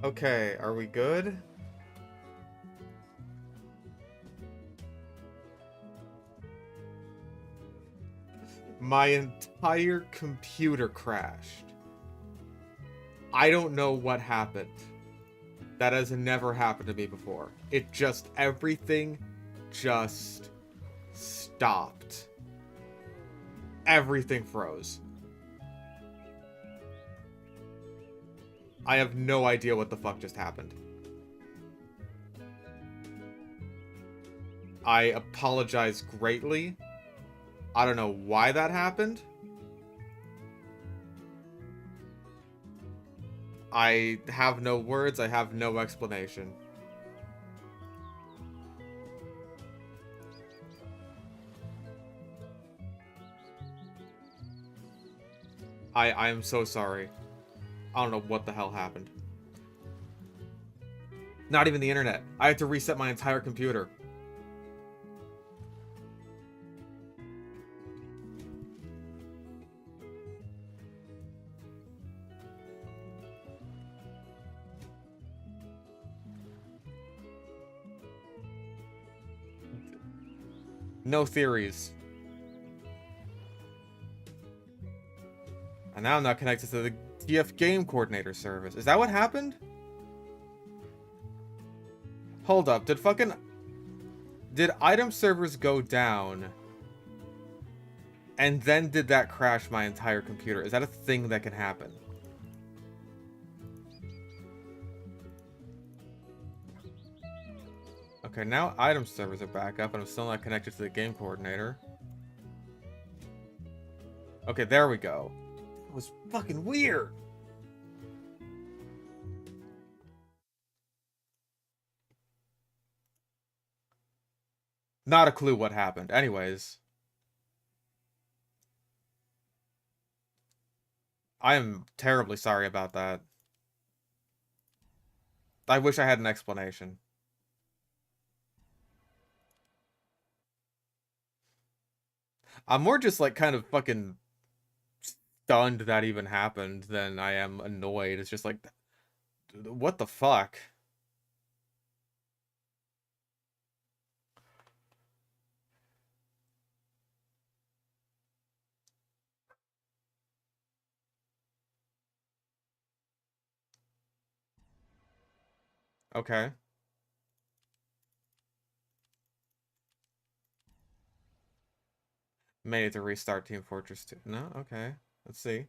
Okay, are we good? My entire computer crashed. I don't know what happened. That has never happened to me before. Everything just stopped. Everything froze. I have no idea what the fuck just happened. I apologize greatly. I don't know why that happened. I have no words. I have no explanation. I am so sorry. I don't know what the hell happened. Not even the internet. I had to reset my entire computer. No theories. And now I'm not connected to the TF game coordinator service. Is that what happened? Hold up. Did item servers go down? And then did that crash my entire computer? Is that a thing that can happen? Okay, now item servers are back up and I'm still not connected to the game coordinator. Okay, there we go. It was fucking weird. Not a clue what happened. Anyways. I am terribly sorry about that. I wish I had an explanation. I'm more just like kind of fucking stunned that even happened than I am annoyed. It's just like, what the fuck? Okay. May need to restart Team Fortress 2. No? Okay. Let's see.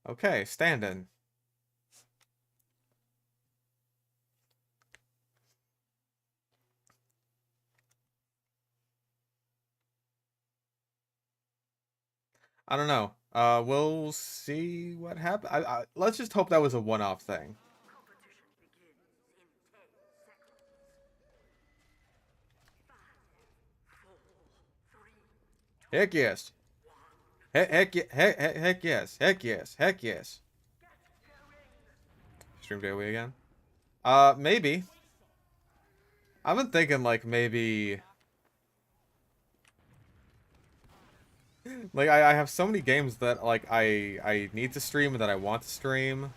Okay, stand-in. I don't know. We'll see what happens. Let's just hope that was a one-off thing. Heck yes. Heck yes. Heck yes. Heck yes. Stream daily again? Maybe. I've been thinking like maybe like I have so many games that like I need to stream and that I want to stream.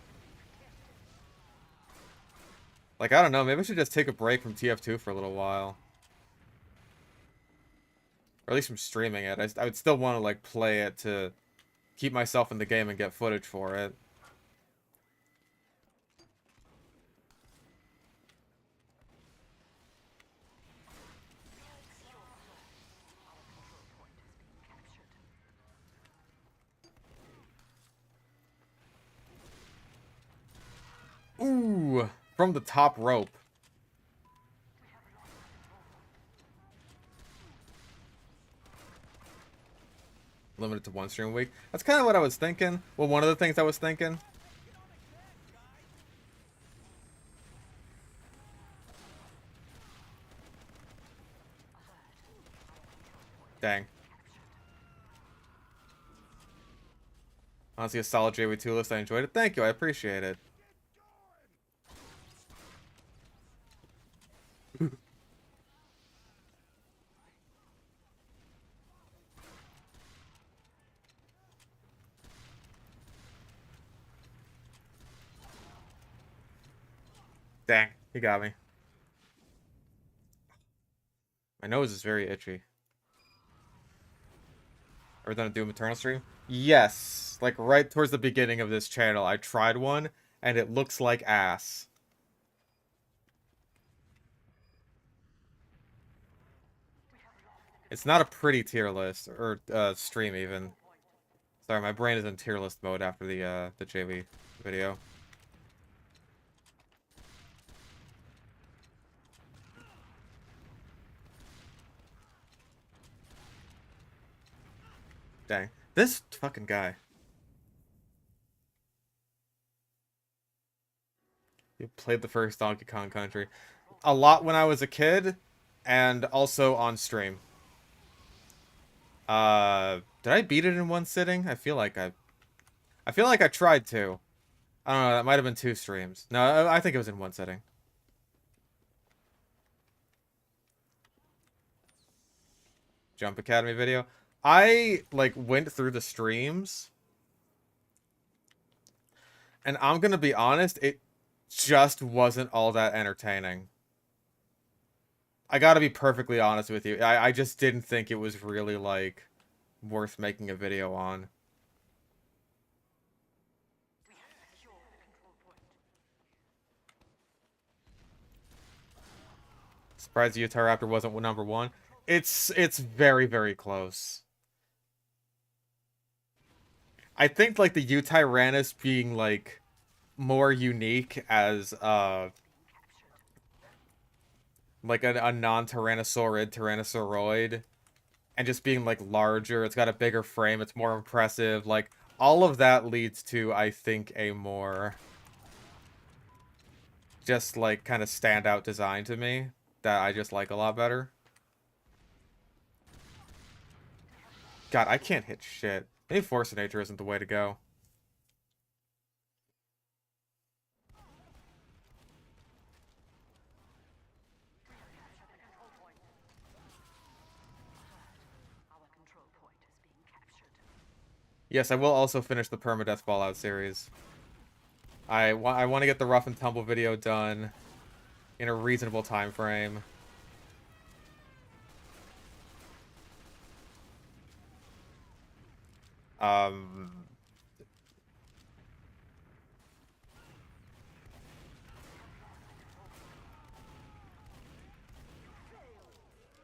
Like I don't know, maybe I should just take a break from TF2 for a little while. Or at least from streaming it. I would still want to like play it to keep myself in the game and get footage for it. Ooh, from the top rope. Limited to one stream a week. That's kind of what I was thinking. Well, one of the things I was thinking. Dang. Honestly, a solid JV2 list. I enjoyed it. Thank you. I appreciate it. Dang, he got me. My nose is very itchy. Ever done a Doom Eternal stream? Yes. Like right towards the beginning of this channel, I tried one, and it looks like ass. It's not a pretty tier list, or stream even. Sorry, my brain is in tier list mode after the JV video. Dang. This fucking guy. You played the first Donkey Kong Country. A lot when I was a kid, and also on stream. Did I beat it in one sitting? I feel like I tried to. I don't know, that might have been 2 streams. No, I think it was in one sitting. Jump Academy video. I, like, went through the streams. And I'm gonna be honest, it just wasn't all that entertaining. I gotta be perfectly honest with you. I just didn't think it was really, like, worth making a video on. Surprised the Utahraptor wasn't number 1. It's very, very close. I think, like, the Utyrannus being, like, more unique as, like, a non-Tyrannosaurid Tyrannosauroid, and just being, like, larger, it's got a bigger frame, it's more impressive, like, all of that leads to, I think, a more just, like, kind of standout design to me that I just like a lot better. God, I can't hit shit. Maybe Force of Nature isn't the way to go. Yes, I will also finish the Permadeath Fallout series. I want to get the Rough and Tumble video done in a reasonable time frame.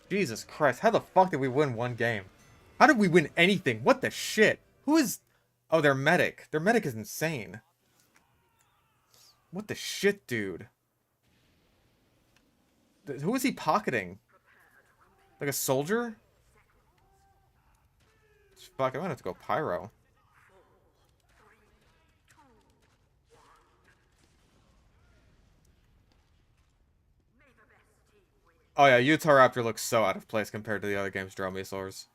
Jesus Christ, how the fuck did we win one game? How did we win anything? What the shit? Who is... Oh, their medic. Their medic is insane. What the shit, dude? Who is he pocketing? Like a soldier? Fuck, I'm gonna have to go pyro. Oh yeah, Utahraptor looks so out of place compared to the other game's Dromaeosaurs.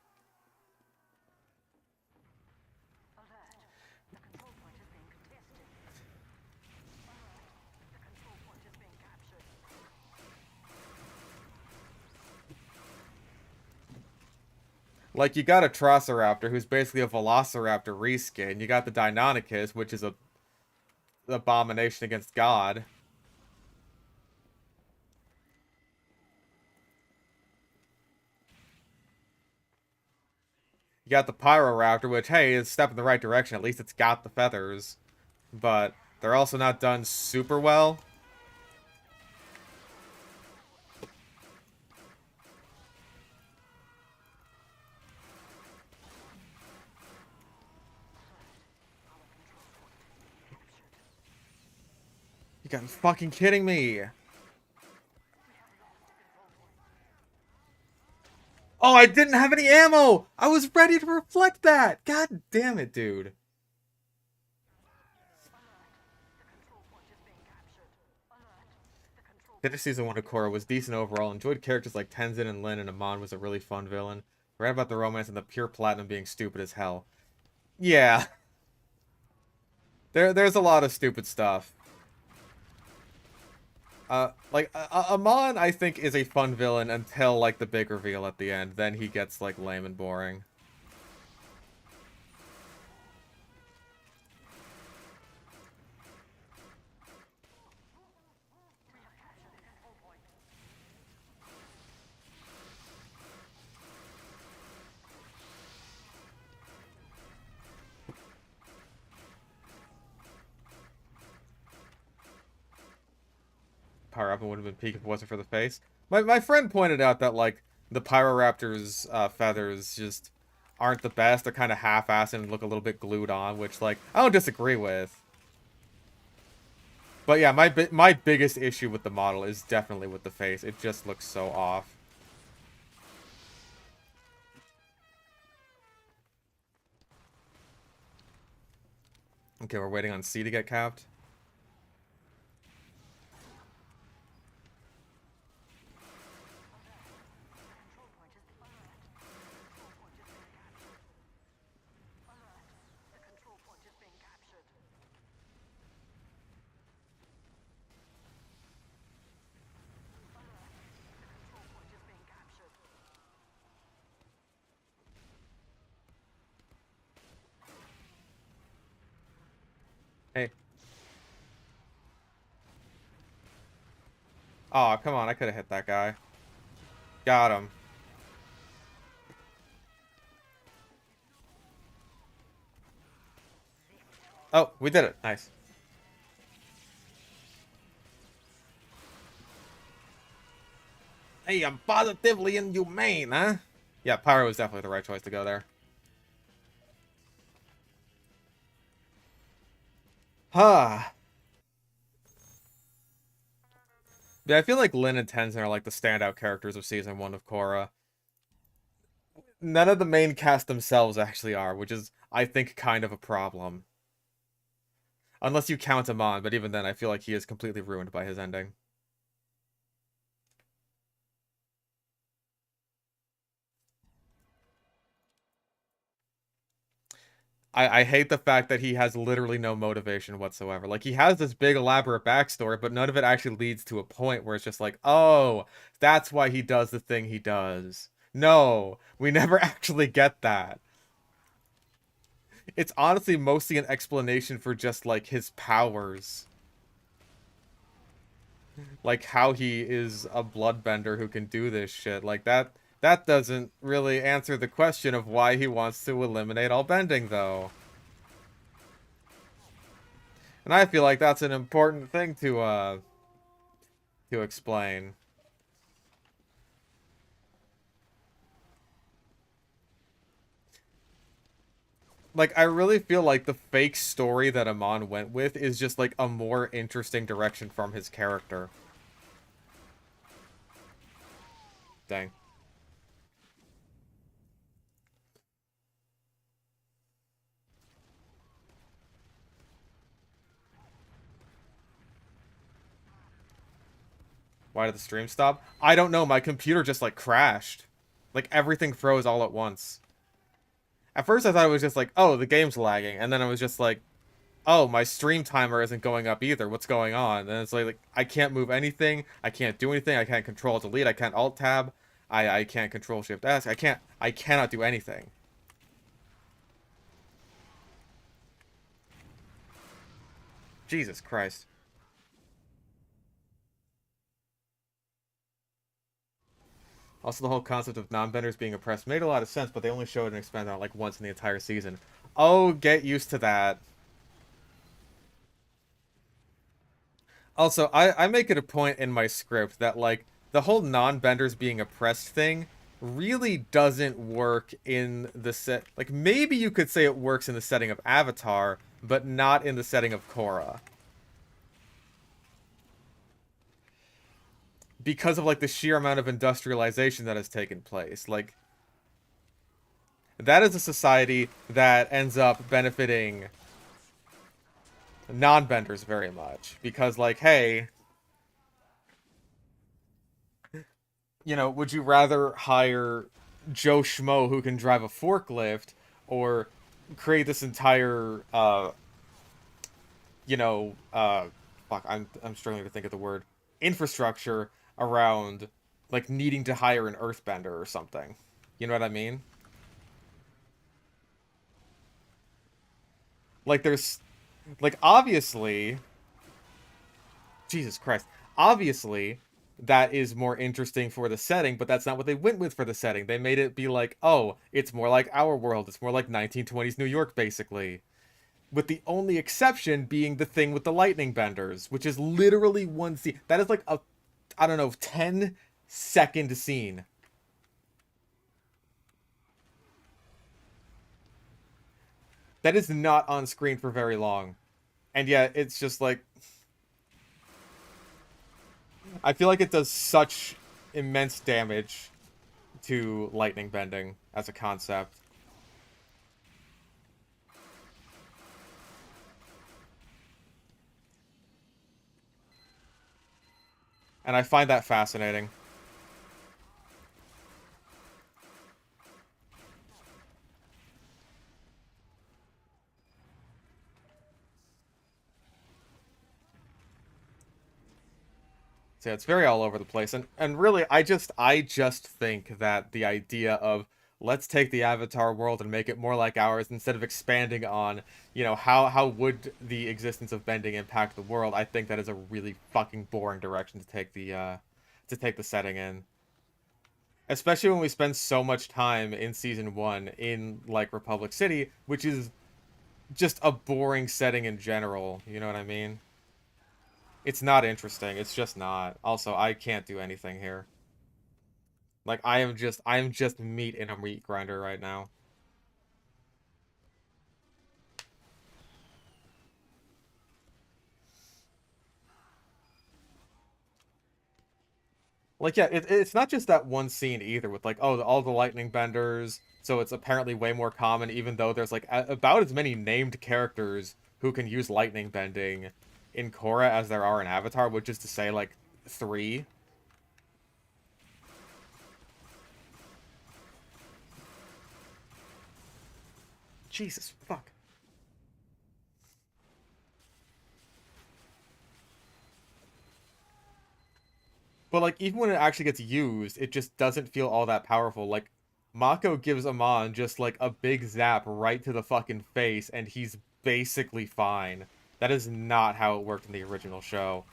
Like, you got a Troceraptor, who's basically a Velociraptor reskin. You got the Deinonychus, which is a abomination against God. You got the Pyroraptor, which, hey, is a step in the right direction. At least it's got the feathers. But they're also not done super well. You gotta be fucking kidding me. Oh, I didn't have any ammo! I was ready to reflect that! God damn it, dude. Finish Season 1 of Korra was decent overall. Enjoyed characters like Tenzin and Lin, and Amon was a really fun villain. Read about the romance and the pure platinum being stupid as hell. Yeah. There's a lot of stupid stuff. Like, Amon, I think, is a fun villain until, like, the big reveal at the end. Then he gets, like, lame and boring. power up and would have been peak if it wasn't for the face. My friend pointed out that, like, the Pyroraptor's feathers just aren't the best. They're kind of half-assed and look a little bit glued on, which, like, I don't disagree with. But yeah, my biggest issue with the model is definitely with the face. It just looks so off. Okay, we're waiting on C to get capped. Hey. Oh, come on. I could have hit that guy. Got him. Oh, we did it. Nice. Hey, I'm positively inhumane, huh? Yeah, Pyro was definitely the right choice to go there. Huh. Yeah, I feel like Lyn and Tenzin are like the standout characters of Season 1 of Korra. None of the main cast themselves actually are, which is, I think, kind of a problem. Unless you count him on, but even then, I feel like he is completely ruined by his ending. I hate the fact that he has literally no motivation whatsoever. Like, he has this big elaborate backstory, but none of it actually leads to a point where it's just like, oh, that's why he does the thing he does. No, we never actually get that. It's honestly mostly an explanation for just, like, his powers. Like, how he is a bloodbender who can do this shit. Like, that doesn't really answer the question of why he wants to eliminate all bending, though. And I feel like that's an important thing to explain. Like, I really feel like the fake story that Amon went with is just, like, a more interesting direction from his character. Dang. Why did the stream stop? I don't know, my computer just, like, crashed. Like, everything froze all at once. At first I thought it was just like, oh, the game's lagging, and then I was just like, oh, my stream timer isn't going up either. What's going on? And it's like I can't move anything. I can't do anything. I can't control delete. I can't alt tab. I can't control shift S. I cannot do anything. Jesus Christ. Also, the whole concept of non-benders being oppressed made a lot of sense, but they only showed and expanded on it like once in the entire season. Oh, get used to that. Also, I make it a point in my script that, like, the whole non-benders being oppressed thing really doesn't work in the set. Like, maybe you could say it works in the setting of Avatar, but not in the setting of Korra. Because of, like, the sheer amount of industrialization that has taken place. Like, that is a society that ends up benefiting non-benders very much. Because, like, hey, you know, would you rather hire Joe Schmo who can drive a forklift or create this entire, you know, fuck, I'm struggling to think of the word, infrastructure around, like, needing to hire an earthbender or something. You know what I mean? Like, there's, like, obviously, Jesus Christ, obviously, that is more interesting for the setting, but that's not what they went with for the setting. They made it be like, oh, it's more like our world. It's more like 1920s New York, basically. with the only exception being the thing with the lightning benders, which is literally one scene. That is like a, I don't know, 10-second scene. That is not on screen for very long. And yet, it's just like, I feel like it does such immense damage to lightning bending as a concept. And I find that fascinating. So yeah, it's very all over the place. And really I just think that the idea of let's take the Avatar world and make it more like ours instead of expanding on, how would the existence of bending impact the world, I think that is a really fucking boring direction to take the setting in. Especially when we spend so much time in season 1 in like Republic City, which is just a boring setting in general, you know what I mean? It's not interesting. It's just not. Also, I can't do anything here. Like I am just meat in a meat grinder right now. Like yeah, it's not just that one scene either with like all the lightning benders. So it's apparently way more common, even though there's like about as many named characters who can use lightning bending in Korra as there are in Avatar, which is to say like three. Jesus fuck. But like even when it actually gets used, it just doesn't feel all that powerful. Like Mako gives Amon just like a big zap right to the fucking face and he's basically fine. That is not how it worked in the original show.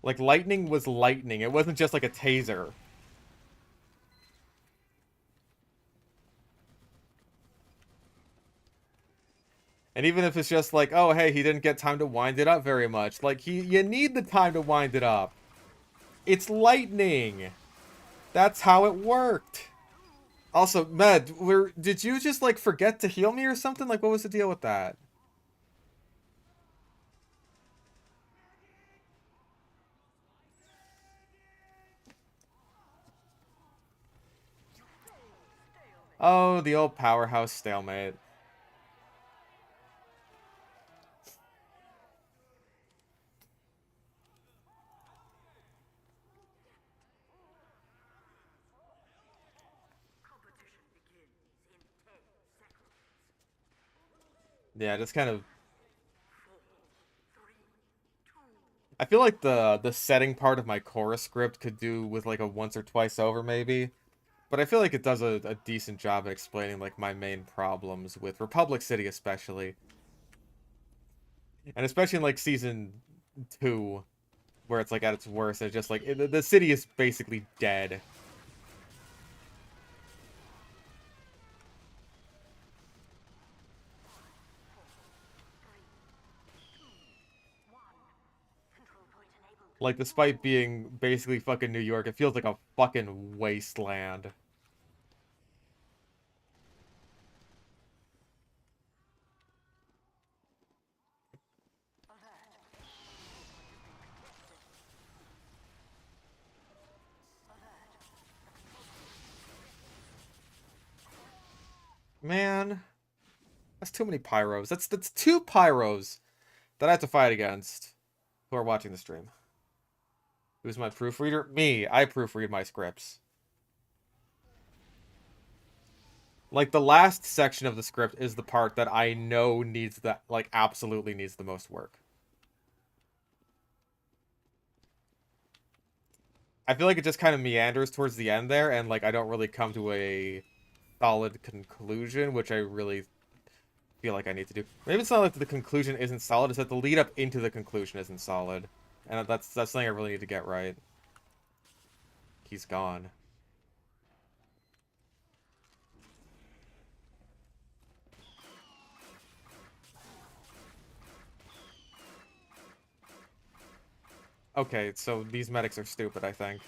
Like lightning was lightning. It wasn't just like a taser. And even if it's just like, oh hey, he didn't get time to wind it up very much. Like you need the time to wind it up. It's lightning. That's how it worked. Also, Med, did you just like forget to heal me or something? Like what was the deal with that? Oh, the old powerhouse stalemate. Yeah, just kind of. I feel like the setting part of my chorus script could do with like a once or twice over maybe, but I feel like it does a decent job at explaining like my main problems with Republic City especially, and especially in like season 2 where it's like at its worst. It's just like the city is basically dead. Like despite being basically fucking New York, it feels like a fucking wasteland. Man, that's too many pyros. That's two pyros that I have to fight against who are watching the stream. Who's my proofreader? Me. I proofread my scripts. Like the last section of the script is the part that I know needs that like absolutely needs the most work. I feel like it just kind of meanders towards the end there and like I don't really come to a solid conclusion, which I really feel like I need to do. Maybe it's not like the conclusion isn't solid, it's that the lead up into the conclusion isn't solid. And that's something I really need to get right. He's gone. Okay, so these medics are stupid, I think.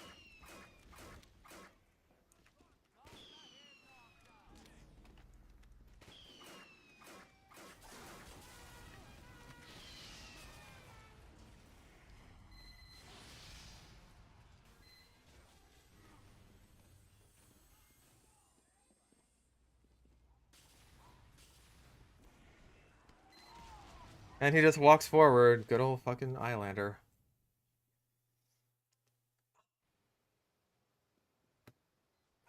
And he just walks forward. Good old fucking Islander.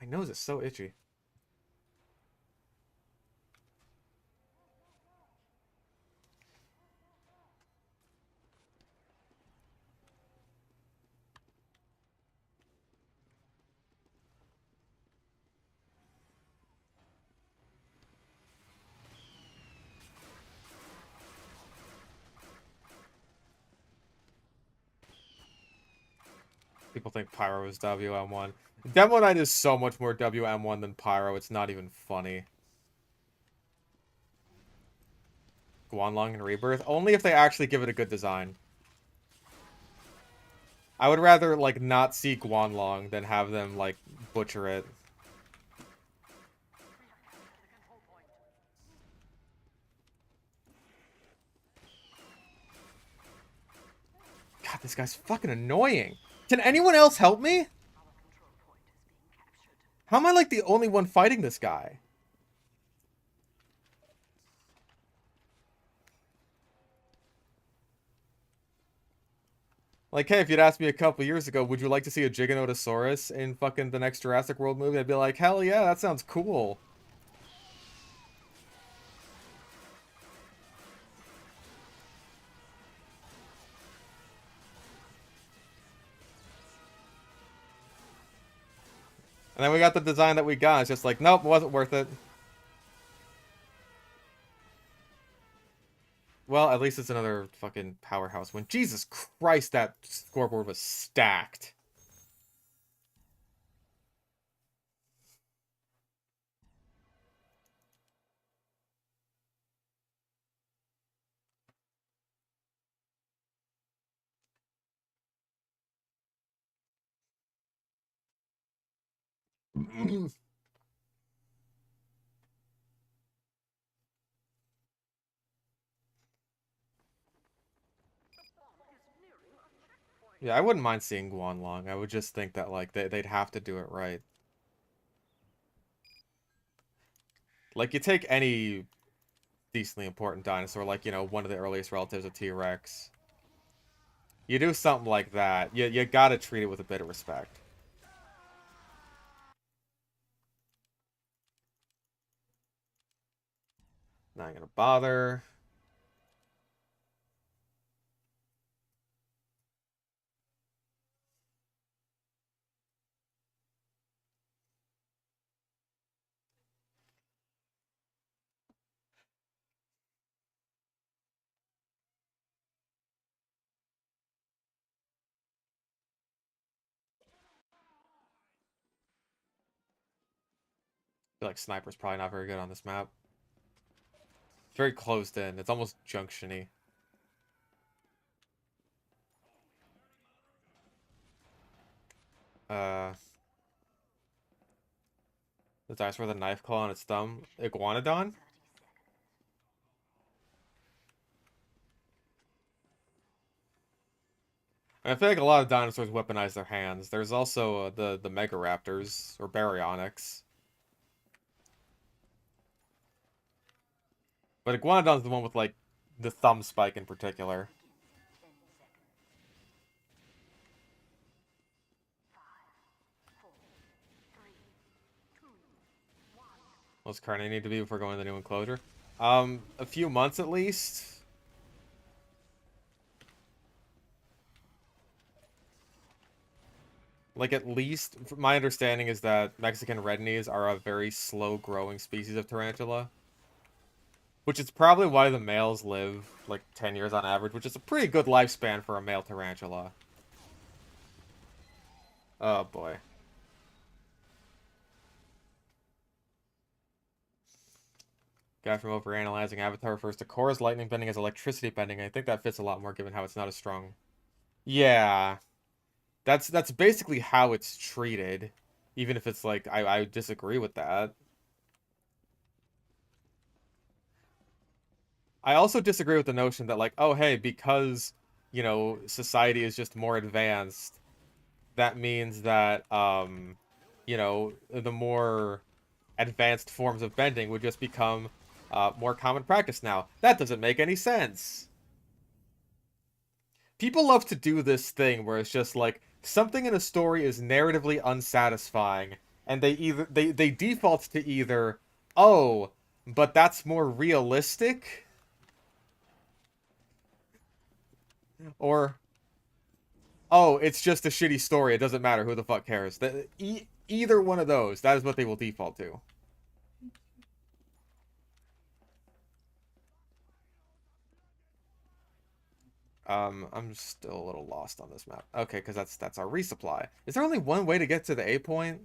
My nose is so itchy. People think Pyro is WM1. Demo Knight is so much more WM1 than Pyro, it's not even funny. Guanlong and Rebirth? Only if they actually give it a good design. I would rather, like, not see Guanlong than have them, like, butcher it. God, this guy's fucking annoying. Can anyone else help me? How am I, like, the only one fighting this guy? Like, hey, if you'd asked me a couple years ago, would you like to see a Giganotosaurus in fucking the next Jurassic World movie? I'd be like, hell yeah, that sounds cool. And then we got the design that we got. It's just like, nope, wasn't worth it. Well, at least it's another fucking powerhouse win. Jesus Christ, that scoreboard was stacked. Yeah, I wouldn't mind seeing Guanlong. I would just think that, like, they'd have to do it right. Like, you take any decently important dinosaur, like, you know, one of the earliest relatives of T-Rex. You do something like that, you gotta treat it with a bit of respect. Not gonna bother. I feel like Sniper's probably not very good on this map. It's very closed in. It's almost junction-y. Uh, the dinosaur with a knife claw on its thumb. Iguanodon? I feel like a lot of dinosaurs weaponize their hands. There's also the Megaraptors, or Baryonyx. But Iguanodon's the one with, like, the thumb spike in particular. What's Carney need to be before going to the new enclosure? A few months at least. Like, at least, my understanding is that Mexican red knees are a very slow-growing species of tarantula. Which is probably why the males live, like, 10 years on average, which is a pretty good lifespan for a male tarantula. Oh, boy. Guy from overanalyzing Avatar refers to Korra's lightning bending as electricity bending. I think that fits a lot more given how it's not as strong. Yeah, that's basically how it's treated. Even if it's like I disagree with that. I also disagree with the notion that like, oh hey, because society is just more advanced, that means that the more advanced forms of bending would just become more common practice now. That doesn't make any sense. People love to do this thing where it's just like something in a story is narratively unsatisfying, and they default to either, oh, but that's more realistic, or oh, it's just a shitty story. It doesn't matter. Who the fuck cares? Either one of those, that is what they will default to. I'm still a little lost on this map. Okay, because that's our resupply. Is there only one way to get to the A point?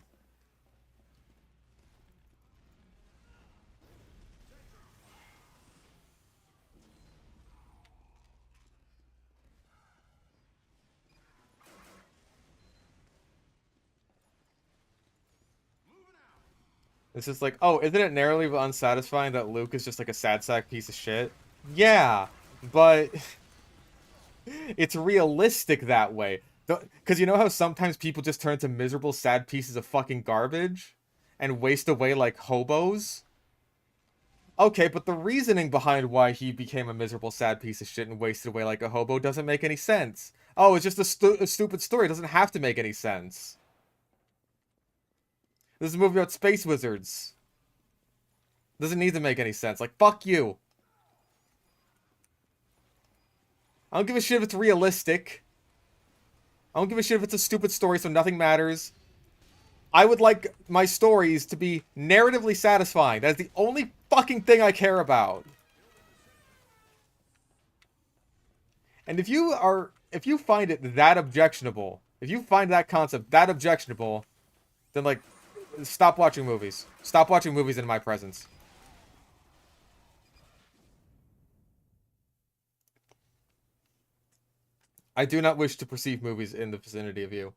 It's just like, oh, isn't it narrowly unsatisfying that Luke is just like a sad sack piece of shit? Yeah, but it's realistic that way. Because you know how sometimes people just turn into miserable, sad pieces of fucking garbage and waste away like hobos? Okay, but the reasoning behind why he became a miserable, sad piece of shit and wasted away like a hobo doesn't make any sense. Oh, it's just a stupid story. It doesn't have to make any sense. This is a movie about space wizards. Doesn't need to make any sense. Like, fuck you. I don't give a shit if it's realistic. I don't give a shit if it's a stupid story so nothing matters. I would like my stories to be narratively satisfying. That's the only fucking thing I care about. And if you find it that objectionable, if you find that concept that objectionable, then like, stop watching movies. Stop watching movies in my presence. I do not wish to perceive movies in the vicinity of you.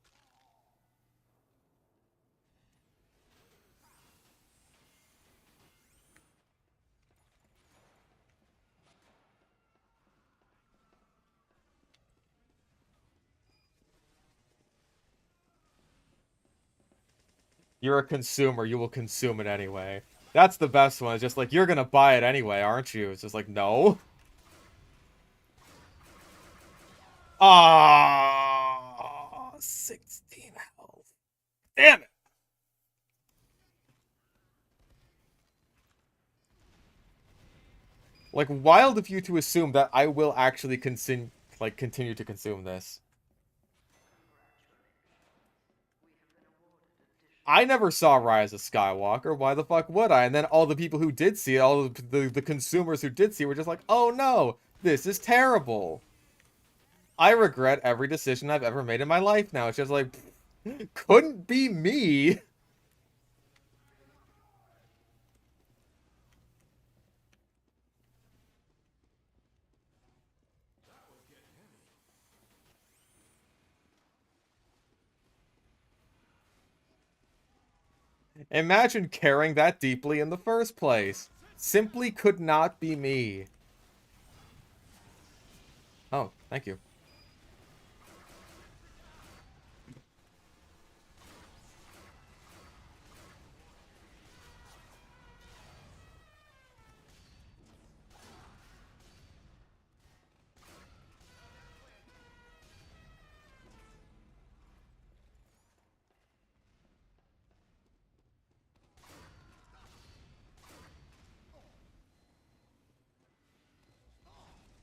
You're a consumer, you will consume it anyway. That's the best one. It's just like, you're gonna buy it anyway, aren't you? It's just like, no. Ah, 16 health. Damn it. Like, wild of you to assume that I will actually continue to consume this. I never saw Rise of Skywalker. Why the fuck would I? And then all the people who did see it, all the consumers who did see it were just like, oh no, this is terrible. I regret every decision I've ever made in my life now. It's just like, couldn't be me. Imagine caring that deeply in the first place. Simply could not be me. Oh, thank you.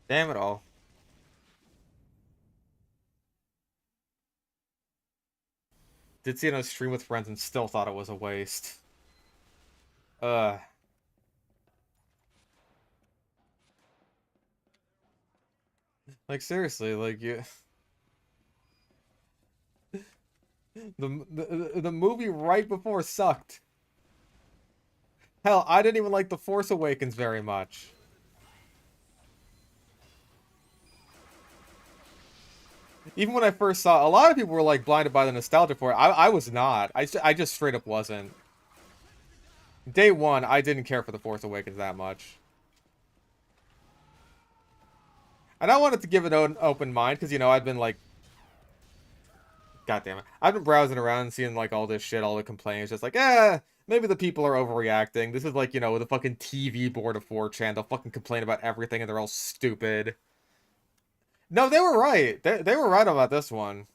Damn it all. Did see it on a stream with friends and still thought it was a waste. Uh, like seriously, like you, the movie right before sucked. Hell, I didn't even like The Force Awakens very much. Even when I first saw, a lot of people were like blinded by the nostalgia for it. I was not. I just straight up wasn't. Day one, I didn't care for The Force Awakens that much. And I wanted to give it an open mind because, you know, I've been like, God damn it. I've been browsing around and seeing like all this shit, all the complaints, just like, maybe the people are overreacting. This is like, you know, the fucking TV board of 4chan. They'll fucking complain about everything and they're all stupid. No, they were right. They were right about this one.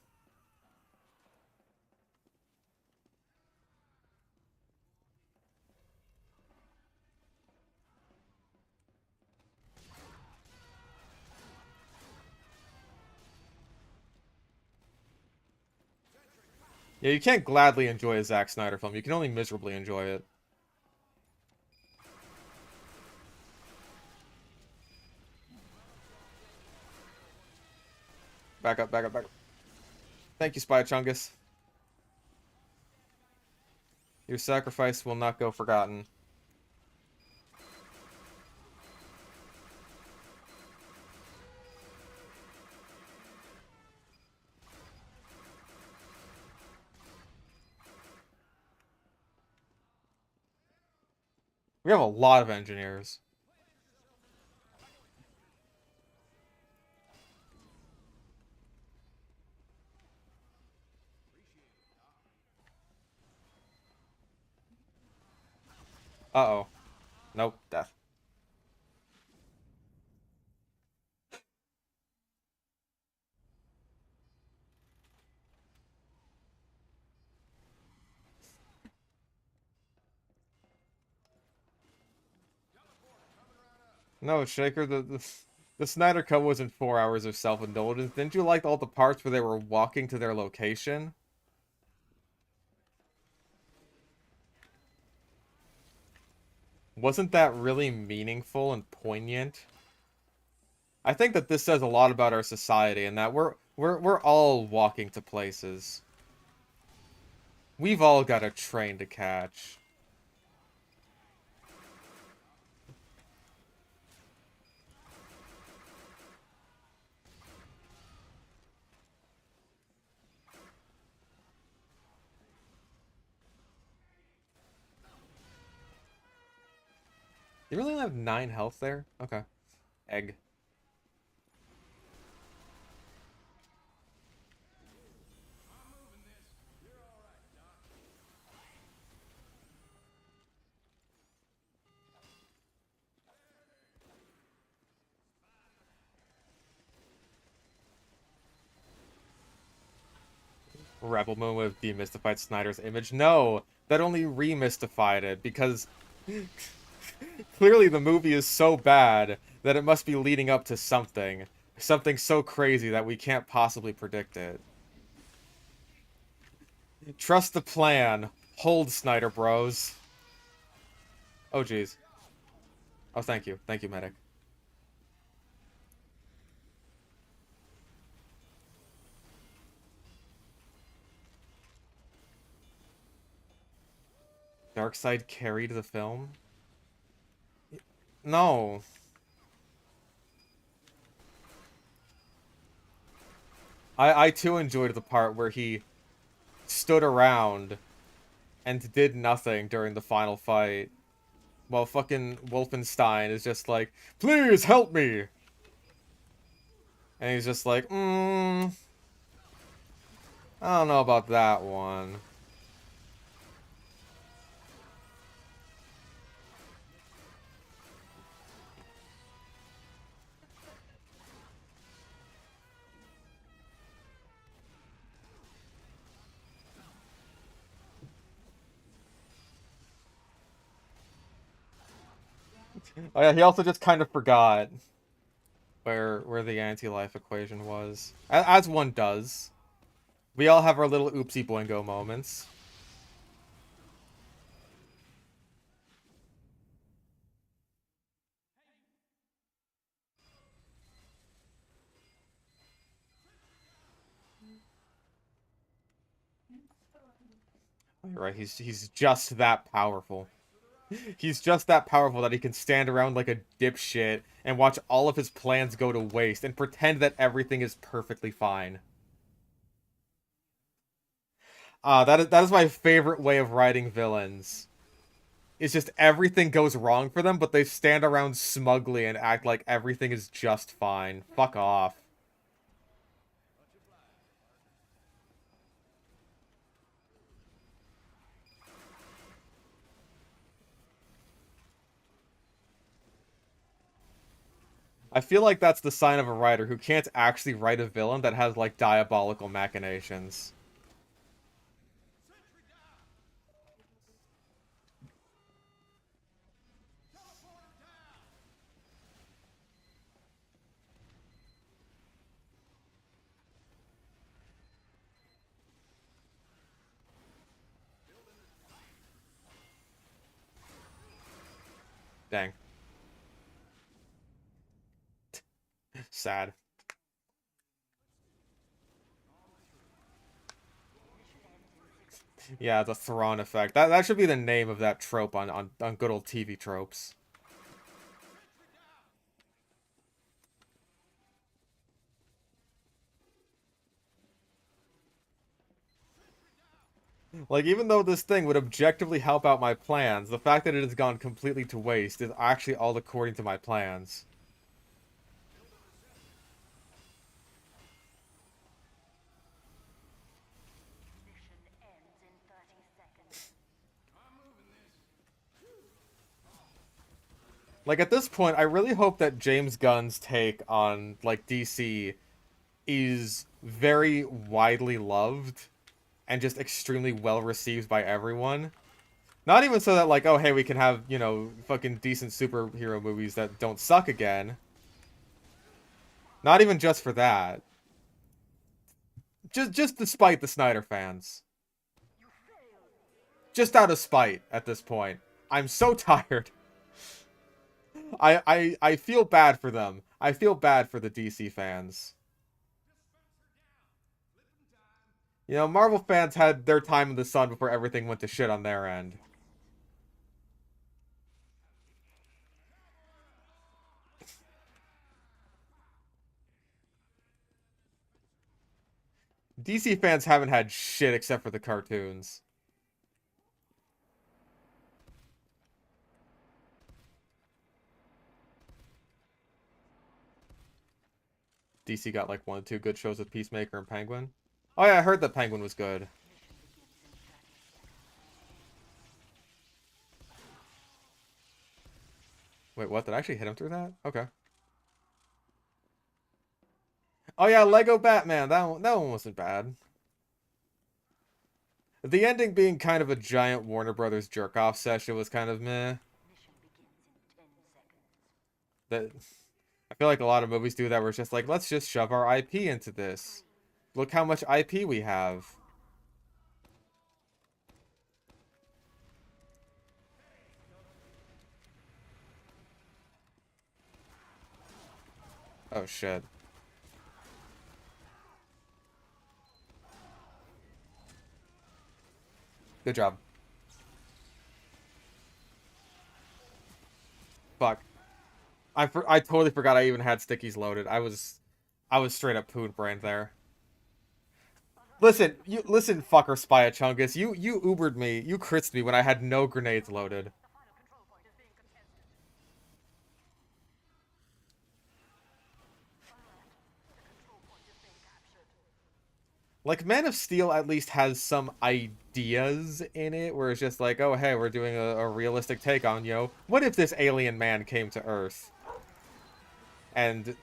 Yeah, you can't gladly enjoy a Zack Snyder film. You can only miserably enjoy it. Back up, back up, back up. Thank you, Spy Chungus. Your sacrifice will not go forgotten. We have a lot of engineers. Uh-oh. Nope, death. No, Shaker, the Snyder Cut wasn't 4 hours of self-indulgence. Didn't you like all the parts where they were walking to their location? Wasn't that really meaningful and poignant? I think that this says a lot about our society and that we're all walking to places. We've all got a train to catch. You really only have 9 health there? Okay. Egg. Rebel Moon would have demystified Snyder's image. No, that only remystified it because clearly the movie is so bad that it must be leading up to something. Something so crazy that we can't possibly predict it. Trust the plan. Hold, Snyder Bros. Oh, jeez. Oh, thank you. Thank you, medic. Darkseid carried the film? No. I too enjoyed the part where he stood around and did nothing during the final fight. While fucking Wolfenstein is just like, please help me! And he's just like, I don't know about that one. Oh yeah, he also just kind of forgot where the anti-life equation was. As one does. We all have our little oopsie boingo moments. You're right, he's just that powerful. He's just that powerful that he can stand around like a dipshit and watch all of his plans go to waste and pretend that everything is perfectly fine. That is my favorite way of writing villains. It's just everything goes wrong for them, but they stand around smugly and act like everything is just fine. Fuck off. I feel like that's the sign of a writer who can't actually write a villain that has, like, diabolical machinations. Dang. Sad. Yeah, the Thrawn effect. That should be the name of that trope on good old TV tropes. Like, even though this thing would objectively help out my plans, the fact that it has gone completely to waste is actually all according to my plans. Like, at this point, I really hope that James Gunn's take on, like, DC is very widely loved and just extremely well received by everyone. Not even so that, like, oh, hey, we can have, you know, fucking decent superhero movies that don't suck again. Not even just for that. Just despite the Snyder fans. Just out of spite at this point. I'm so tired. I feel bad for them. I feel bad for the DC fans. You know, Marvel fans had their time in the sun before everything went to shit on their end. DC fans haven't had shit except for the cartoons. DC got like 1 or 2 good shows with Peacemaker and Penguin. Oh yeah, I heard that Penguin was good. Wait, what? Did I actually hit him through that? Okay. Oh yeah, Lego Batman. That one wasn't bad. The ending being kind of a giant Warner Brothers jerk-off session was kind of meh. That I feel like a lot of movies do that where it's just like, let's just shove our IP into this. Look how much IP we have. Oh shit. Good job. Fuck. I totally forgot I even had stickies loaded. I was straight up poon brain there. Listen, fucker Spyachungus. You Ubered me. You critsed me when I had no grenades loaded. Like, Man of Steel at least has some ideas in it, where it's just like, oh, hey, we're doing a realistic take on, you know, what if this alien man came to Earth and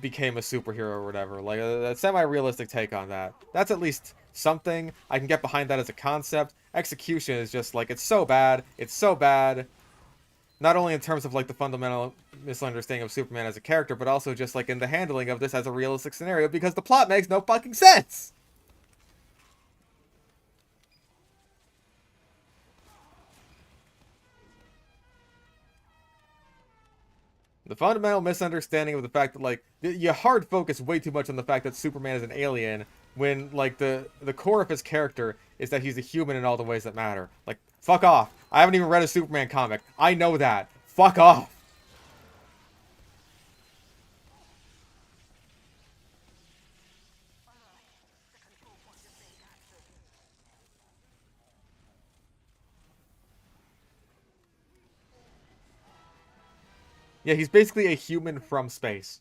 became a superhero or whatever? Like, a semi-realistic take on that. That's at least something. I can get behind that as a concept. Execution is just like, it's so bad. It's so bad. Not only in terms of, like, the fundamental misunderstanding of Superman as a character, but also just, like, in the handling of this as a realistic scenario, because the plot makes no fucking sense! The fundamental misunderstanding of the fact that, like, you hard focus way too much on the fact that Superman is an alien, when like the core of his character is that he's a human in all the ways that matter. Like, fuck off. I haven't even read a Superman comic. I know that. Fuck off. Yeah, he's basically a human from space.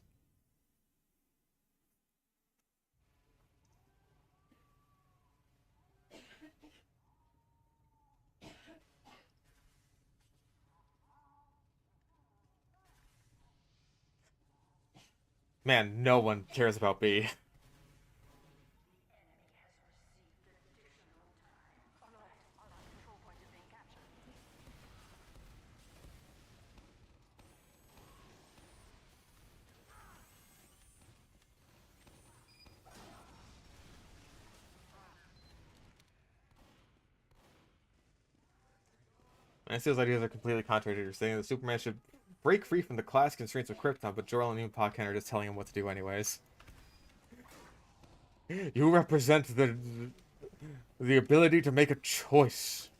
Man, no one cares about B. And Steele's ideas are completely contradictory, saying that Superman should break free from the class constraints of Krypton, but Jor-El and Ian are just telling him what to do anyways. You represent the ability to make a choice.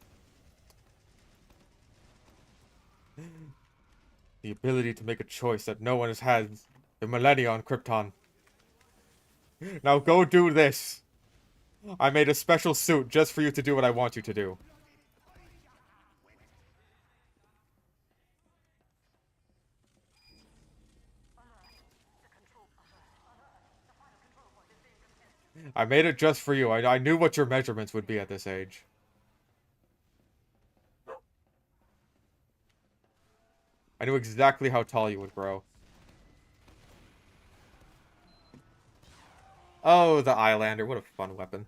The ability to make a choice that no one has had in millennia on Krypton. Now go do this. I made a special suit just for you to do what I want you to do. I made it just for you. I knew what your measurements would be at this age. I knew exactly how tall you would grow. Oh, the Eyelander. What a fun weapon.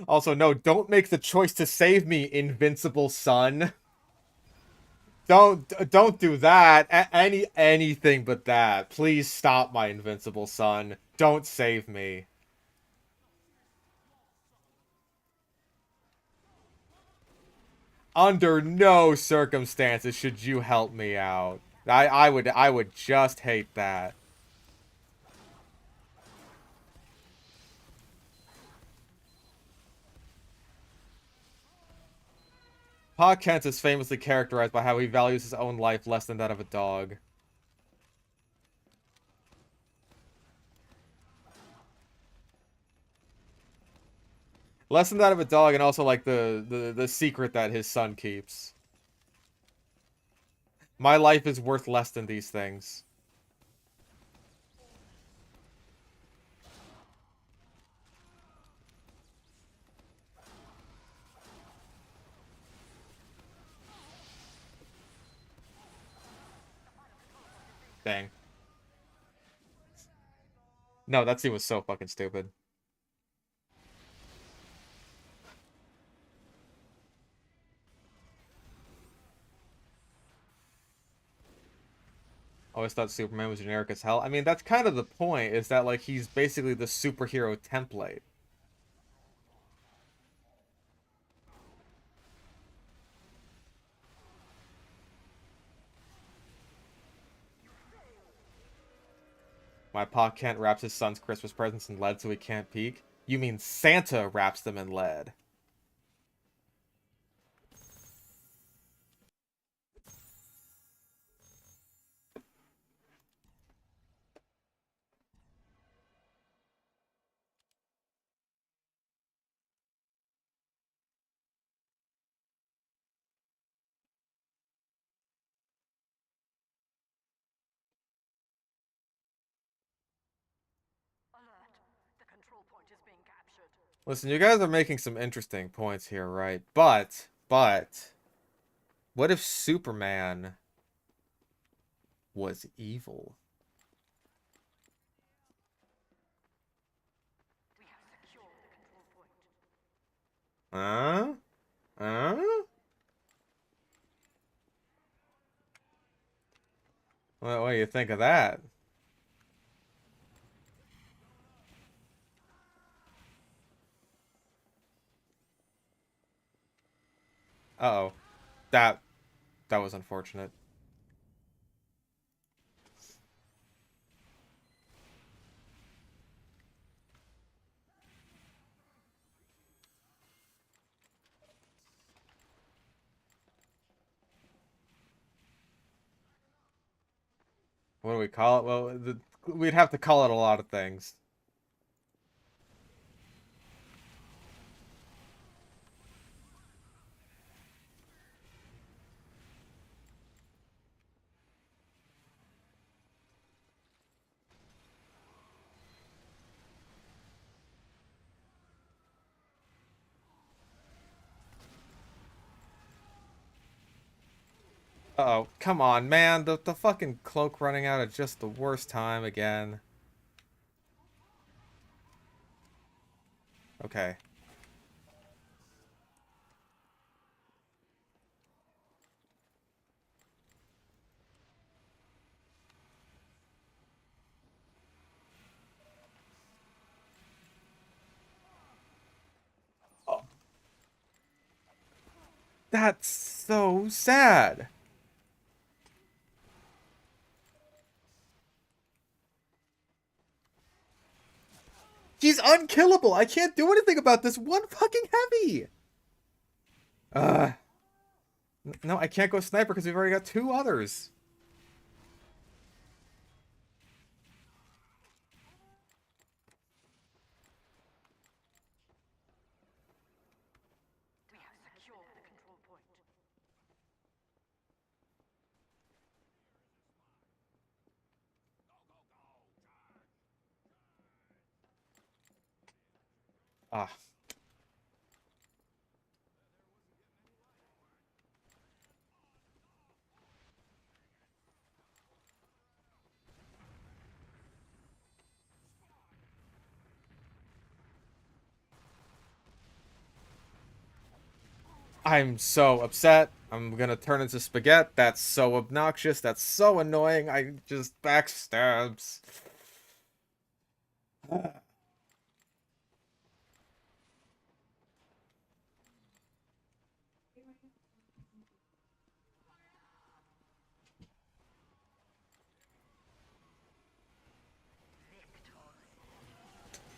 Also, no, don't make the choice to save me, invincible son. Don't do that. Anything but that. Please stop, my invincible son. Don't save me. Under no circumstances should you help me out. I would just hate that. Pa Kent is famously characterized by how he values his own life less than that of a dog. Less than that of a dog, and also like the secret that his son keeps. My life is worth less than these things. Dang. No, that scene was so fucking stupid. Always thought Superman was generic as hell. I mean, that's kind of the point, is that, like, he's basically the superhero template. My Pa Kent wraps his son's Christmas presents in lead so he can't peek? You mean Santa wraps them in lead. Listen, you guys are making some interesting points here, right? But, what if Superman was evil? Huh? Huh? What do you think of that? Uh-oh. That was unfortunate. What do we call it? Well, we'd have to call it a lot of things. Uh-oh, come on, man. The fucking cloak running out at just the worst time again. Okay. Oh, that's so sad. He's unkillable. I can't do anything about this one fucking heavy. Uh, no, I can't go sniper because we've already got two others. Ah, I'm so upset. I'm gonna turn into spaghetti. That's so obnoxious. That's so annoying. I just backstabs.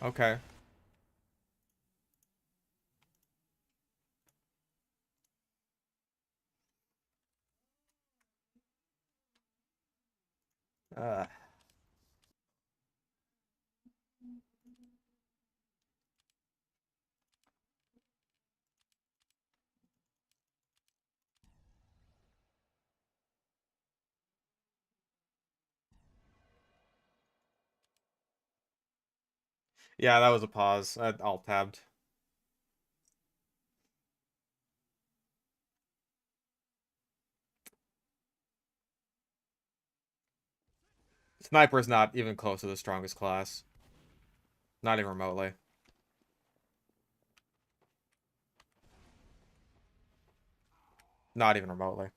Okay. Uh, yeah, that was a pause. Alt tabbed. Sniper is not even close to the strongest class. Not even remotely. Not even remotely.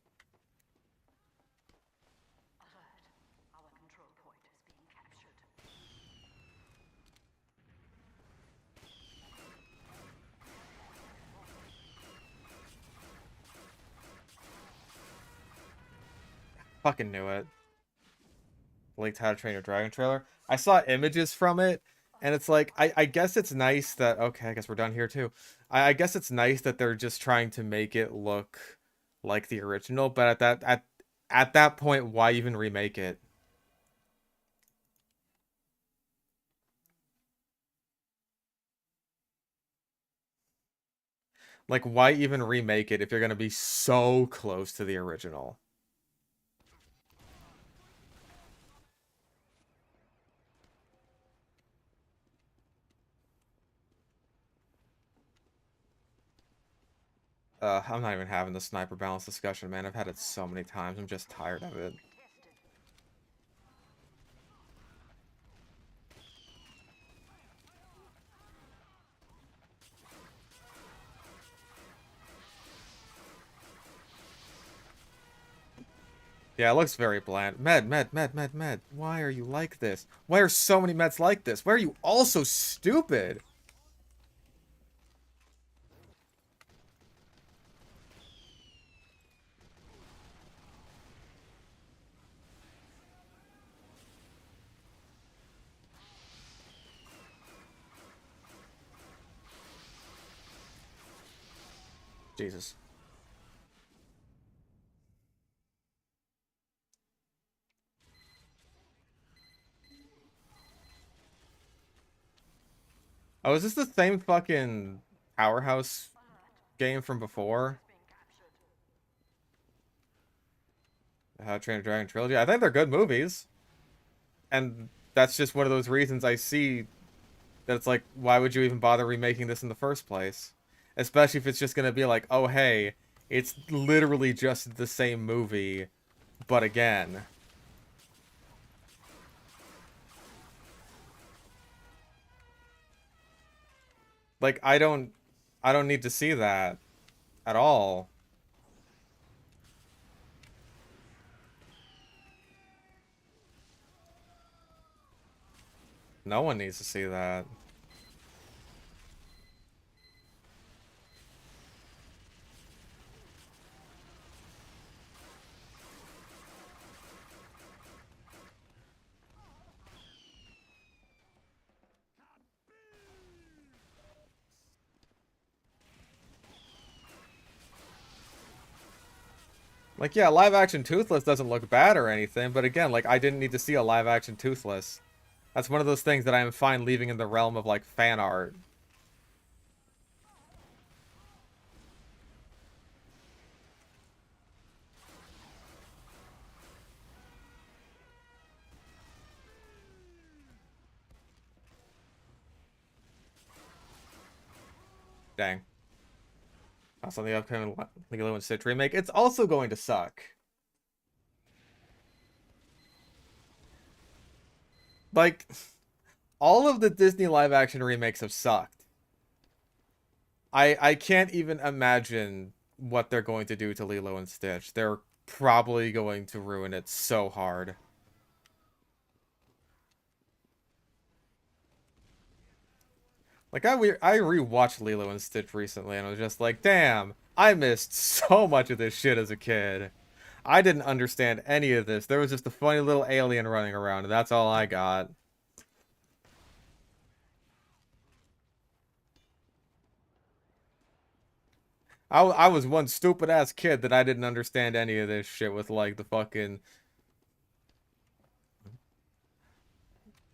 Fucking knew it. Leaked How to Train Your Dragon trailer. I saw images from it, and it's like I guess it's nice that okay, I guess we're done here too. I guess it's nice that they're just trying to make it look like the original, but at that point, why even remake it? Like, why even remake it if you're gonna be so close to the original? I'm not even having the sniper balance discussion, man. I've had it so many times. I'm just tired of it. Yeah, it looks very bland. Med. Why are you like this? Why are so many meds like this? Why are you all so stupid? Jesus. Oh, is this the same fucking Powerhouse game from before? How to Train Your Dragon Trilogy? I think they're good movies. And that's just one of those reasons I see that it's like, why would you even bother remaking this in the first place? Especially if it's just gonna be like, oh hey, it's literally just the same movie, but again. Like, I don't need to see that at all. No one needs to see that. Like, yeah, live action Toothless doesn't look bad or anything, but again, like, I didn't need to see a live action Toothless. That's one of those things that I am fine leaving in the realm of, like, fan art. Dang. Also, the upcoming Lilo and Stitch remake, it's also going to suck. Like, all of the Disney live action remakes have sucked. I can't even imagine what they're going to do to Lilo and Stitch. They're probably going to ruin it so hard. Like, I rewatched Lilo and Stitch recently, and I was just like, damn, I missed so much of this shit as a kid. I didn't understand any of this. There was just a funny little alien running around, and that's all I got. I was one stupid ass kid that I didn't understand any of this shit with like the fucking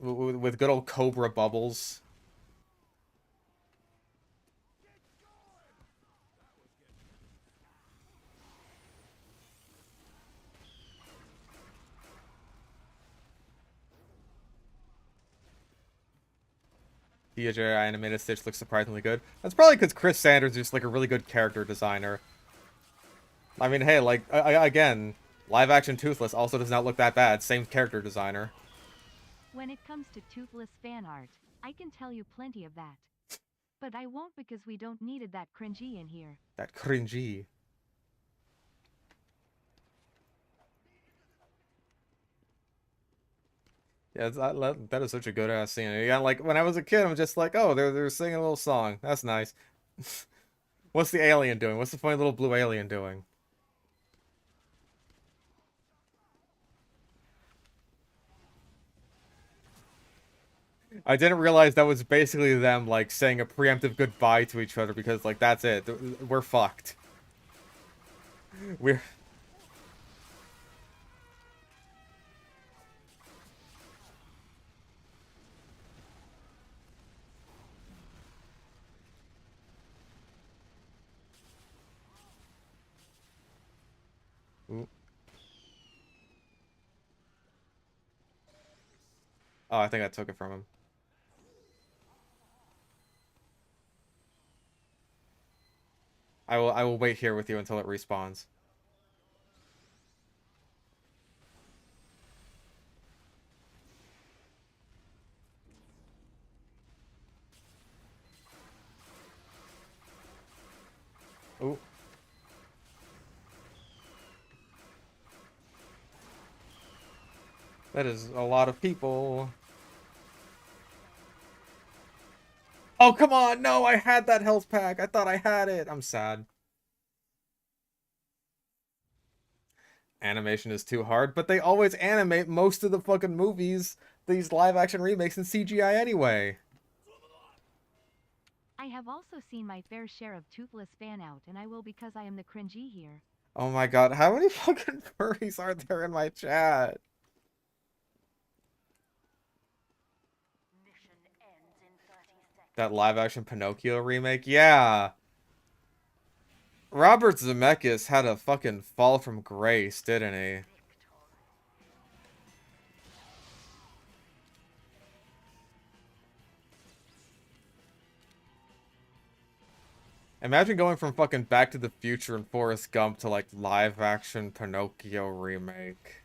with good old Cobra Bubbles. The animated Stitch looks surprisingly good. That's probably because Chris Sanders is just like a really good character designer. I mean, hey, like again, live action Toothless also does not look that bad. Same character designer. When it comes to toothless fan art, I can tell you plenty of that. But I won't because we don't needed that cringy in here. That cringy. Yeah, that is such a good ass scene. Yeah, like when I was a kid, I'm just like, oh, they're singing a little song. That's nice. What's the alien doing? What's the funny little blue alien doing? I didn't realize that was basically them like saying a preemptive goodbye to each other because like that's it. We're fucked. We're Ooh. Oh, I think I took it from him. I will wait here with you until it respawns. Ooh. That is a lot of people. Oh, come on. No, I had that health pack. I thought I had it. I'm sad. Animation is too hard, but they always animate most of the fucking movies, these live action remakes in CGI anyway. I have also seen my fair share of toothless fan out and I will because I am the cringy here. Oh my god, how many fucking furries are there in my chat? That live action Pinocchio remake? Yeah. Robert Zemeckis had a fucking fall from grace, didn't he? Imagine going from fucking Back to the Future and Forrest Gump to like live action Pinocchio remake.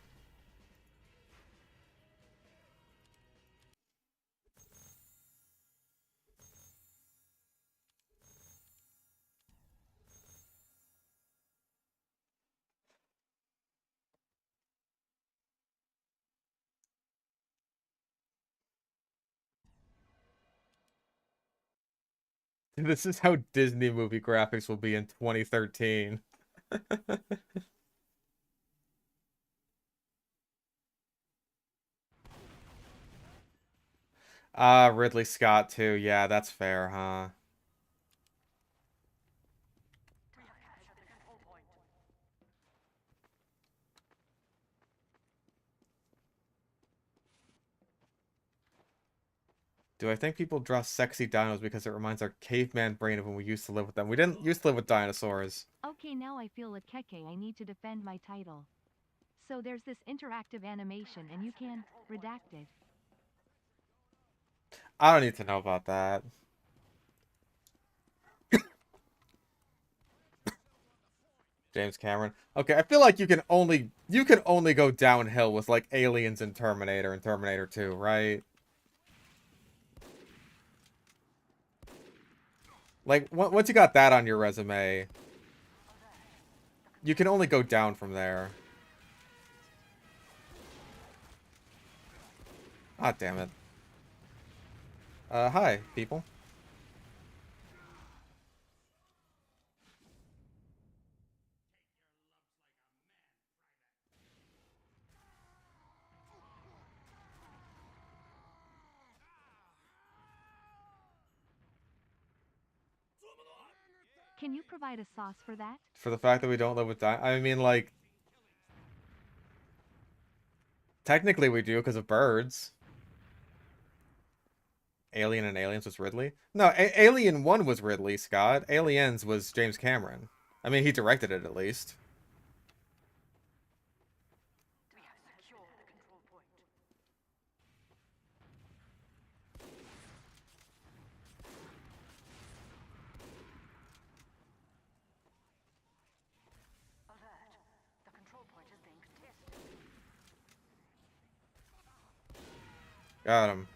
This is how Disney movie graphics will be in 2013. Ridley Scott too. Yeah, that's fair, huh? Do I think people draw sexy dinos because it reminds our caveman brain of when we used to live with them? We didn't used to live with dinosaurs. Okay, now I feel like Keke, I need to defend my title. So there's this interactive animation and you can redact it. I don't need to know about that. James Cameron. Okay, I feel like you can only go downhill with like Aliens and Terminator 2, right? Like once you got that on your resume, you can only go down from there. Ah, damn it. Hi, people. Can you provide a sauce for that? For the fact that we don't live with I mean, like, technically we do because of birds. Alien and Aliens was Ridley? No, Alien 1 was Ridley Scott. Aliens was James Cameron. I mean, he directed it at least. Got him.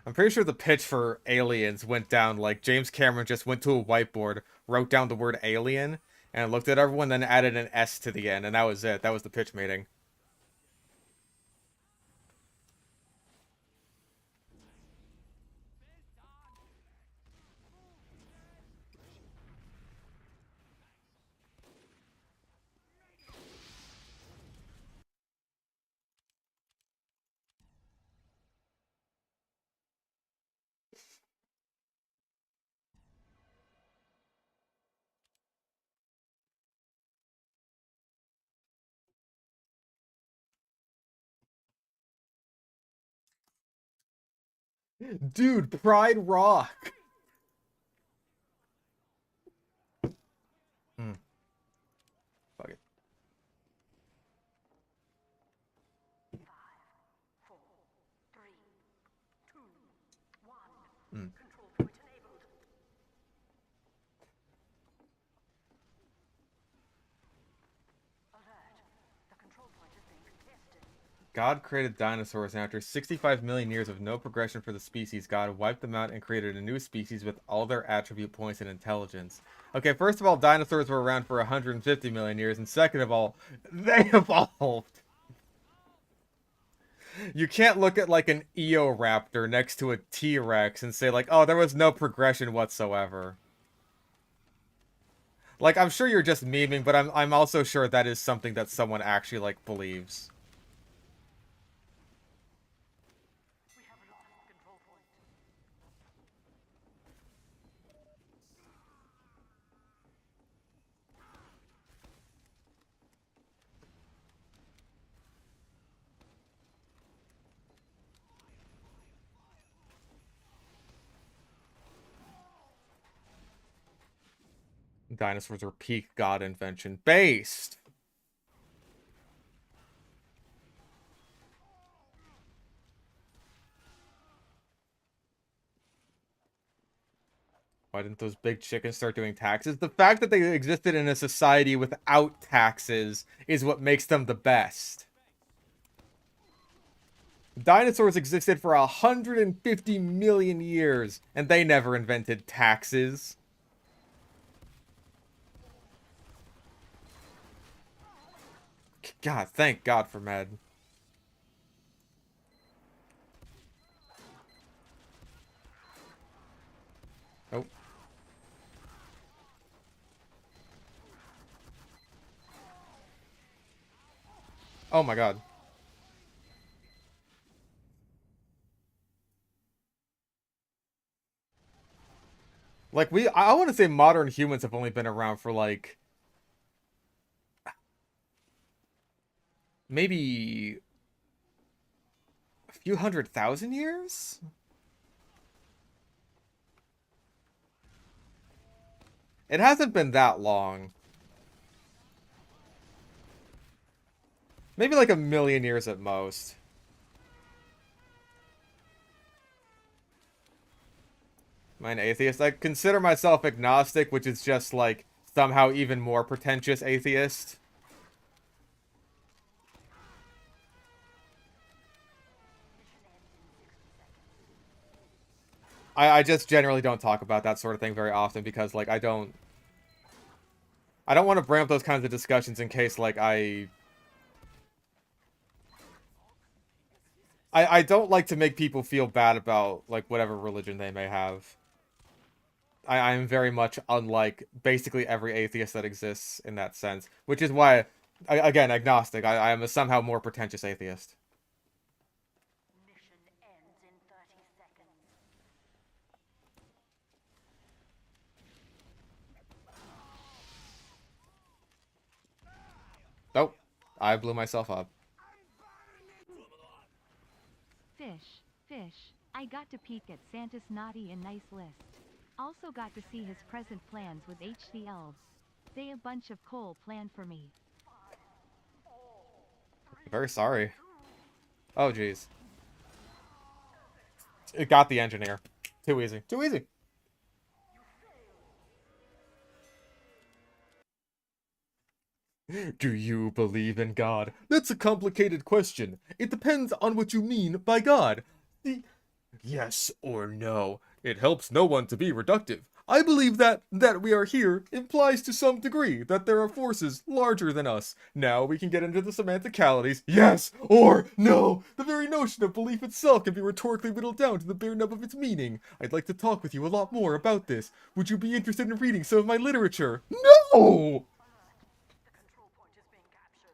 I'm pretty sure the pitch for Aliens went down like James Cameron just went to a whiteboard, wrote down the word alien, and looked at everyone, then added an S to the end, and that was it. That was the pitch meeting. Dude, Pride Rock. Hmm, fuck it. Hmm. God created dinosaurs, and after 65 million years of no progression for the species, God wiped them out and created a new species with all their attribute points and intelligence. Okay, first of all, dinosaurs were around for 150 million years, and second of all, they evolved. You can't look at like an Eoraptor next to a T-Rex and say like, oh, there was no progression whatsoever. Like, I'm sure you're just memeing, but I'm also sure that is something that someone actually like believes. Dinosaurs were peak god invention. Based! Why didn't those big chickens start doing taxes? The fact that they existed in a society without taxes is what makes them the best. Dinosaurs existed for 150 million years, and they never invented taxes. God, thank God for Med. Oh. Oh my God. Like, I want to say modern humans have only been around for, like, maybe a few 100,000 years? It hasn't been that long. Maybe like 1,000,000 years at most. Am I an atheist? I consider myself agnostic, which is just, like, somehow even more pretentious atheist. I just generally don't talk about that sort of thing very often because, like, I don't want to bring up those kinds of discussions in case, like, I don't like to make people feel bad about, like, whatever religion they may have. I am very much unlike basically every atheist that exists in that sense, which is why, again, agnostic. I am a somehow more pretentious atheist. Mission ends in 30 seconds. Nope. I blew myself up. Fish, fish. I got to peek at Santa's naughty and nice list. Also got to see his present plans with HD elves. They a bunch of coal planned for me. Very sorry. Oh, jeez. It got the engineer. Too easy. Too easy. Do you believe in God? That's a complicated question. It depends on what you mean by God. Yes or no. It helps no one to be reductive. I believe that we are here implies to some degree that there are forces larger than us. Now we can get into the semanticalities. Yes or no. The very notion of belief itself can be rhetorically whittled down to the bare nub of its meaning. I'd like to talk with you a lot more about this. Would you be interested in reading some of my literature? No! The control point is being captured.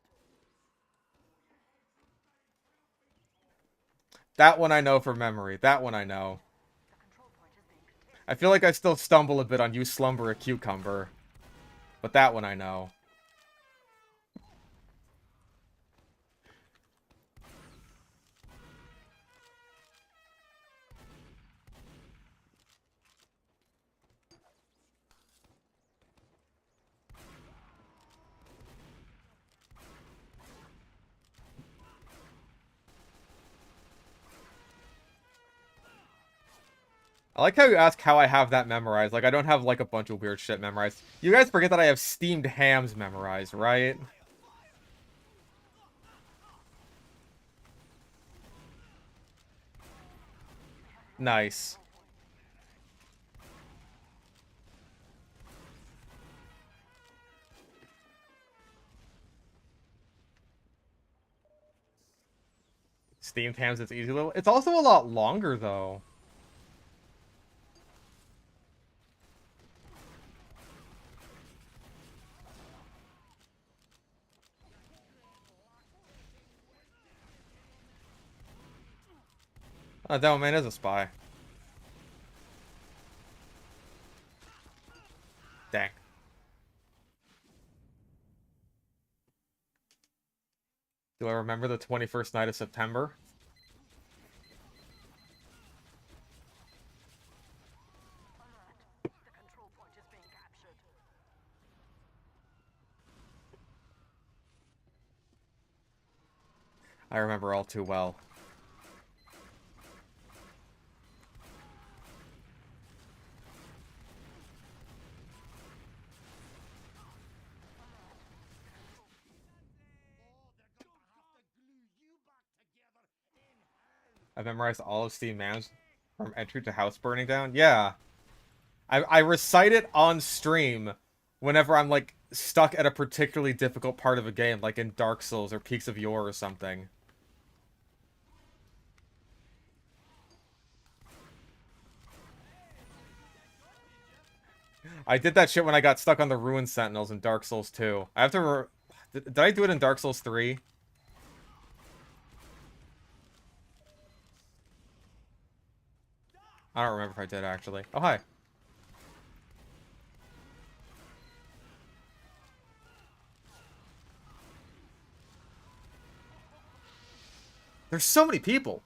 That one I know from memory. That one I know. The control point is being contained. I feel like I still stumble a bit on You Slumber a Cucumber. But that one I know. I like how you ask how I have that memorized. Like, I don't have, like, a bunch of weird shit memorized. You guys forget that I have steamed hams memorized, right? Nice. Steamed hams, it's easy little. It's also a lot longer, though. Oh, that man is a spy. Dang. Do I remember the 21st night of September? Alert. The control point is being captured. I remember all too well. I memorized all of Steve Mann's from entry to house burning down. Yeah. I recite it on stream whenever I'm like stuck at a particularly difficult part of a game, like in Dark Souls or Peaks of Yore or something. I did that shit when I got stuck on the Ruined Sentinels in Dark Souls 2. I have to did I do it in Dark Souls 3? I don't remember if I did, actually. Oh, hi. There's so many people.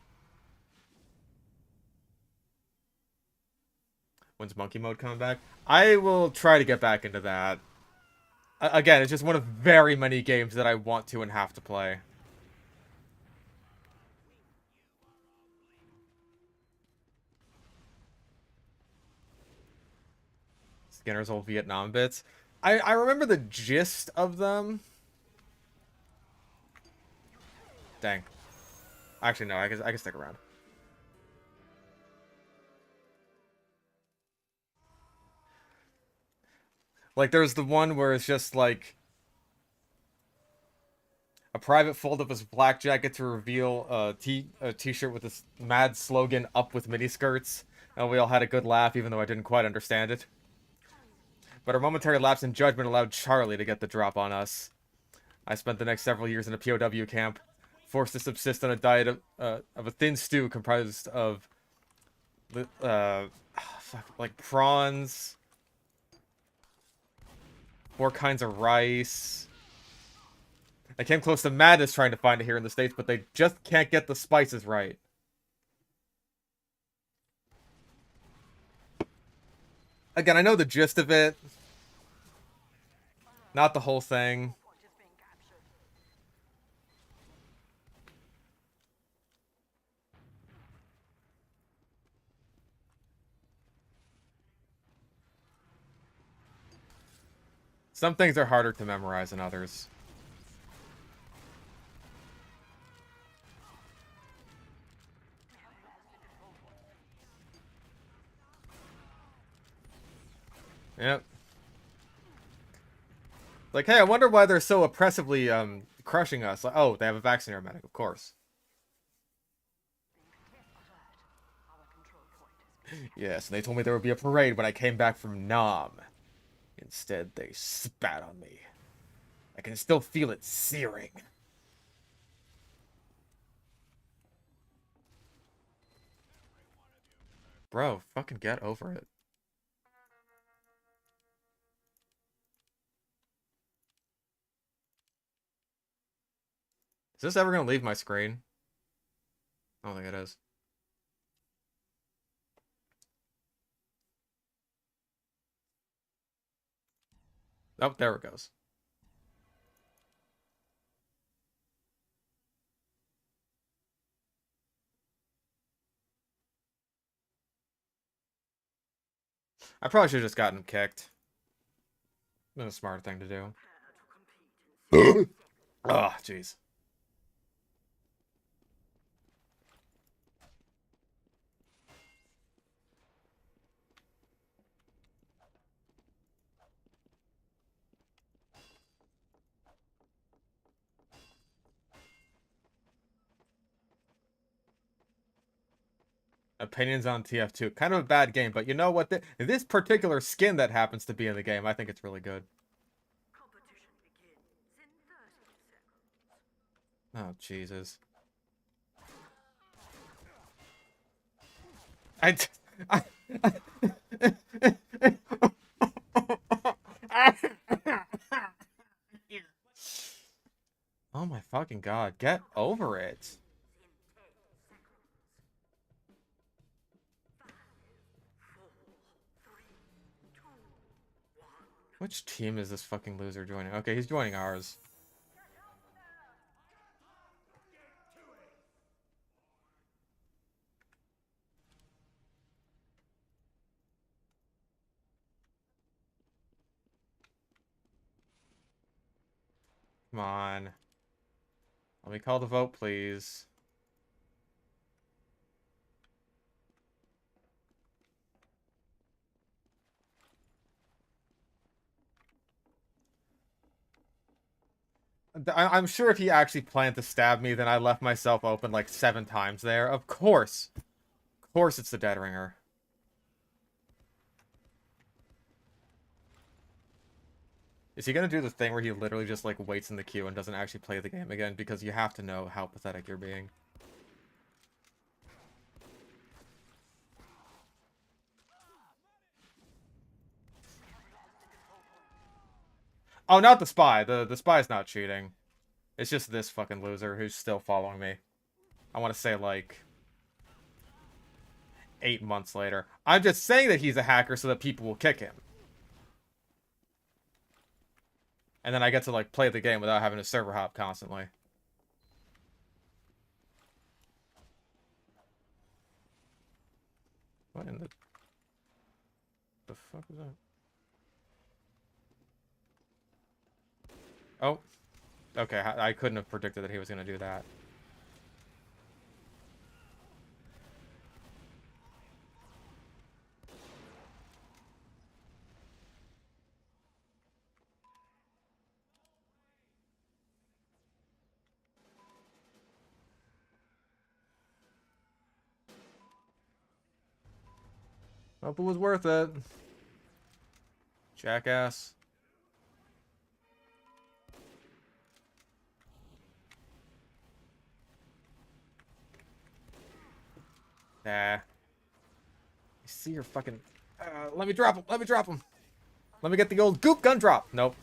When's Monkey Mode coming back? I will try to get back into that. Again, it's just one of very many games that I want to and have to play. Skinner's old Vietnam bits. I remember the gist of them. Dang. Actually, no, I can stick around. Like, there's the one where it's just, like, a private fold up his black jacket to reveal a t-shirt with this mad slogan, "Up with miniskirts." And we all had a good laugh, even though I didn't quite understand it. But our momentary lapse in judgment allowed Charlie to get the drop on us. I spent the next several years in a POW camp, forced to subsist on a diet of a thin stew comprised of like prawns, 4 kinds of rice. I came close to madness trying to find it here in the States, but they just can't get the spices right. Again, I know the gist of it. Not the whole thing. Point is being captured. Some things are harder to memorize than others. Yep. Like, hey, I wonder why they're so oppressively crushing us. Like, oh, they have a vaccinator medic, of course. Our control point is Yes, and they told me there would be a parade when I came back from Nam. Instead, they spat on me. I can still feel it searing. Bro, fucking get over it. Is this ever gonna leave my screen? I don't think it is. Oh, there it goes. I probably should have just gotten him kicked. Been a smart thing to do. Oh, jeez. Opinions on TF2. Kind of a bad game, but you know what? This particular skin that happens to be in the game, I think it's really good. competition begins in 30 seconds. Oh, Jesus. I Oh my fucking god, get over it. Which team is this fucking loser joining? Okay, he's joining ours. Come on. Let me call the vote, please. I'm sure if he actually planned to stab me, then I left myself open like 7 times there. Of course. Of course it's the Dead Ringer. Is he gonna do the thing where he literally just like waits in the queue and doesn't actually play the game again? Because you have to know how pathetic you're being. Oh, not the spy. The spy's not cheating. It's just this fucking loser who's still following me. I want to say like 8 months later. I'm just saying that he's a hacker so that people will kick him. And then I get to like play the game without having to server hop constantly. What in the fuck is that? Oh. Okay, I couldn't have predicted that he was going to do that. Hope it was worth it. Jackass. Nah. You see your fucking... let me drop him. Let me drop him. Let me get the old goop gun drop. Nope.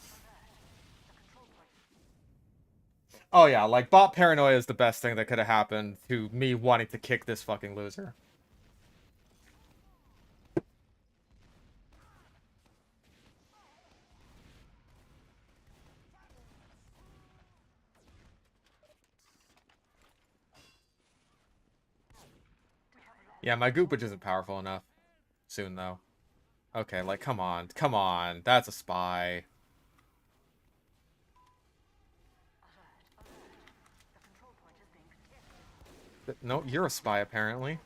Oh yeah, like bot paranoia is the best thing that could have happened to me wanting to kick this fucking loser. Yeah, my goopage isn't powerful enough. Soon, though. Okay, like, come on. Come on. That's a spy. No, you're a spy, apparently.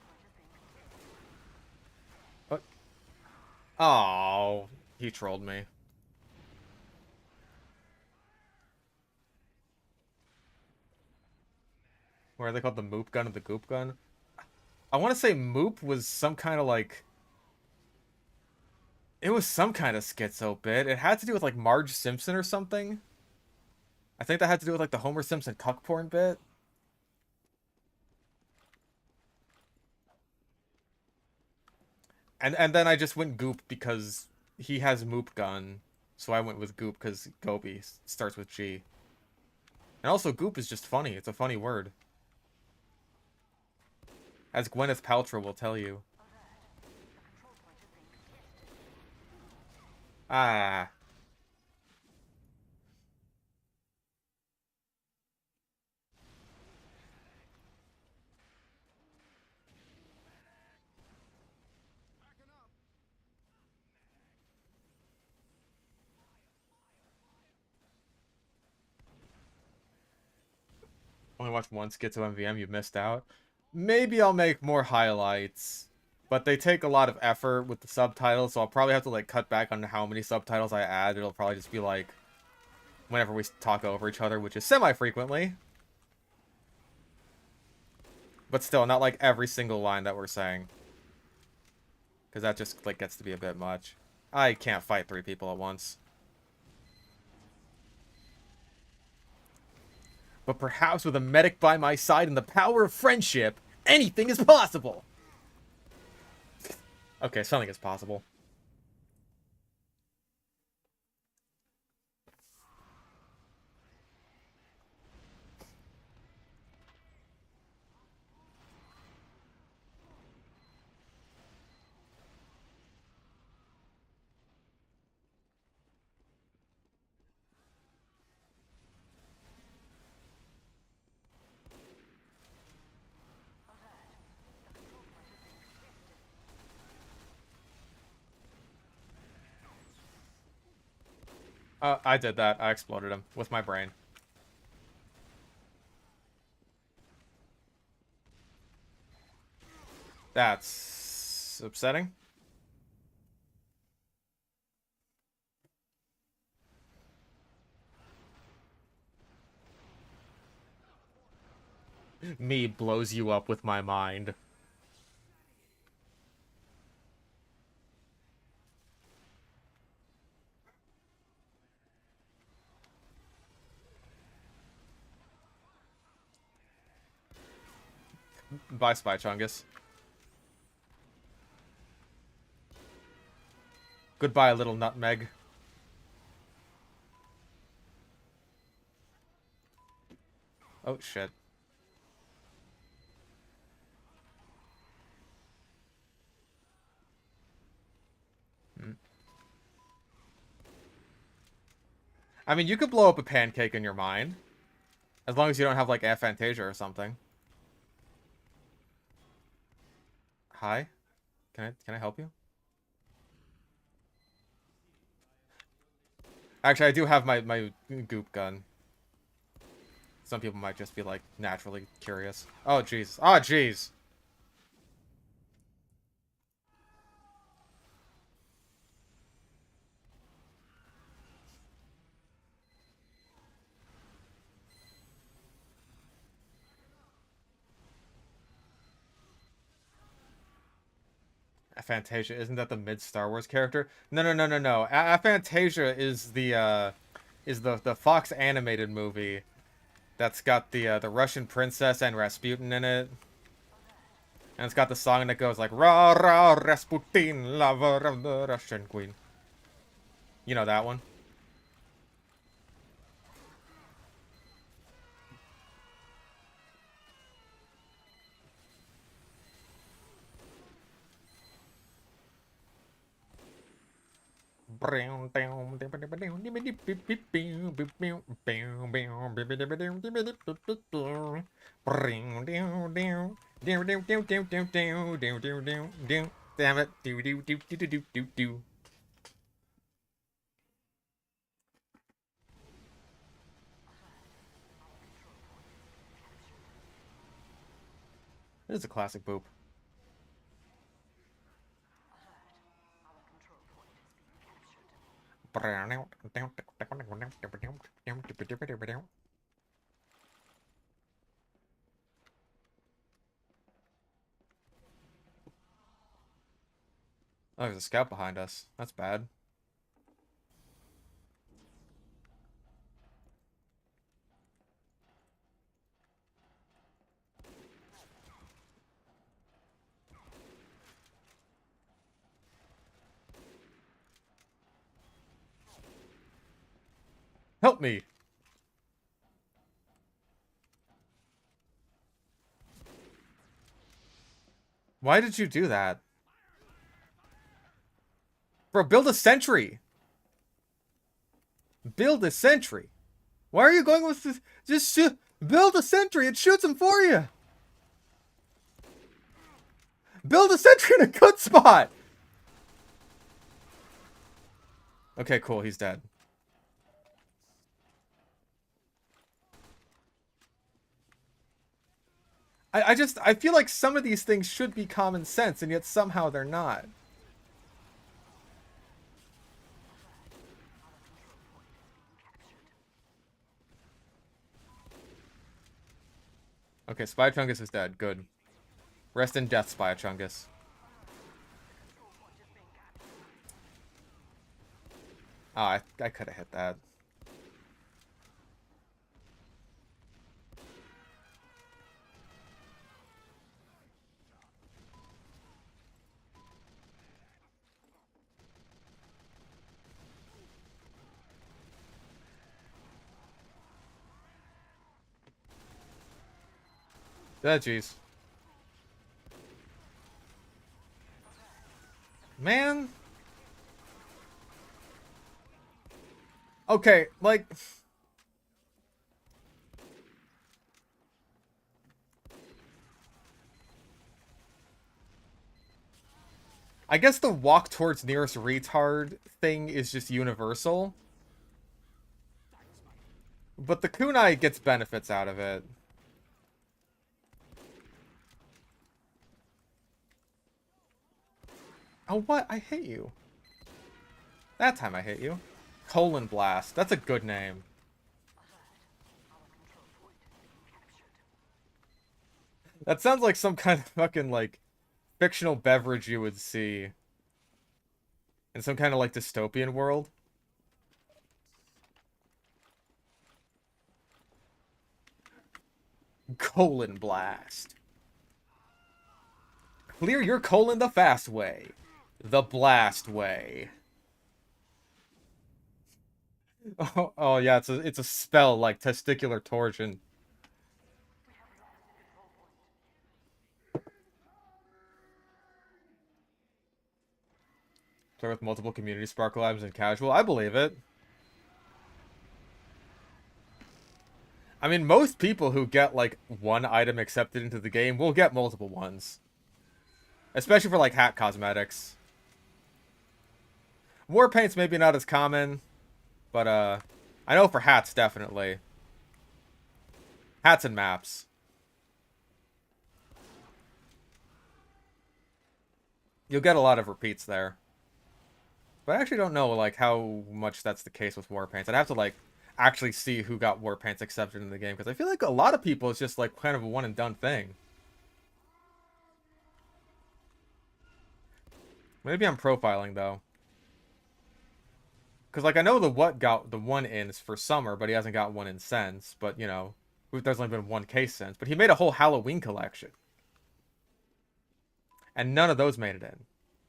What? Oh, he trolled me. Where are they called? The Moop gun and the Goop gun? I want to say Moop was some kind of, like... It was some kind of schizo bit. It had to do with, like, Marge Simpson or something. I think that had to do with, like, the Homer Simpson cuck porn bit. And then I just went Goop because he has Moop gun. So I went with Goop because Gobi starts with G. And also, Goop is just funny. It's a funny word. As Gwyneth Paltrow will tell you. Ah. Only watched one Schizo MVM, you missed out. Maybe I'll make more highlights. But they take a lot of effort with the subtitles, so I'll probably have to like cut back on how many subtitles I add. It'll probably just be like whenever we talk over each other, which is semi-frequently. But still, not like every single line that we're saying. Because that just like gets to be a bit much. I can't fight 3 people at once. But perhaps with a medic by my side and the power of friendship, anything is possible! Okay, something is possible. I did that. I exploded him with my brain. That's upsetting. Me blows you up with my mind. Bye, Spy Chungus. Goodbye, little nutmeg. Oh, shit. I mean, you could blow up a pancake in your mind. As long as you don't have, like, aphantasia or something. Hi? Can I help you? Actually, I do have my goop gun. Some people might just be, like, naturally curious. Oh, jeez. Oh, jeez. Aphantasia, isn't that the mid Star Wars character? No, no, no, no, no. Aphantasia is the Fox animated movie that's got the Russian princess and Rasputin in it. And it's got the song that goes like "Ra Ra Rasputin, lover of the Russian queen." You know that one? Damn it. Do do do do do do do do. It is a classic boop. Oh, there's a scout behind us. That's bad. Help me! Why did you do that? Bro, build a sentry! Build a sentry! Why are you going with this? Just build a sentry, it shoots him for you! Build a sentry in a good spot! Okay, cool, he's dead. I feel like some of these things should be common sense, and yet somehow they're not. Okay, Spy Chungus is dead. Good. Rest in death, Spy Chungus. Oh, I could have hit that. Ah, jeez. Man. Okay, like... I guess the walk towards nearest retard thing is just universal. But the kunai gets benefits out of it. Oh, what? I hit you. That time I hit you. Colon Blast. That's a good name. That sounds like some kind of fucking, like, fictional beverage you would see in some kind of, like, dystopian world. Colon Blast. Clear your colon the fast way. The blast way. Oh yeah, it's a spell like testicular torsion. Play with multiple community sparkle items and casual. I believe it. I mean, most people who get like one item accepted into the game will get multiple ones. Especially for like hat cosmetics. War paint's maybe not as common, but I know for hats definitely. Hats and maps. You'll get a lot of repeats there. But I actually don't know like how much that's the case with war paints. I'd have to like actually see who got war paints accepted in the game because I feel like a lot of people it's just like kind of a one and done thing. Maybe I'm profiling though. Because like I know the what got the one ins for summer, but he hasn't got one in since. But you know, there's only been one case since. But he made a whole Halloween collection. And none of those made it in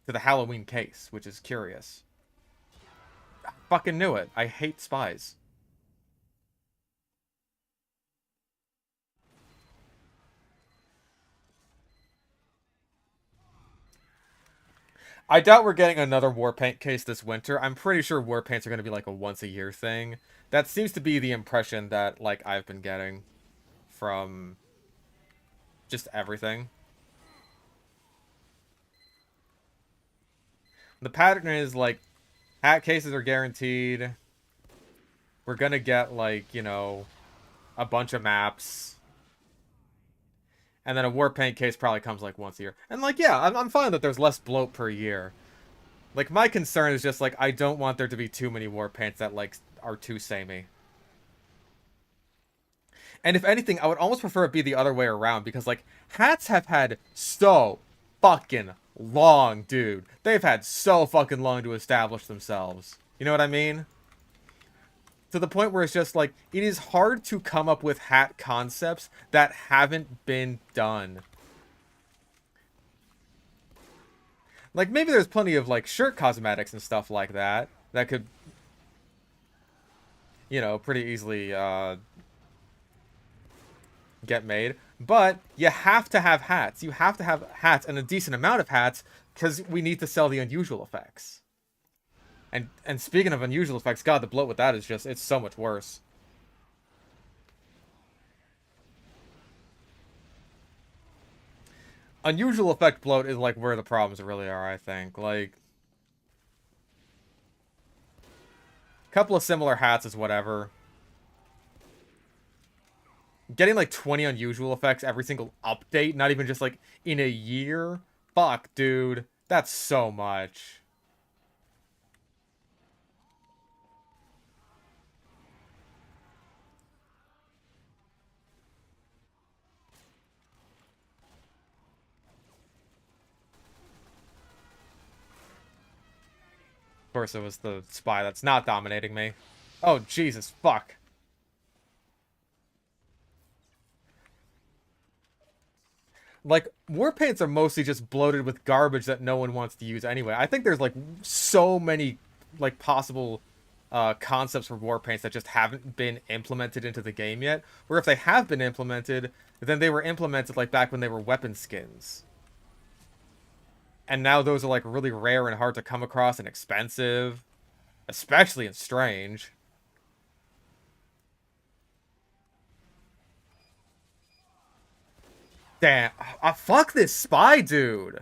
to the Halloween case, which is curious. I fucking knew it. I hate spies. I doubt we're getting another war paint case this winter. I'm pretty sure war paints are going to be like a once a year thing. That seems to be the impression that like I've been getting from just everything. The pattern is like hat cases are guaranteed. We're going to get like, you know, a bunch of maps. And then a war paint case probably comes like once a year. And like, yeah, I'm fine that there's less bloat per year. Like, my concern is just like, I don't want there to be too many war paints that like are too samey. And if anything, I would almost prefer it be the other way around because like hats have had so fucking long, dude. They've had so fucking long to establish themselves. You know what I mean? To the point where it's just like, it is hard to come up with hat concepts that haven't been done. Like, maybe there's plenty of, like, shirt cosmetics and stuff like that that could, you know, pretty easily, get made. But you have to have hats. You have to have hats and a decent amount of hats because we need to sell the unusual effects. And speaking of unusual effects, God, the bloat with that is just, it's so much worse. Unusual effect bloat is, like, where the problems really are, I think. Like, a couple of similar hats is whatever. Getting, like, 20 unusual effects every single update, not even just, like, in a year? Fuck, dude. That's so much. Of course, it was the spy that's not dominating me. Oh, Jesus, fuck. Like, war paints are mostly just bloated with garbage that no one wants to use anyway. I think there's, like, so many, like, possible concepts for war paints that just haven't been implemented into the game yet. Where if they have been implemented, then they were implemented, like, back when they were weapon skins. And now those are, like, really rare and hard to come across and expensive. Especially in Strange. Damn. Fuck this spy dude.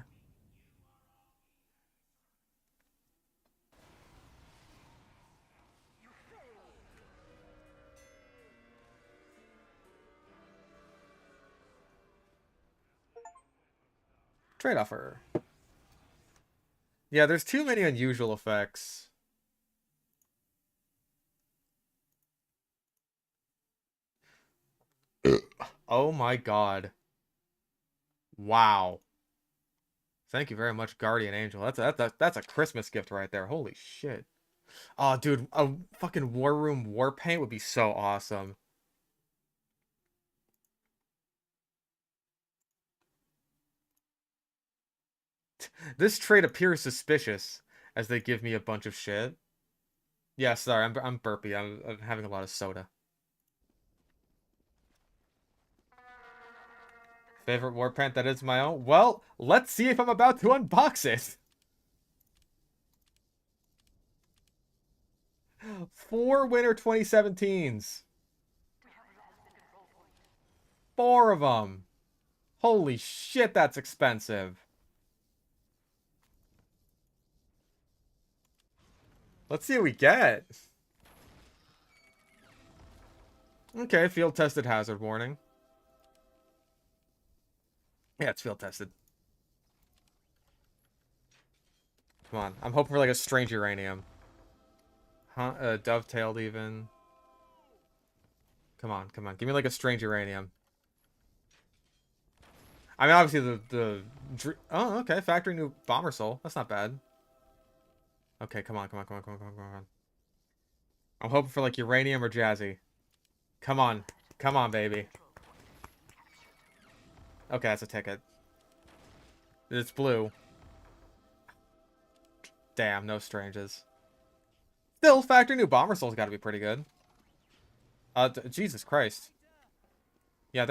Trade offer. Yeah, there's too many unusual effects. Oh my god. Wow. Thank you very much, Guardian Angel. That's a Christmas gift right there. Holy shit. Oh, dude, a fucking War Room War Paint would be so awesome. This trade appears suspicious as they give me a bunch of shit. Yeah, sorry, I'm burpy. I'm having a lot of soda. Favorite war paint that is my own? Well, let's see if I'm about to unbox it. 4 winter 2017s. 4 of them. Holy shit, that's expensive. Let's see what we get. Okay, field tested hazard warning. Yeah, it's field tested. Come on, I'm hoping for like a strange uranium. Huh? Dovetailed even. Come on, come on. Give me like a strange uranium. I mean, obviously oh, okay. Factory new bomber soul. That's not bad. Okay, come on, come on, come on, come on, come on, come on. I'm hoping for like uranium or jazzy. Come on. Come on, baby. Okay, that's a ticket. It's blue. Damn, no stranges. Still, factory new bomber soul's got to be pretty good. Jesus Christ. Yeah,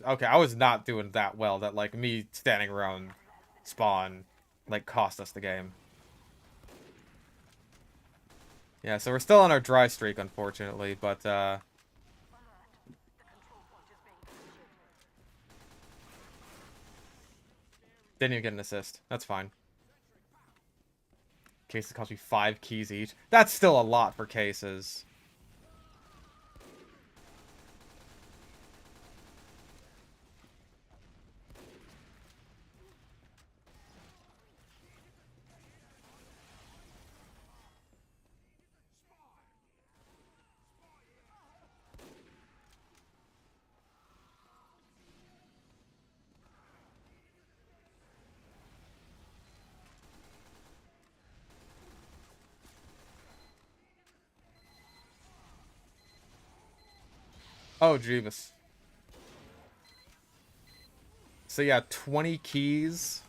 okay, I was not doing that well that, like, me standing around spawn, like, cost us the game. Yeah, so we're still on our dry streak, unfortunately, but, didn't even get an assist. That's fine. Cases cost me 5 keys each. That's still a lot for cases. Oh, Jeebus. So yeah, 20 keys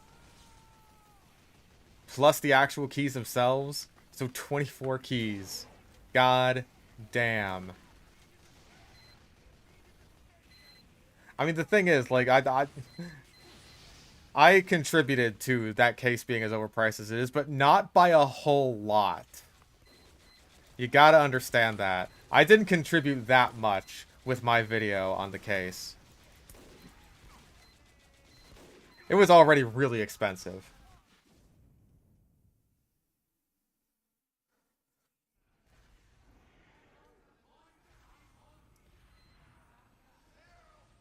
plus the actual keys themselves. So 24 keys. God damn. I mean, the thing is, like, I contributed to that case being as overpriced as it is, but not by a whole lot. You gotta understand that. I didn't contribute that much with my video on the case. It was already really expensive.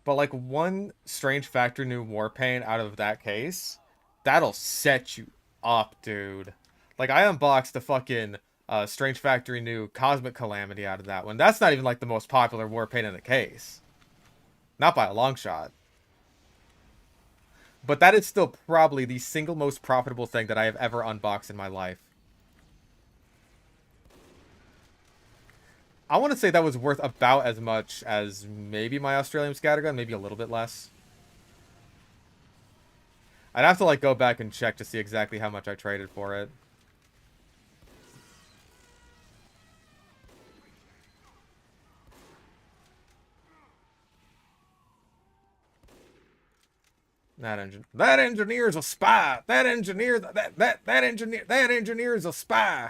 But like one Strange Factor new Warpaint out of that case, that'll set you up, dude. Like I unboxed the fucking Strange Factory new Cosmic Calamity out of that one. That's not even like the most popular Warpaint in the case. Not by a long shot. But that is still probably the single most profitable thing that I have ever unboxed in my life. I want to say that was worth about as much as maybe my Australian Scattergun, maybe a little bit less. I'd have to like go back and check to see exactly how much I traded for it. That engineer's a spy. That engineer is a spy.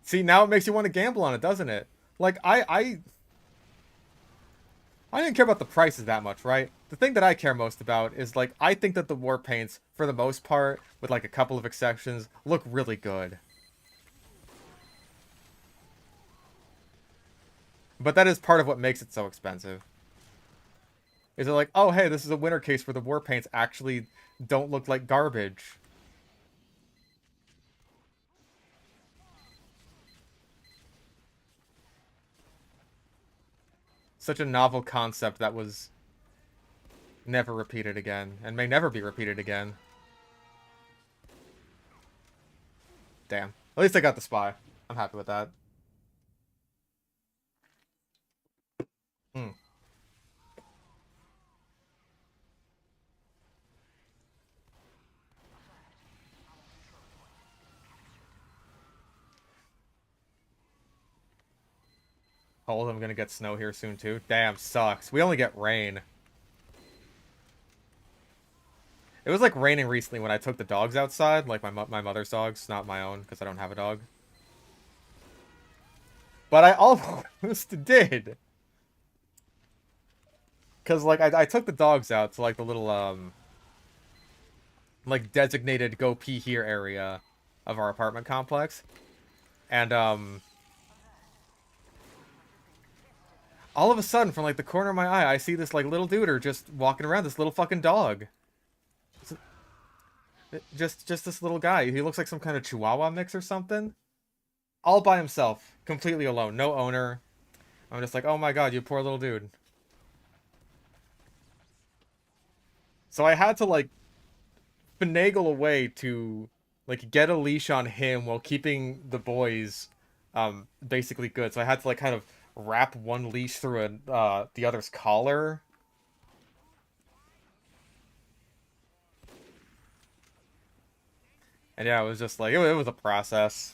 See, now it makes you want to gamble on it, doesn't it? Like I didn't care about the prices that much, right? The thing that I care most about is, like, I think that the war paints, for the most part, with, like, a couple of exceptions, look really good. But that is part of what makes it so expensive. Is it like, oh, hey, this is a winter case where the war paints actually don't look like garbage. Such a novel concept that was never repeated again, and may never be repeated again. Damn. At least I got the spy. I'm happy with that. Hmm. Hold, I'm gonna get snow here soon too. Damn, sucks. We only get rain. It was like raining recently when I took the dogs outside, like my mother's dogs, not my own, because I don't have a dog. But I almost did. Because, like, I took the dogs out to, like, the little, like, designated go pee here area of our apartment complex. And, all of a sudden, from, like, the corner of my eye, I see this, like, little duder just walking around, this little fucking dog. Just this little guy. He looks like some kind of Chihuahua mix or something. All by himself. Completely alone. No owner. I'm just like, oh my god, you poor little dude. So I had to, like, finagle a way to, like, get a leash on him while keeping the boys, basically good. So I had to, like, kind of wrap one leash through the other's collar. And yeah, it was just like, it was a process.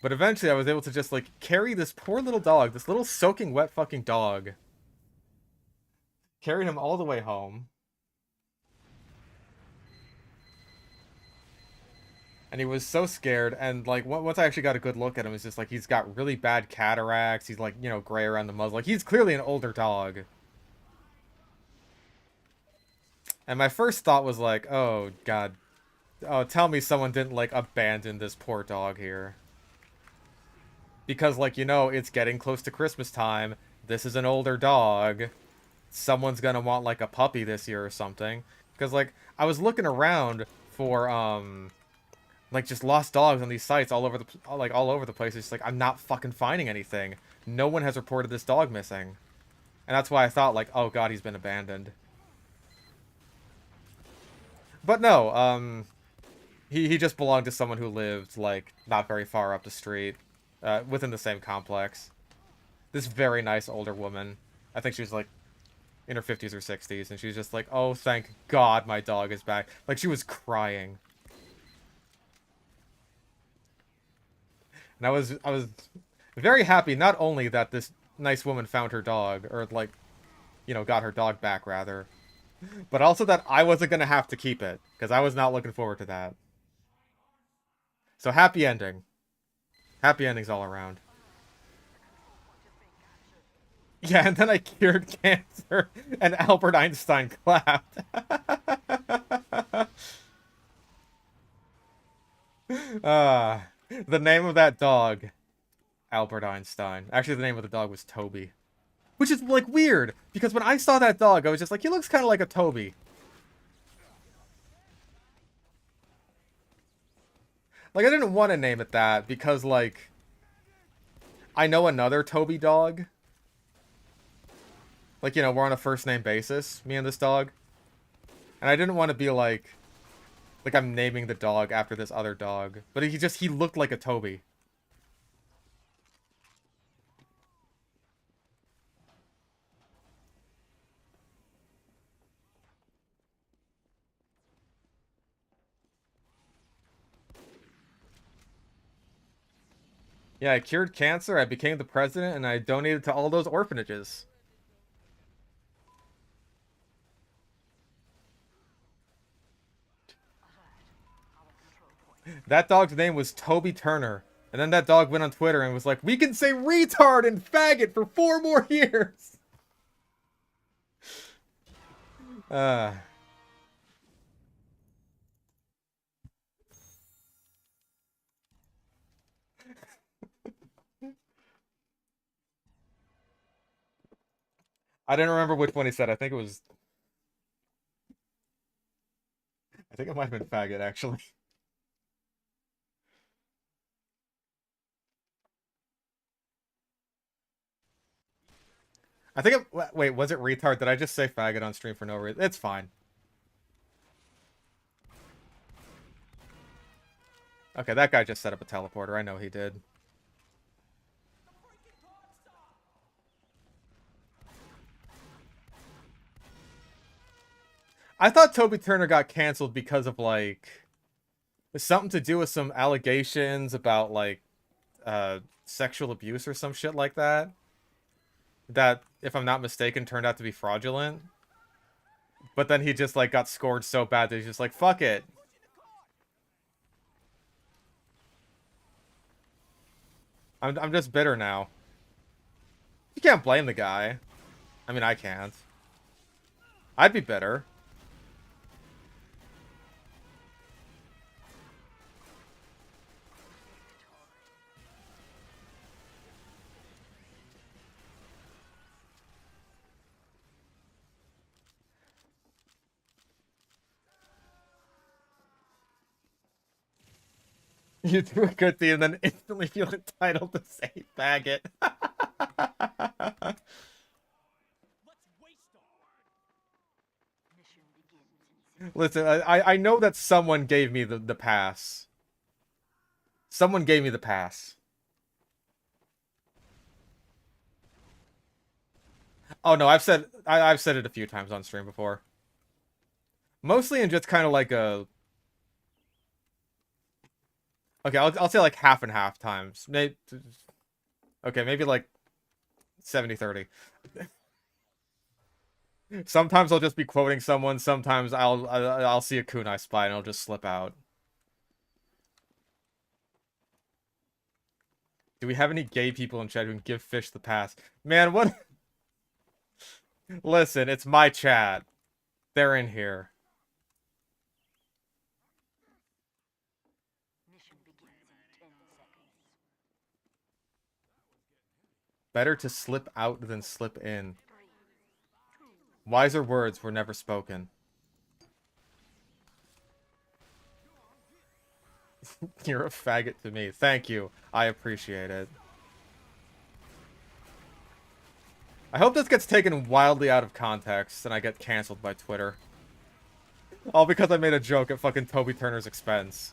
But eventually I was able to just, like, carry this poor little dog, this little soaking wet fucking dog. Carried him all the way home. And he was so scared, and, like, once I actually got a good look at him, it's just, like, he's got really bad cataracts, he's, like, you know, gray around the muzzle. Like, he's clearly an older dog. And my first thought was, like, oh, God. Oh, tell me someone didn't, like, abandon this poor dog here. Because, like, you know, it's getting close to Christmas time. This is an older dog. Someone's gonna want, like, a puppy this year or something. Because, like, I was looking around for, like, just lost dogs on these sites all over the place. It's just like, I'm not fucking finding anything. No one has reported this dog missing. And that's why I thought, like, oh god, he's been abandoned. But no, he just belonged to someone who lived, like, not very far up the street, within the same complex. This very nice older woman. I think she was, like, in her 50s or 60s, and she was just like, oh, thank god my dog is back. Like, she was crying. And I was very happy, not only that this nice woman found her dog, or, like, you know, got her dog back, rather, but also that I wasn't gonna have to keep it, because I was not looking forward to that. So, happy ending. Happy endings all around. Yeah, and then I cured cancer, and Albert Einstein clapped. The name of that dog, Albert Einstein. Actually, the name of the dog was Toby. Which is, like, weird, because when I saw that dog, I was just like, he looks kind of like a Toby. Like, I didn't want to name it that, because, like, I know another Toby dog. Like, you know, we're on a first-name basis, me and this dog. And I didn't want to be like I'm naming the dog after this other dog. But he looked like a Toby. Yeah, I cured cancer, I became the president, and I donated to all those orphanages. That dog's name was Toby Turner. And then that dog went on Twitter and was like, we can say retard and faggot for 4 more years! Uh... I didn't remember which one he said. I think it was. I think it might have been faggot, actually. I think it. Wait, was it retard? Did I just say faggot on stream for no reason? It's fine. Okay, that guy just set up a teleporter. I know he did. I thought Toby Turner got canceled because of, like, something to do with some allegations about, like, sexual abuse or some shit like that. That, if I'm not mistaken, turned out to be fraudulent. But then he just, like, got scored so bad that he's just like, fuck it. I'm just bitter now. You can't blame the guy. I mean, I can't. I'd be bitter. You do a good deed and then instantly feel entitled to say faggot. Mission begins in Listen, I know that someone gave me the pass. Someone gave me the pass. Oh no, I've said it a few times on stream before. Mostly in just kind of like a. Okay, I'll say like half and half times. Maybe. Okay, maybe like 70-30. Sometimes I'll just be quoting someone. Sometimes I'll see a kunai spy and I'll just slip out. Do we have any gay people in chat who can give Fish the pass? Man, what? Listen, it's my chat. They're in here. mission begins in 10 seconds. Better to slip out than slip in. 3, 2, Wiser words were never spoken. You're a faggot to me. Thank you. I appreciate it. I hope this gets taken wildly out of context and I get canceled by Twitter. All because I made a joke at fucking Toby Turner's expense.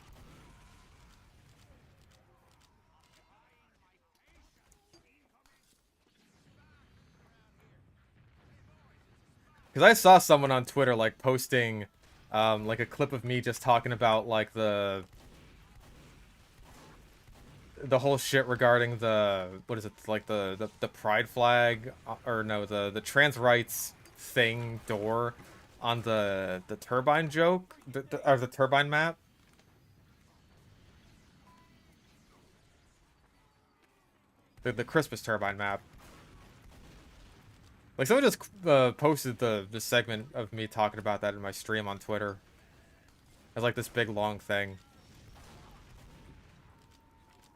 Because I saw someone on Twitter, like, posting, like, a clip of me just talking about, like, the whole shit regarding the, what is it, like, the pride flag, or no, the trans rights thing door on the turbine joke, or the turbine map. The Christmas turbine map. Like, someone just posted the segment of me talking about that in my stream on Twitter. As, like, this big, long thing.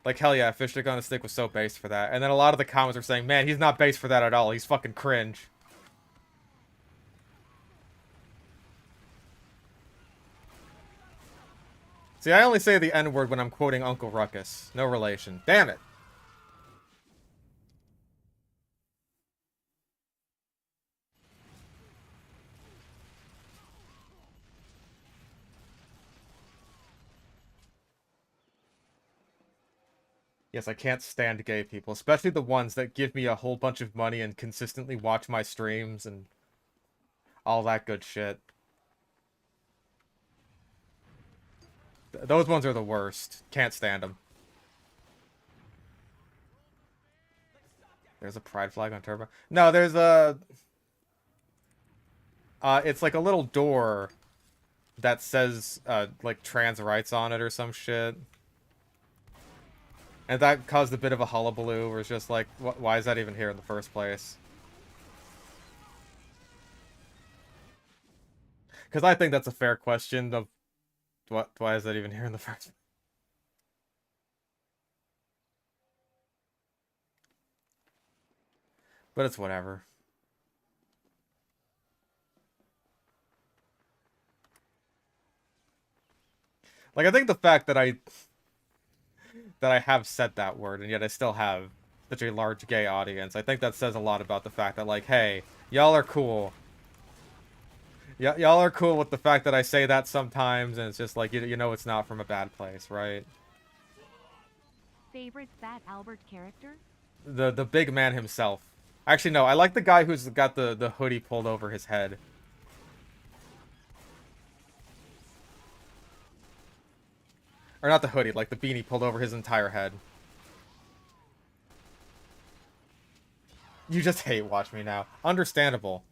Like, hell yeah, Fish Stick on a Stick was so based for that. And then a lot of the comments were saying, man, he's not based for that at all. He's fucking cringe. See, I only say the N-word when I'm quoting Uncle Ruckus. No relation. Damn it. Yes, I can't stand gay people, especially the ones that give me a whole bunch of money and consistently watch my streams and all that good shit. Those ones are the worst. Can't stand them. There's a pride flag on Turbo. No, there's a... it's like a little door that says, like, trans rights on it or some shit. And that caused a bit of a hullabaloo, where it's just like, why is that even here in the first place? Because I think that's a fair question of, why is that even here in the first place? But it's whatever. Like, I think the fact that I have said that word, and yet I still have such a large gay audience, I think that says a lot about the fact that, like, hey, y'all are cool. Y'all are cool with the fact that I say that sometimes, and it's just like, you know it's not from a bad place, right? Favorite Fat Albert character? The big man himself. Actually, no, I like the guy who's got the hoodie pulled over his head. Or not the hoodie, like the beanie pulled over his entire head. You just hate Watch Me Now. Understandable.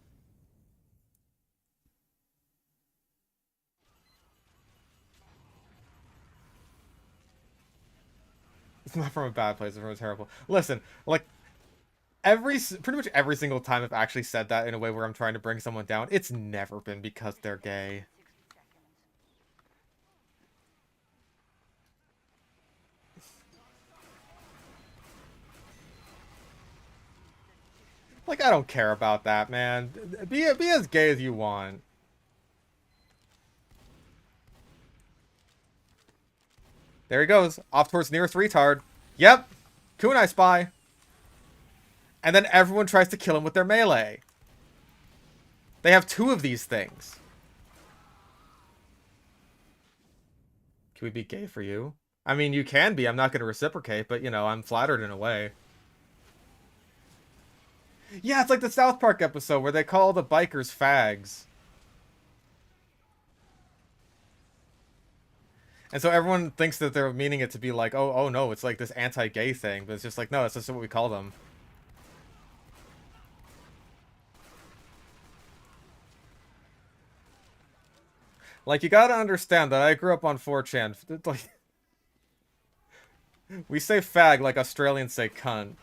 It's not from a bad place, it's from a terrible... Listen, like, pretty much every single time I've actually said that in a way where I'm trying to bring someone down, it's never been because they're gay. 60 seconds. Like, I don't care about that, man. Be as gay as you want. There he goes, off towards nearest retard. Yep, kunai spy. And then everyone tries to kill him with their melee. They have 2 of these things. Can we be gay for you? I mean, you can be. I'm not going to reciprocate, but, you know, I'm flattered in a way. Yeah, it's like the South Park episode where they call the bikers fags. And so everyone thinks that they're meaning it to be like, oh no, it's like this anti-gay thing. But it's just like, no, that's just what we call them. Like, you gotta understand that I grew up on 4chan. Like, we say fag like Australians say cunt.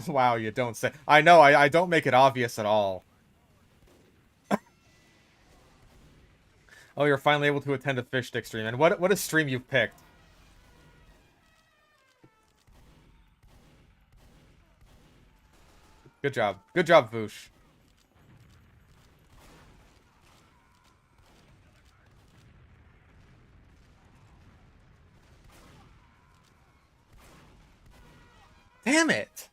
Wow, you don't say. I know, I don't make it obvious at all. Oh, you're finally able to attend a fish stick stream. And what a stream you've picked. Good job. Good job, Voosh. Damn it!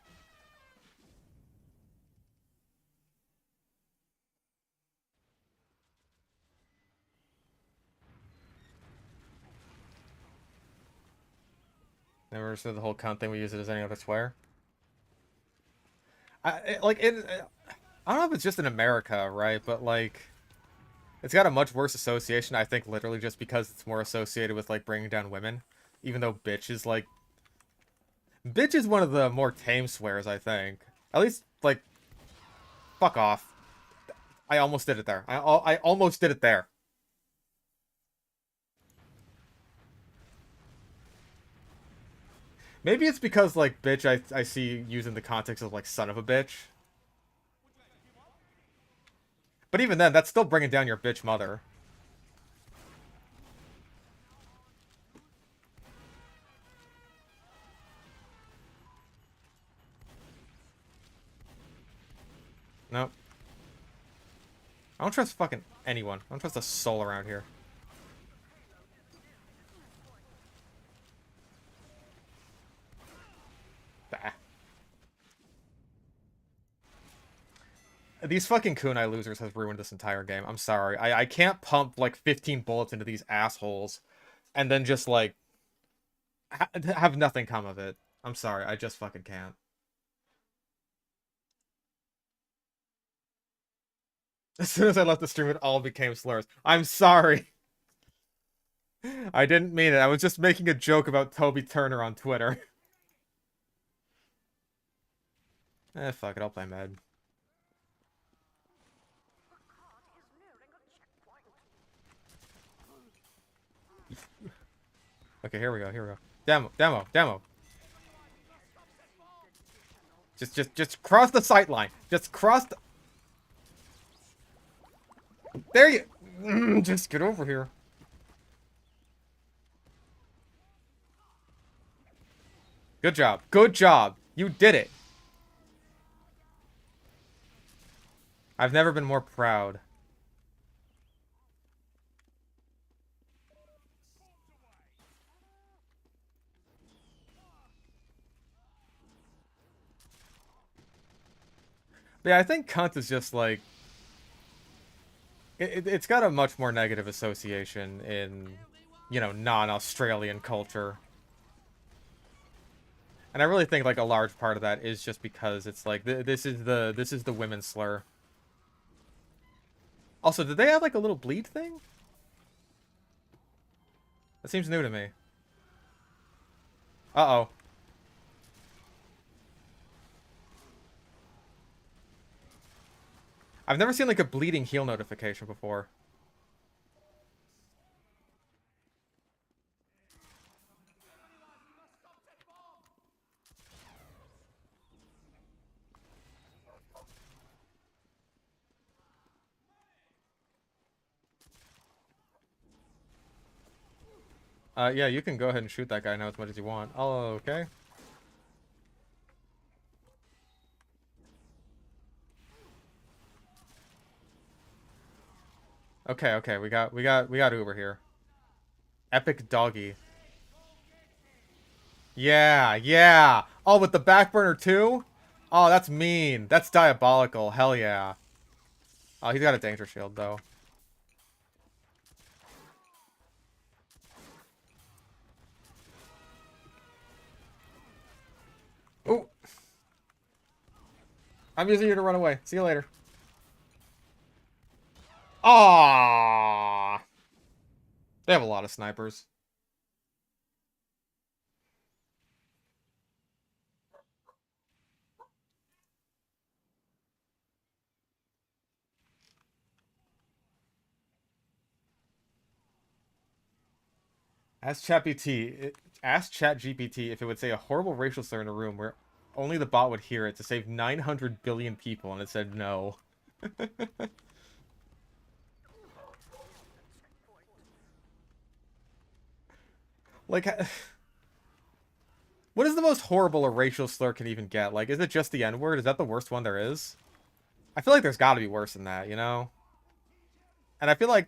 Never said the whole cunt thing. We use it as any other swear. I don't know if it's just in America, right? But, like, it's got a much worse association, I think, literally just because it's more associated with, like, bringing down women. Even though bitch is, like... Bitch is one of the more tame swears, I think. At least, like... Fuck off. I almost did it there. I almost did it there. Maybe it's because, like, bitch I see used in the context of, like, son of a bitch. But even then, that's still bringing down your bitch mother. Nope. I don't trust fucking anyone. I don't trust a soul around here. Bah. These fucking kunai losers has ruined this entire game. I'm sorry. I can't pump, like, 15 bullets into these assholes and then just, like, have nothing come of it. I'm sorry. I just fucking can't. As soon as I left the stream, it all became slurs. I'm sorry. I didn't mean it. I was just making a joke about Toby Turner on Twitter. Fuck it. I'll play Med. Okay, here we go. Here we go. Demo. Just cross the sight line. Just cross the... There you... just get over here. Good job. Good job. You did it. I've never been more proud. But yeah, I think cunt is just like... It's got a much more negative association in, you know, non-Australian culture. And I really think like a large part of that is just because it's like this is the women's slur. Also, did they have like a little bleed thing? That seems new to me. Uh-oh. I've never seen like a bleeding heal notification before. Yeah, you can go ahead and shoot that guy now as much as you want. Oh, okay. Okay, okay, we got Uber here. Epic doggy. Yeah, yeah. Oh, with the back burner too? Oh, that's mean. That's diabolical. Hell yeah. Oh, he's got a danger shield though. Oh. I'm using you to run away. See you later. Ah. They have a lot of snipers. Ask ChatGPT, ask ChatGPT if it would say a horrible racial slur in a room where only the bot would hear it to save 900 billion people, and it said no. Like, what is the most horrible a racial slur can even get? Like, is it just the N-word? Is that the worst one there is? I feel like there's got to be worse than that, you know? And I feel like...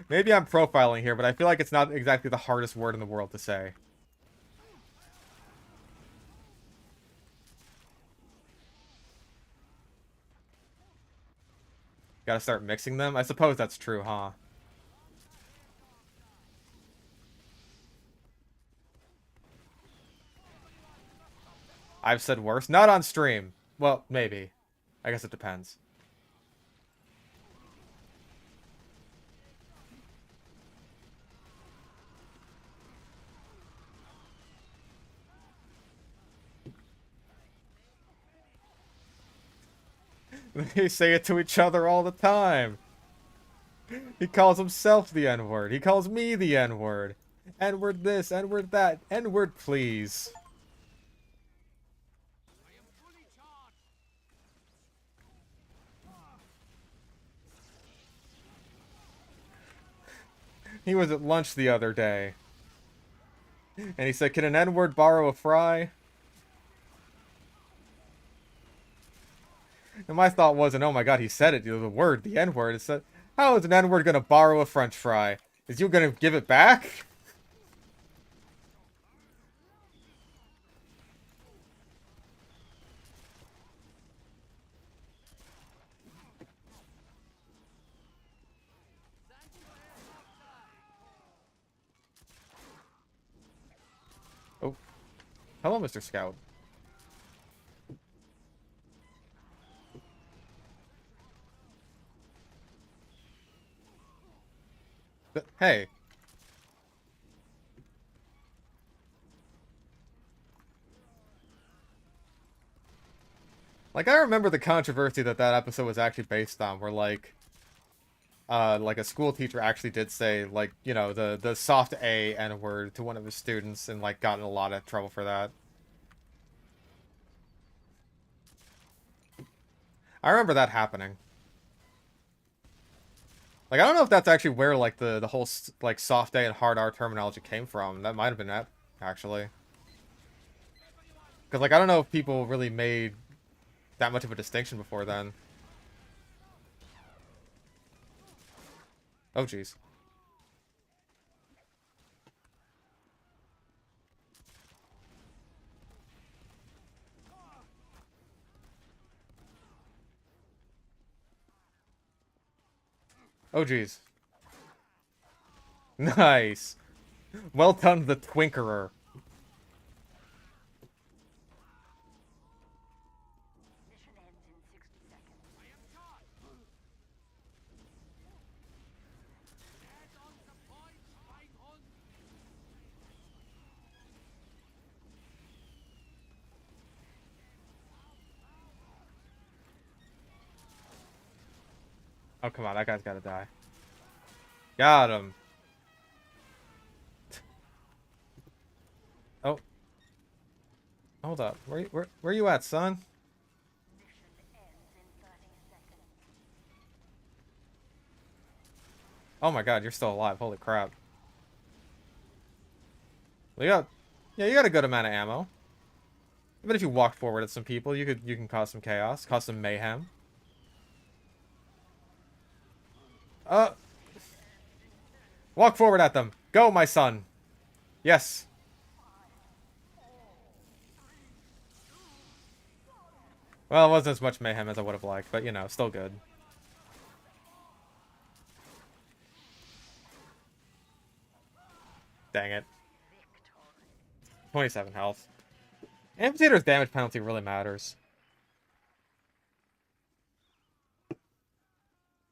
maybe I'm profiling here, but I feel like it's not exactly the hardest word in the world to say. Gotta start mixing them? I suppose that's true, huh? I've said worse. Not on stream. Well, maybe. I guess it depends. They say it to each other all the time. He calls himself the N-word. He calls me the N-word. N-word this, N-word that. N-word please. He was at lunch the other day. And he said, can an N-word borrow a fry? And my thought wasn't, oh my god, he said it. The word, the N-word. It said, how is an N-word gonna borrow a french fry? Is you gonna give it back? Oh. Hello, Mr. Scout. Hey. Like, I remember the controversy that episode was actually based on, where, like a school teacher actually did say, like, you know, the soft A N-word to one of his students and, like, got in a lot of trouble for that. I remember that happening. Like, I don't know if that's actually where, like, the whole, like, soft A and hard R terminology came from. That might have been actually. Because, like, I don't know if people really made that much of a distinction before then. Oh, jeez. Oh, jeez. Nice. Well done, the Twinkerer. Mission ends in 60 seconds. Oh, come on, that guy's gotta die. Got him. Oh. Hold up. Where you at, son? Mission ends in 30 seconds. Oh my god, you're still alive. Holy crap. Well, you got a good amount of ammo. Even if you walked forward at some people, you can cause some chaos, cause some mayhem. Walk forward at them. Go, my son. Yes. Well, it wasn't as much mayhem as I would have liked, but you know, still good. Dang it. 27 health. Amphitheater's damage penalty really matters.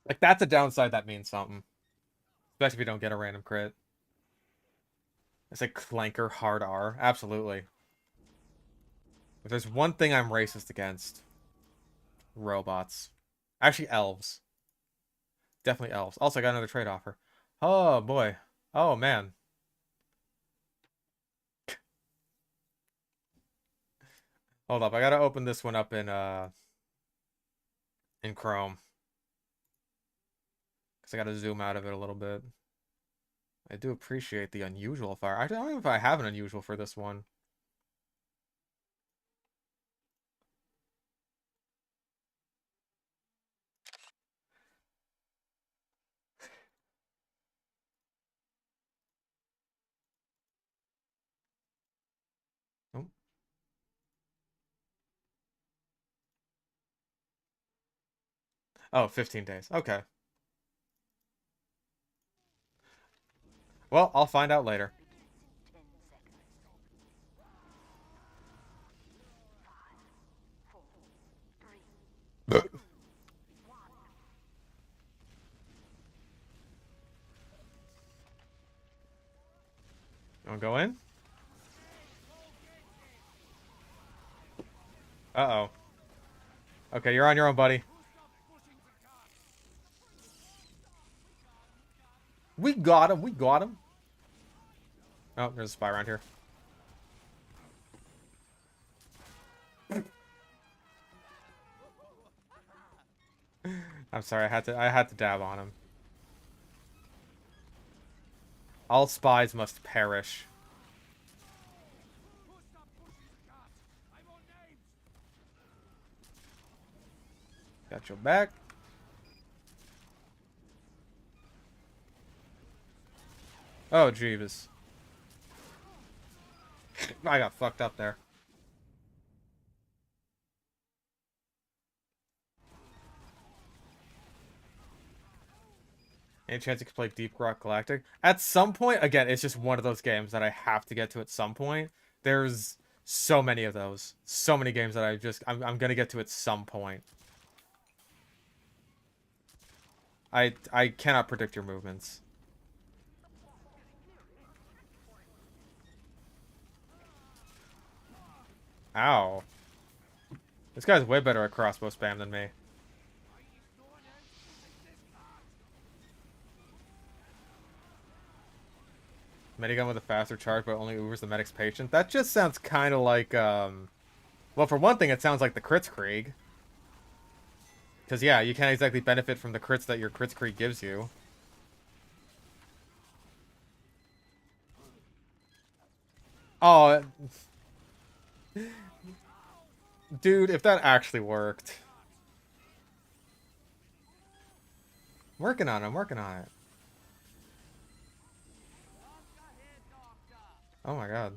Like, that's a downside that means something. Especially if you don't get a random crit. It's a clanker hard R. Absolutely. If there's one thing I'm racist against, robots. Actually, elves. Definitely elves. Also, I got another trade offer. Oh, boy. Oh, man. Hold up. I gotta open this one up in Chrome. Because I gotta zoom out of it a little bit. I do appreciate the unusual fire. I don't know if I have an unusual for this one. Oh. Oh, 15 days. Okay. Well, I'll find out later. Begins in 10 seconds. 5, 4, 3, 1. Wanna go in? Uh-oh. Okay, you're on your own, buddy. We got him. We got him. Oh, there's a spy around here. I'm sorry. I had to dab on him. All spies must perish. Got your back. Oh, Jeeves. I got fucked up there. Any chance you could play Deep Rock Galactic? At some point, again, it's just one of those games that I have to get to at some point. There's so many of those. So many games that I'm gonna get to at some point. I cannot predict your movements. Ow. This guy's way better at crossbow spam than me. Minigun with a faster charge, but only Ubers the medic's patient. That just sounds kind of like, well, for one thing, it sounds like the Kritzkrieg. Because, yeah, you can't exactly benefit from the crits that your Kritzkrieg gives you. Oh, dude, if that actually worked. I'm working on it, I'm working on it. Oh my god.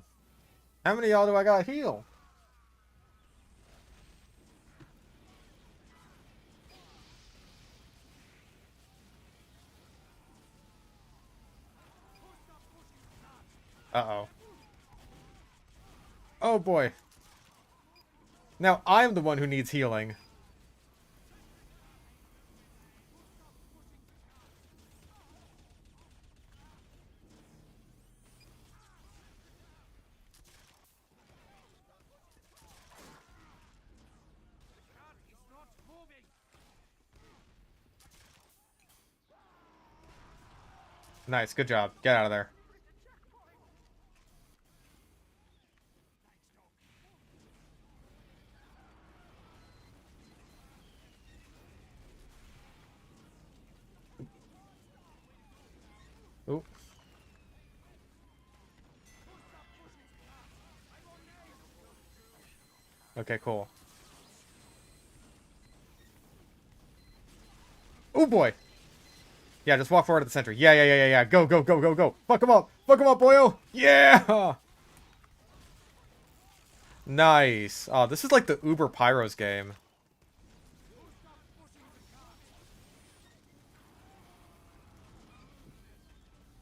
How many of y'all do I got heal? Uh-oh. Oh boy. Now I'm the one who needs healing. Nice, good job. Get out of there. Ooh. Okay, cool. Oh boy. Yeah, just walk forward to the center. Yeah. Go, go, go, go, go. Fuck him up. Fuck him up, boyo. Yeah. Nice. Oh, this is like the Uber Pyros game.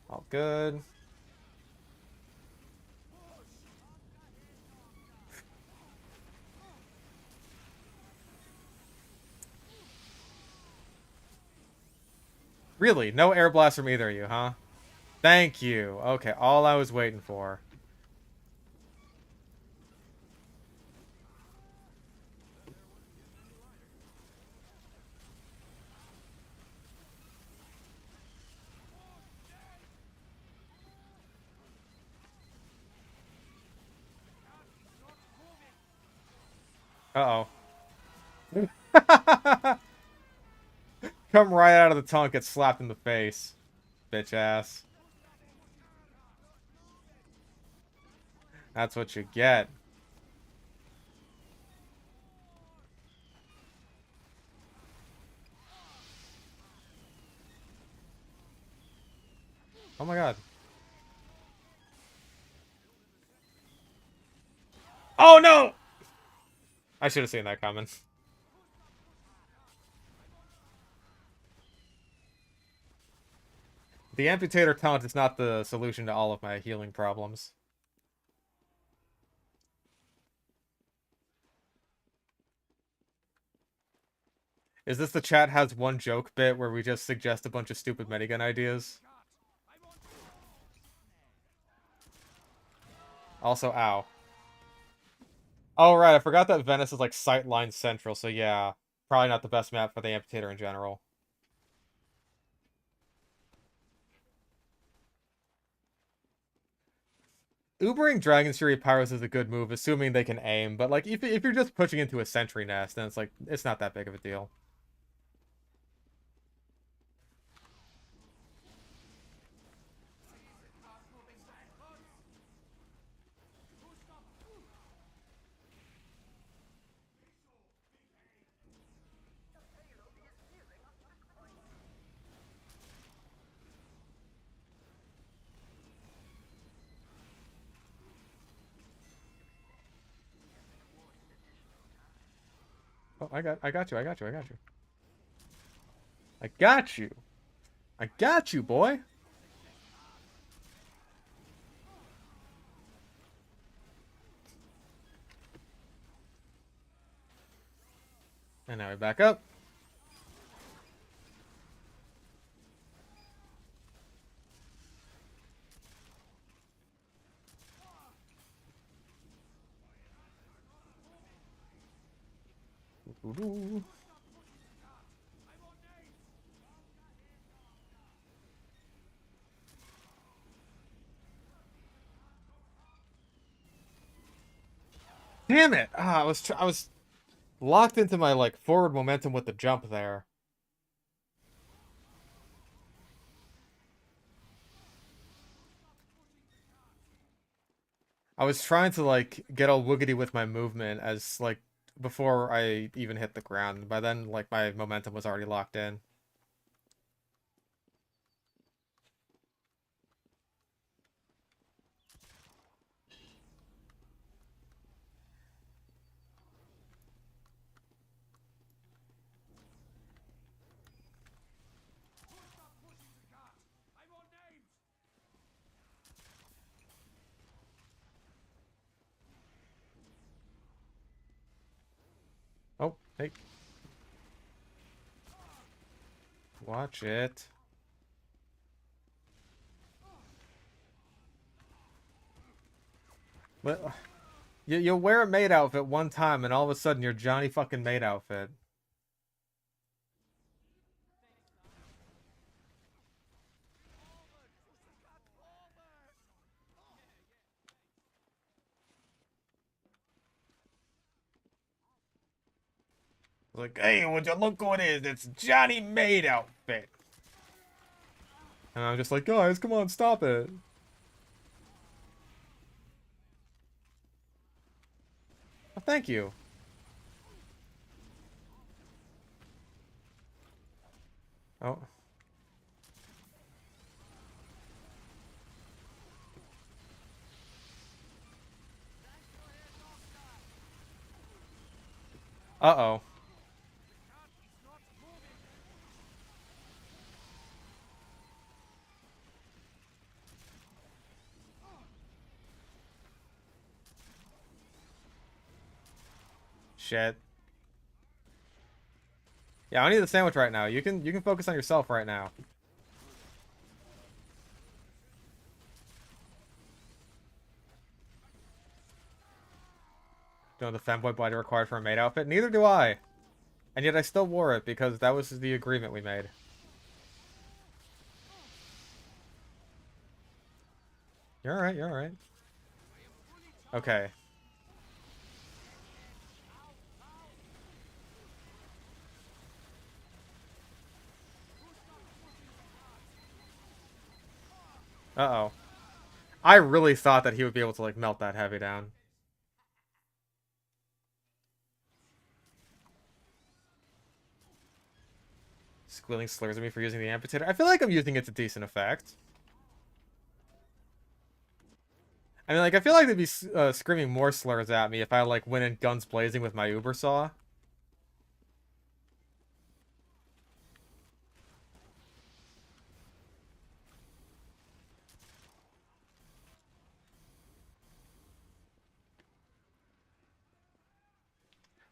All good. Really? No air blast from either of you, huh? Thank you. Okay, all I was waiting for. Uh-oh. Come right out of the tunnel, get slapped in the face. Bitch ass. That's what you get. Oh my god. Oh no! I should have seen that coming. The amputator taunt is not the solution to all of my healing problems. Is this the chat has one joke bit where we just suggest a bunch of stupid minigun ideas? Also, ow. Oh, right, I forgot that Venice is like sightline central, so yeah. Probably not the best map for the amputator in general. Ubering Dragon's Fury Pyros is a good move, assuming they can aim, but like if you're just pushing into a sentry nest, then it's like it's not that big of a deal. Oh, I got you. I got you. I got you. I got you. I got you, boy. And now we back up. Ooh. Damn it! Ah, I was locked into my like forward momentum with the jump there. I was trying to like get all woogity with my movement as like before I even hit the ground. By then, like my momentum was already locked in. Oh, hey. Watch it. Well, you'll wear a maid outfit one time and all of a sudden you're Johnny fucking maid outfit. Like, hey, would you look who it is? It's Johnny maid outfit. And I'm just like, guys, come on, stop it. Oh, thank you. Oh. Uh-oh. Shit. Yeah, I need the sandwich right now. You can focus on yourself right now. Don't know the femboy body required for a maid outfit? Neither do I. And yet I still wore it because that was the agreement we made. You're alright, you're alright. Okay. Uh-oh. I really thought that he would be able to, like, melt that heavy down. Squealing slurs at me for using the amputator. I feel like I'm using it to decent effect. I mean, like, I feel like they'd be screaming more slurs at me if I, like, went in guns blazing with my Uber saw.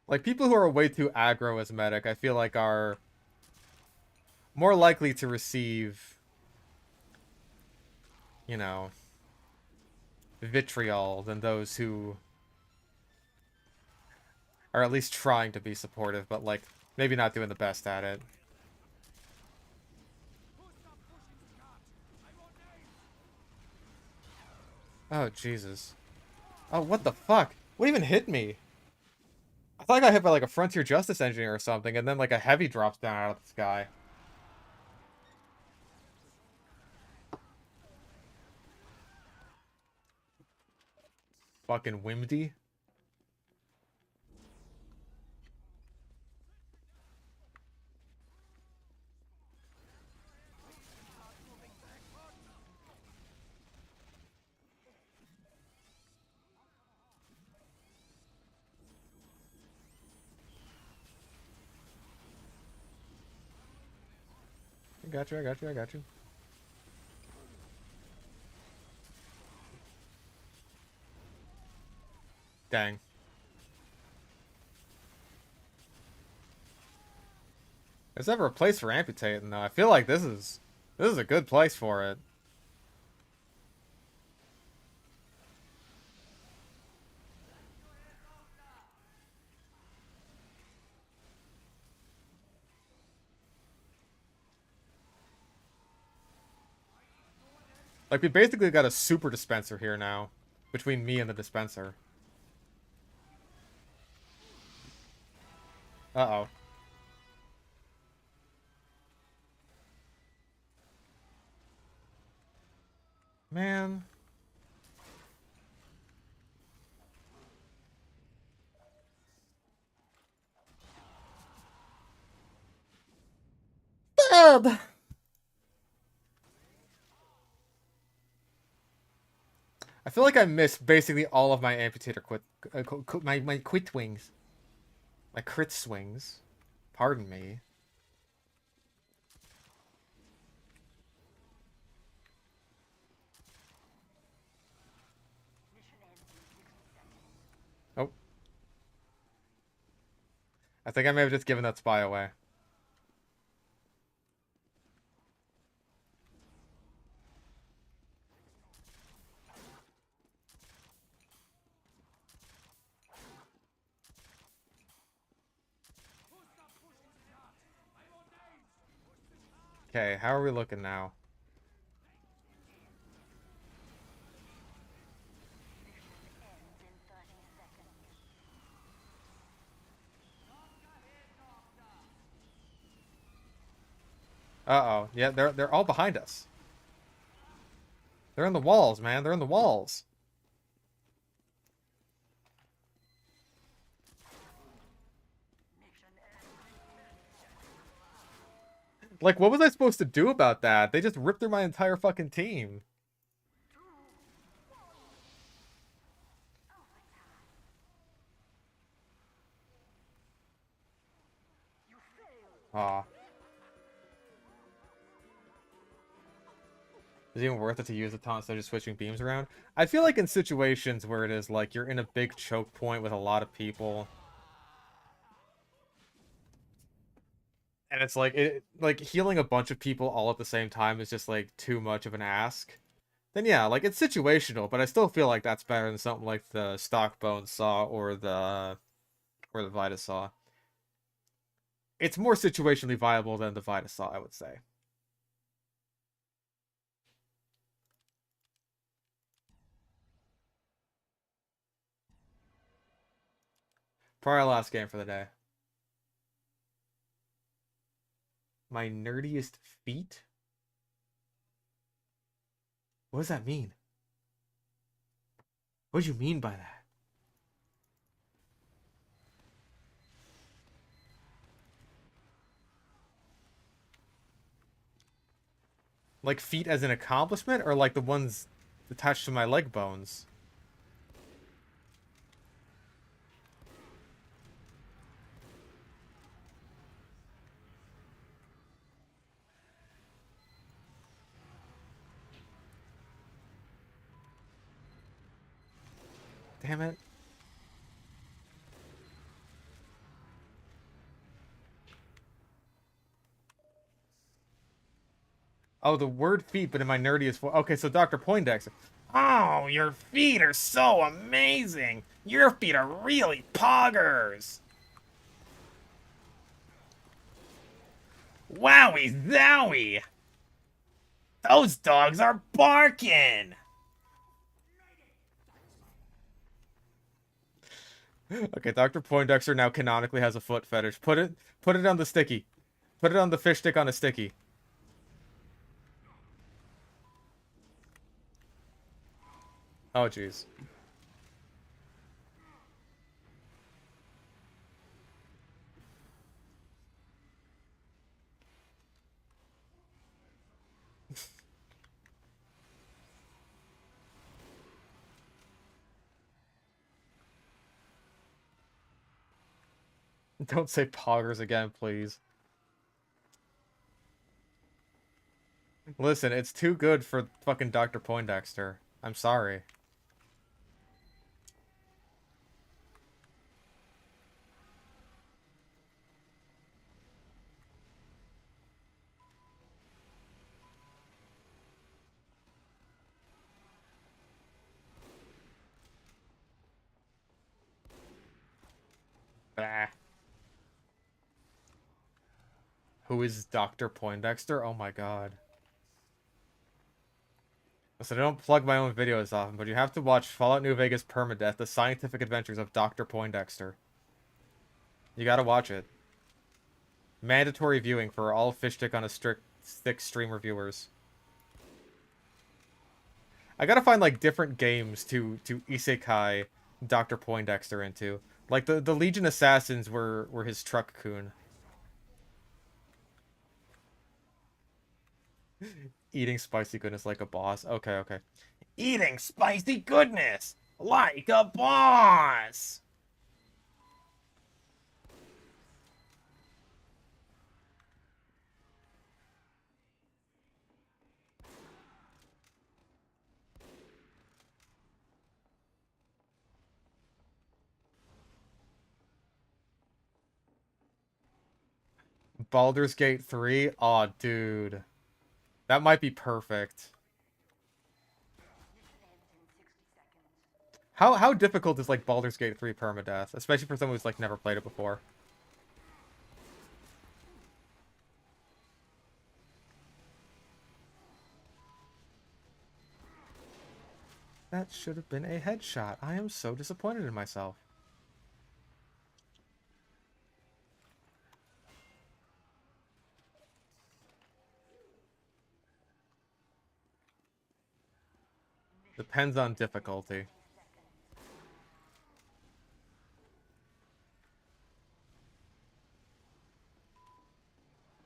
Like, people who are way too aggro as medic, I feel like are more likely to receive, you know, vitriol than those who are at least trying to be supportive, but, like, maybe not doing the best at it. Oh, Jesus. Oh, what the fuck? What even hit me? I thought I got hit by, like, a Frontier Justice Engineer or something, and then, like, a heavy drops down out of the sky. Fucking Wimdy. I got you, I got you, I got you. Dang. There's never a place for amputating, though. I feel like this is a good place for it. Like, we basically got a super dispenser here now. Between me and the dispenser. Uh-oh. Man. sub! I feel like I missed basically all of my amputator my quit wings. My crit swings. Pardon me. Oh. I think I may have just given that spy away. Okay, how are we looking now? Ends in 30 seconds. Uh-oh. Yeah, they're all behind us. They're in the walls, man. They're in the walls. Like, what was I supposed to do about that? They just ripped through my entire fucking team. Aw. Is it even worth it to use the taunt instead of just switching beams around? I feel like in situations where it is like you're in a big choke point with a lot of people, and it's like healing a bunch of people all at the same time is just like too much of an ask. Then yeah, like it's situational, but I still feel like that's better than something like the Stockbone Saw or the Vitus Saw. It's more situationally viable than the Vitus Saw, I would say. Probably our last game for the day. My nerdiest feat? What does that mean? What do you mean by that? Like feet as an accomplishment, or like the ones attached to my leg bones? Damn it. Oh, the word feet, but in my nerdiest voice. Okay, so Dr. Poindexter. Oh, your feet are so amazing. Your feet are really poggers. Wowie zowie. Those dogs are barking. Okay, Dr. Poindexter now canonically has a foot fetish. Put it on the sticky. Put it on the fish stick on a sticky. Oh, jeez. Don't say poggers again, please. Listen, it's too good for fucking Dr. Poindexter. I'm sorry. Bah. Who is Dr. Poindexter? Oh my god. Listen, I don't plug my own videos often, but you have to watch Fallout New Vegas Permadeath, The Scientific Adventures of Dr. Poindexter. You gotta watch it. Mandatory viewing for all fish stick on a stick stream reviewers. I gotta find like different games to isekai Dr. Poindexter into. Like the Legion Assassins were his truck coon. Eating spicy goodness like a boss. Okay, okay. Eating spicy goodness like a boss! Baldur's Gate 3? Aw, dude. That might be perfect. How difficult is, like, Baldur's Gate 3 permadeath? Especially for someone who's, like, never played it before. That should have been a headshot. I am so disappointed in myself. Depends on difficulty.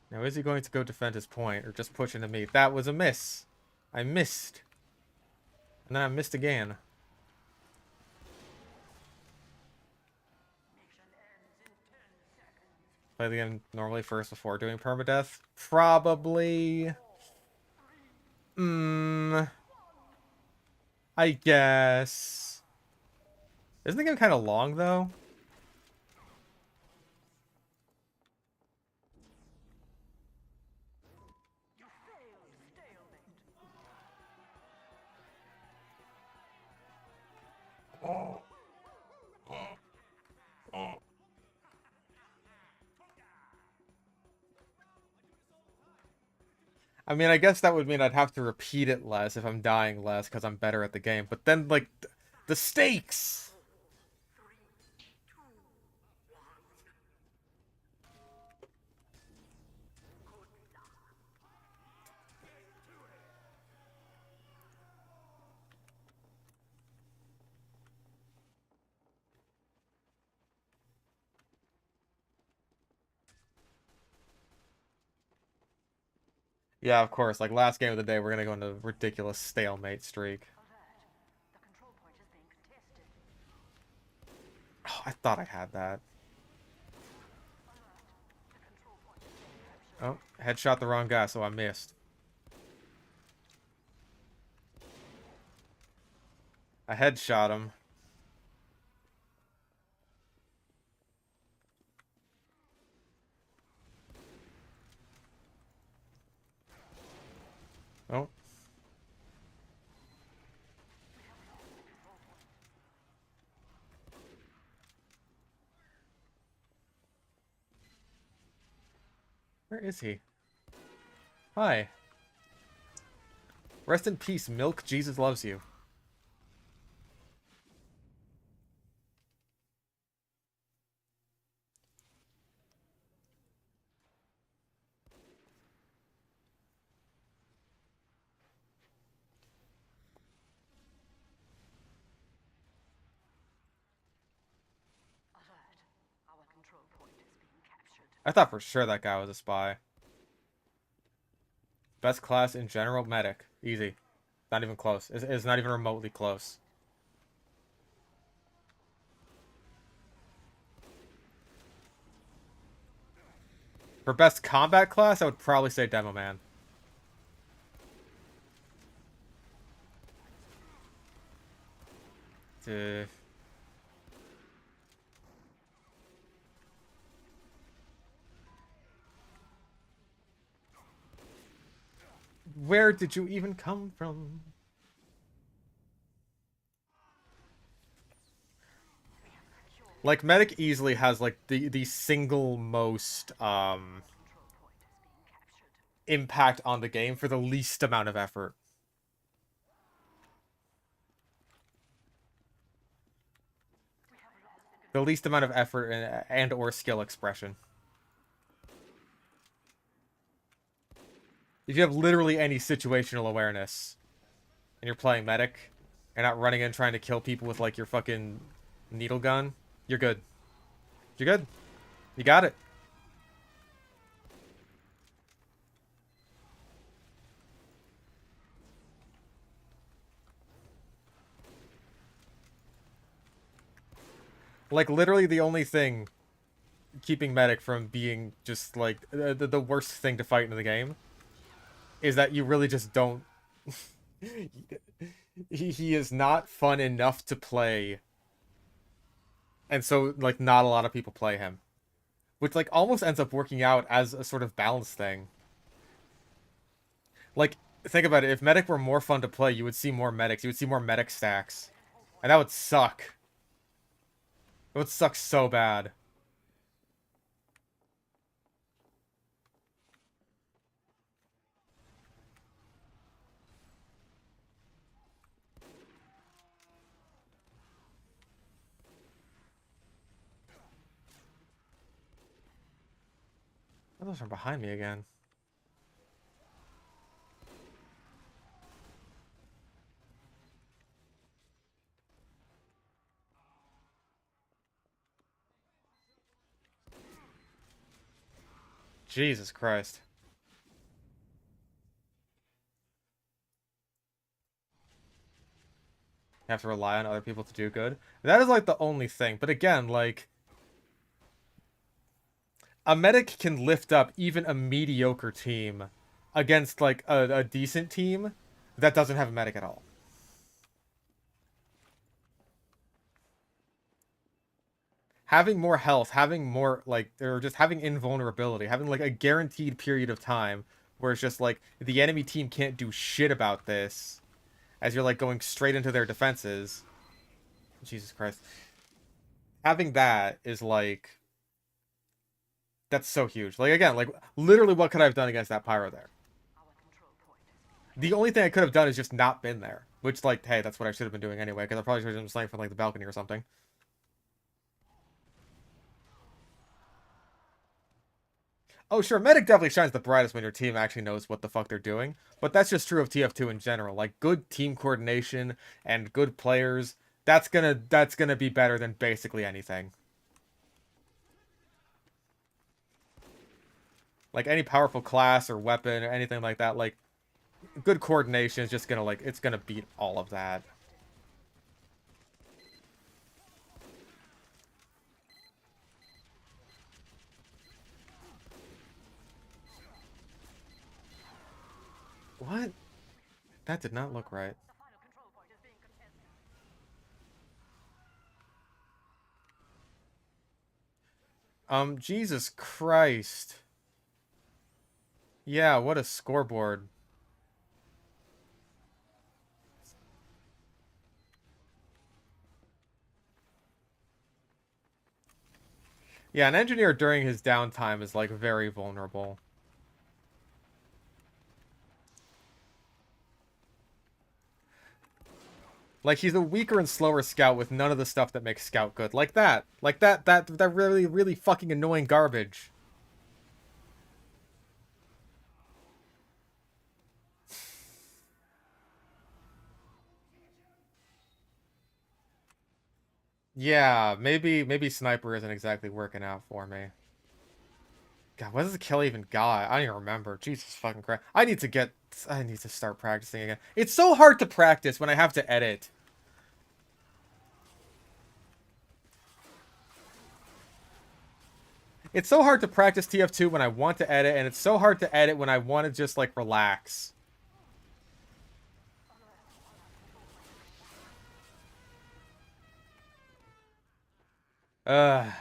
Now, is he going to go defend his point or just push into me? That was a miss. I missed. And then I missed again. Play the game normally first before doing permadeath? Probably. I guess. Isn't the game kind of long, though? I mean, I guess that would mean I'd have to repeat it less if I'm dying less because I'm better at the game. But then, like, the stakes! Yeah, of course. Like, last game of the day, we're gonna go into a ridiculous stalemate streak. Oh, I thought I had that. Oh, headshot the wrong guy, so I missed. I headshot him. Oh. Where is he? Hi. Rest in peace, Milk. Jesus loves you. I thought for sure that guy was a spy. Best class in general, medic. Easy. Not even close. It's not even remotely close. For best combat class, I would probably say Demo Man. Uh, Where did you even come from? Like, medic easily has, like, the single most, impact on the game for the least amount of effort. The least amount of effort and or skill expression. If you have literally any situational awareness and you're playing medic, you're not running in trying to kill people with, like, your fucking needle gun, you're good. You're good. You got it. Like, literally the only thing keeping medic from being just, like, the worst thing to fight in the game is that you really just don't... he is not fun enough to play, and so, like, not a lot of people play him. Which, like, almost ends up working out as a sort of balance thing. Like, think about it, if medic were more fun to play, you would see more medics, you would see more medic stacks. And that would suck. It would suck so bad. Oh, those are behind me again. Jesus Christ. You have to rely on other people to do good. That is, like, the only thing. But again, like... a medic can lift up even a mediocre team against, like, a decent team that doesn't have a medic at all. Having more health, having more, like, or just having invulnerability, having, like, a guaranteed period of time where it's just, like, the enemy team can't do shit about this as you're, like, going straight into their defenses. Jesus Christ. Having that is, like... that's so huge. Like, again, like, literally what could I have done against that pyro there? The only thing I could have done is just not been there. Which, like, hey, that's what I should have been doing anyway, because I probably should have been sniping from, like, the balcony or something. Oh, sure, medic definitely shines the brightest when your team actually knows what the fuck they're doing. But that's just true of TF2 in general. Like, good team coordination and good players, that's gonna be better than basically anything. Like, any powerful class or weapon or anything like that, like, good coordination is just gonna, like, it's gonna beat all of that. What? That did not look right. Jesus Christ. Yeah, what a scoreboard. Yeah, an engineer during his downtime is, like, very vulnerable. Like, he's a weaker and slower scout with none of the stuff that makes scout good. Like that. Like that really, really fucking annoying garbage. Yeah, maybe sniper isn't exactly working out for me. God, what does the kill even got? I don't even remember. Jesus fucking Christ. I need to start practicing again. It's so hard to practice when I have to edit. It's so hard to practice TF2 when I want to edit, and it's so hard to edit when I want to just, like, relax. Ugh.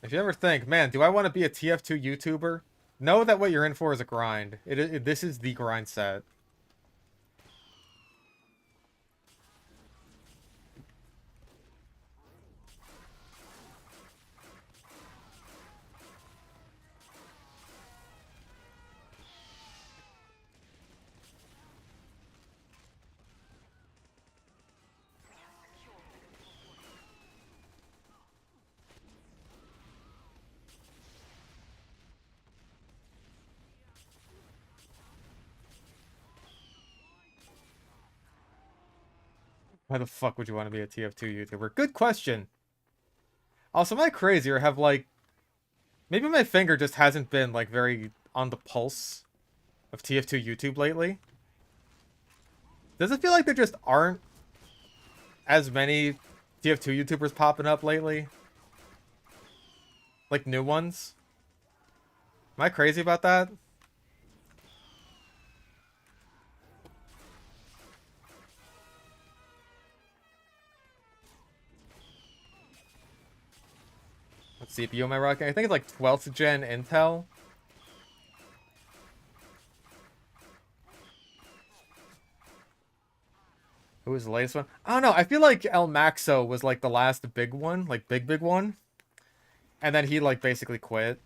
If you ever think, man, do I want to be a TF2 YouTuber? Know that what you're in for is a grind. This is the grind set. Why the fuck would you want to be a TF2 YouTuber? Good question. Also, am I crazy or have like maybe my finger just hasn't been like very on the pulse of TF2 YouTube lately? Does it feel like there just aren't as many TF2 YouTubers popping up lately? Like new ones? Am I crazy about that? What CPU am I rocking? I think it's like 12th gen Intel. Who was the latest one? I don't know. I feel like El Maxo was like the last big one, like big one. And then he like basically quit.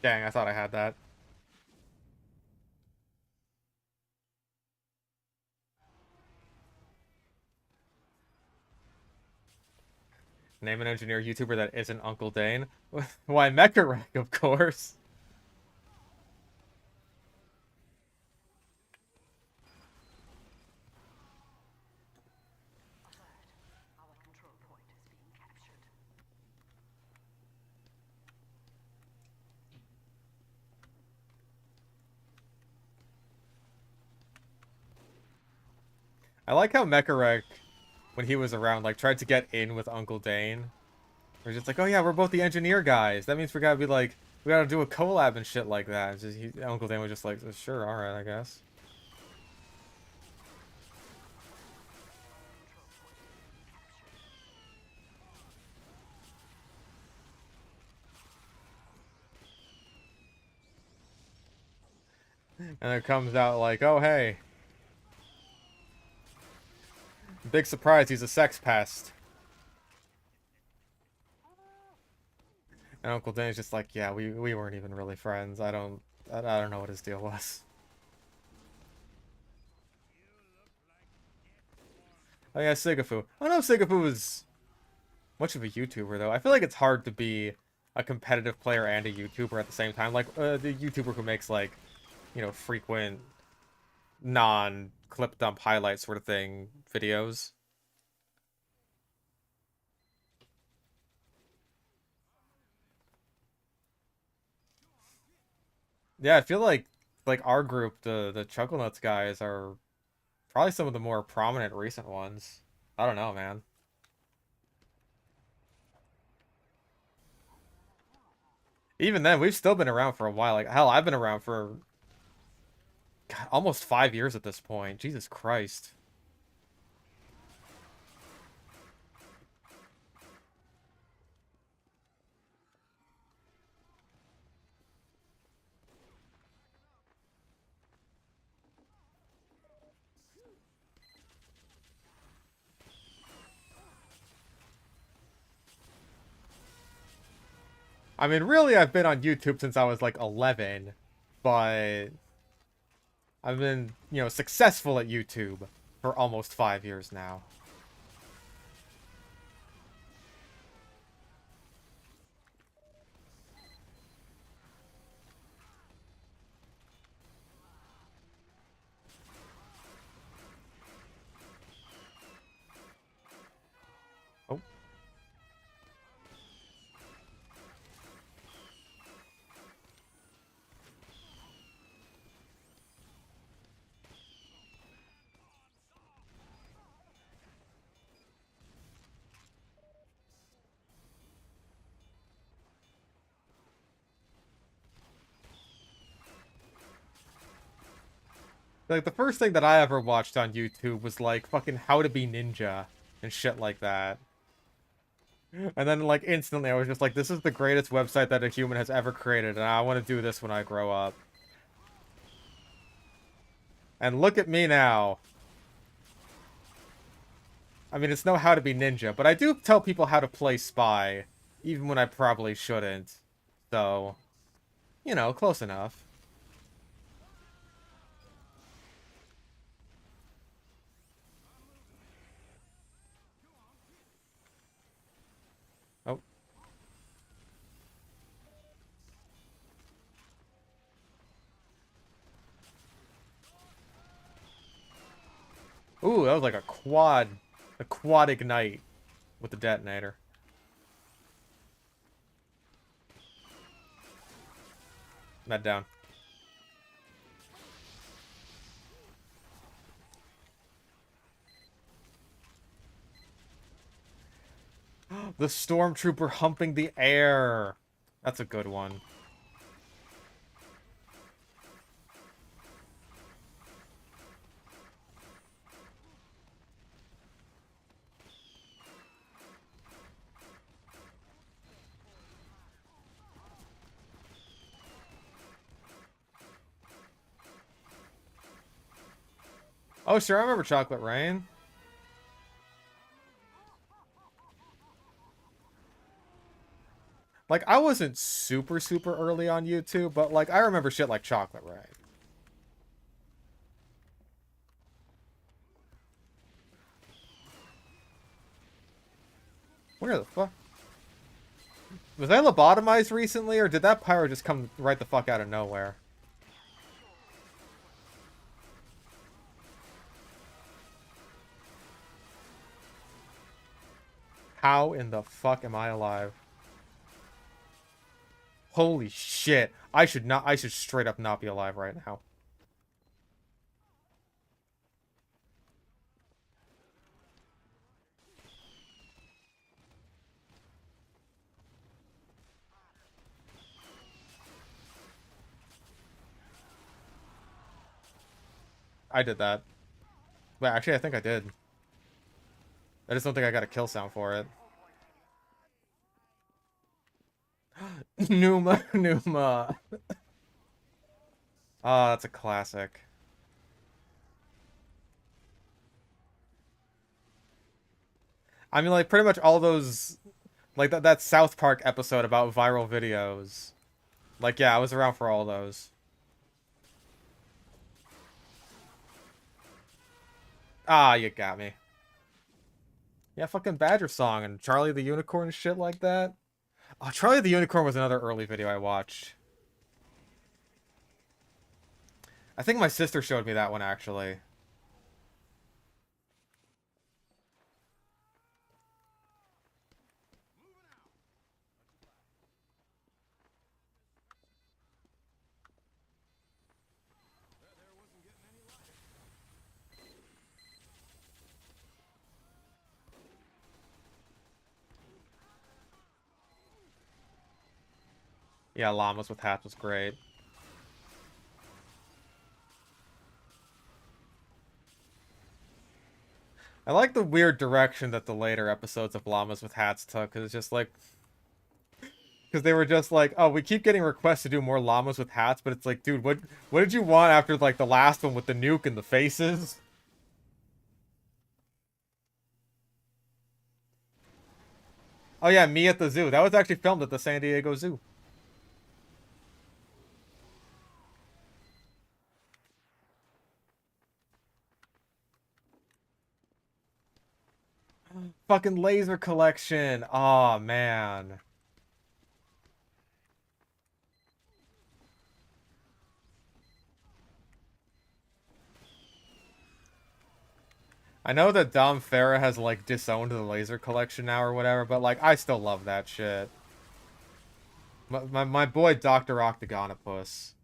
Dang, I thought I had that. Name an engineer YouTuber that isn't Uncle Dane. Why, Mecharek, of course. Our control point is being captured. I like how Mecharek, when he was around, like tried to get in with Uncle Dane. We're just like, oh yeah, we're both the engineer guys. That means we gotta be like, we gotta do a collab and shit like that. It's just, Uncle Dane was just like, sure, alright, I guess. And it comes out like, oh hey. Big surprise, he's a sex pest. And Uncle Dane's just like, yeah, we weren't even really friends. I don't know what his deal was. Oh yeah, Sigafu. I don't know if Sigafu is much of a YouTuber though. I feel like it's hard to be a competitive player and a YouTuber at the same time. Like the YouTuber who makes like, you know, frequent non-clip dump highlight sort of thing videos. Yeah, I feel like our group, the Chuckle Nuts guys, are probably some of the more prominent recent ones. I don't know, man. Even then, we've still been around for a while. Like, hell, I've been around for God, almost 5 years at this point. Jesus Christ. I mean, really, I've been on YouTube since I was like 11, but I've been, you know, successful at YouTube for almost 5 years now. Oh, like the first thing that I ever watched on YouTube was like fucking How to Be Ninja and shit like that. And then like instantly I was just like, this is the greatest website that a human has ever created, and I want to do this when I grow up. And look at me now. I mean, it's no How to Be Ninja, but I do tell people how to play Spy, even when I probably shouldn't. So, you know, close enough. Ooh, that was like a quad ignite with the detonator. That down. The stormtrooper humping the air. That's a good one. Oh, sure, I remember Chocolate Rain. Like, I wasn't super, super early on YouTube, but, like, I remember shit like Chocolate Rain. Where the fuck? Was I lobotomized recently, or did that pyro just come right the fuck out of nowhere? How in the fuck am I alive? Holy shit. I should straight up not be alive right now. I did that. But actually, I think I did. I just don't think I got a kill sound for it. Numa, Numa. Ah, that's a classic. I mean, like, pretty much all those... Like, that South Park episode about viral videos. Like, yeah, I was around for all those. Ah, you got me. Yeah, fucking Badger Song and Charlie the Unicorn and shit like that. Oh, Charlie the Unicorn was another early video I watched. I think my sister showed me that one, actually. Yeah, Llamas with Hats was great. I like the weird direction that the later episodes of Llamas with Hats took, because it's just like... Because they were just like, oh, we keep getting requests to do more Llamas with Hats, but it's like, dude, what did you want after, like, the last one with the nuke and the faces? Oh yeah, me at the zoo. That was actually filmed at the San Diego Zoo. Fucking laser collection. Oh man. I know that Dom Farah has, like, disowned the laser collection now or whatever, but, like, I still love that shit. My boy Dr. Octagonopus.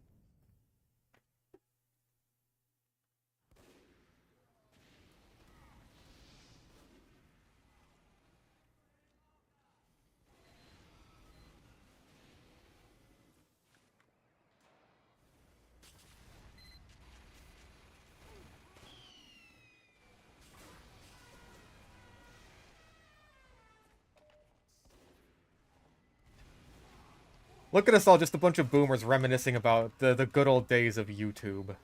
Look at us all, just a bunch of boomers reminiscing about the good old days of YouTube.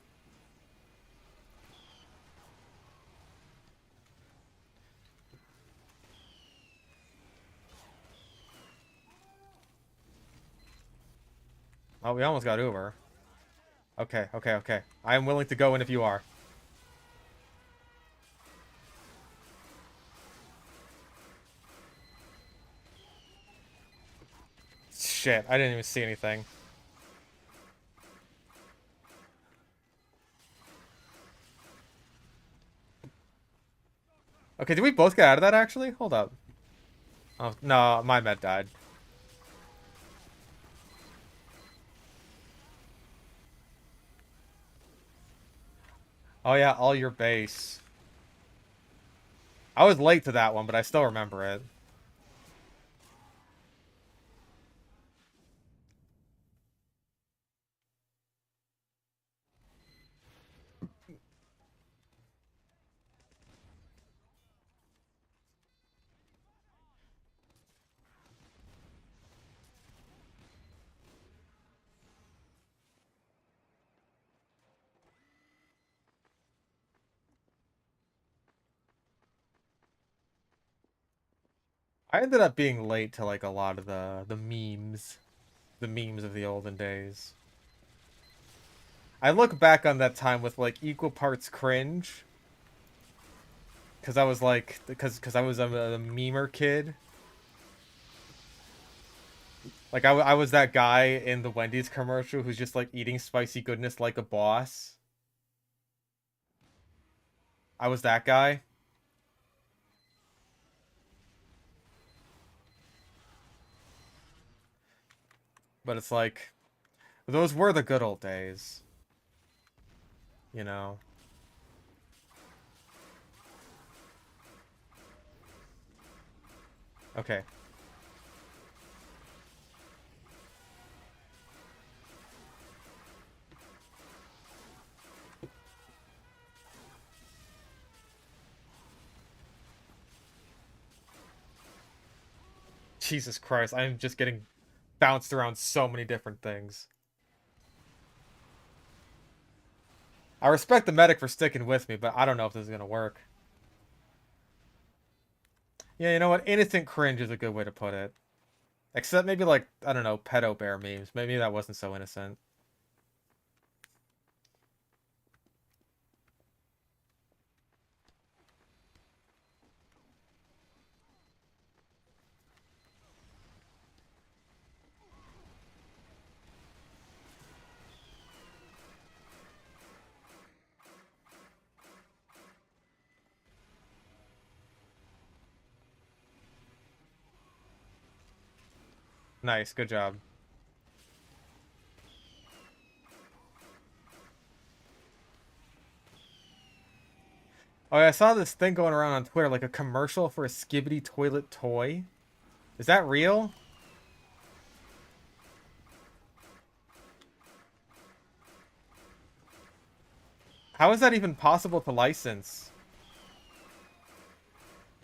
Oh, we almost got Uber. Okay, okay, okay. I am willing to go in if you are. Shit, I didn't even see anything. Okay, did we both get out of that actually? Hold up. Oh, no, my med died. Oh yeah, all your base. I was late to that one, but I still remember it. I ended up being late to like a lot of the memes. The memes of the olden days. I look back on that time with like equal parts cringe. Cause I was like, cause I was a memer kid. Like I was that guy in the Wendy's commercial who's just like eating spicy goodness like a boss. I was that guy. But it's like, those were the good old days. You know? Okay. Jesus Christ, I'm just getting bounced around so many different things. I respect the medic for sticking with me, but I don't know if this is gonna work. Yeah, you know what? Innocent cringe is a good way to put it. Except maybe like, I don't know, pedo bear memes. Maybe that wasn't so innocent. Nice, good job. Oh, yeah, I saw this thing going around on Twitter, like a commercial for a Skibbity toilet toy. Is that real? How is that even possible to license?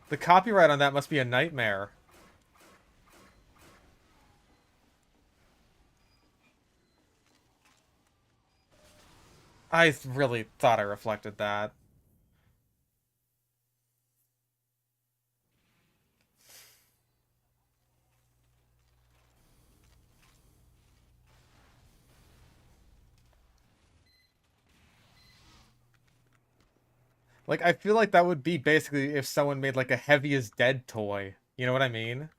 The copyright on that must be a nightmare. I really thought I reflected that. Like, I feel like that would be basically if someone made like a Heavy is Dead toy. You know what I mean?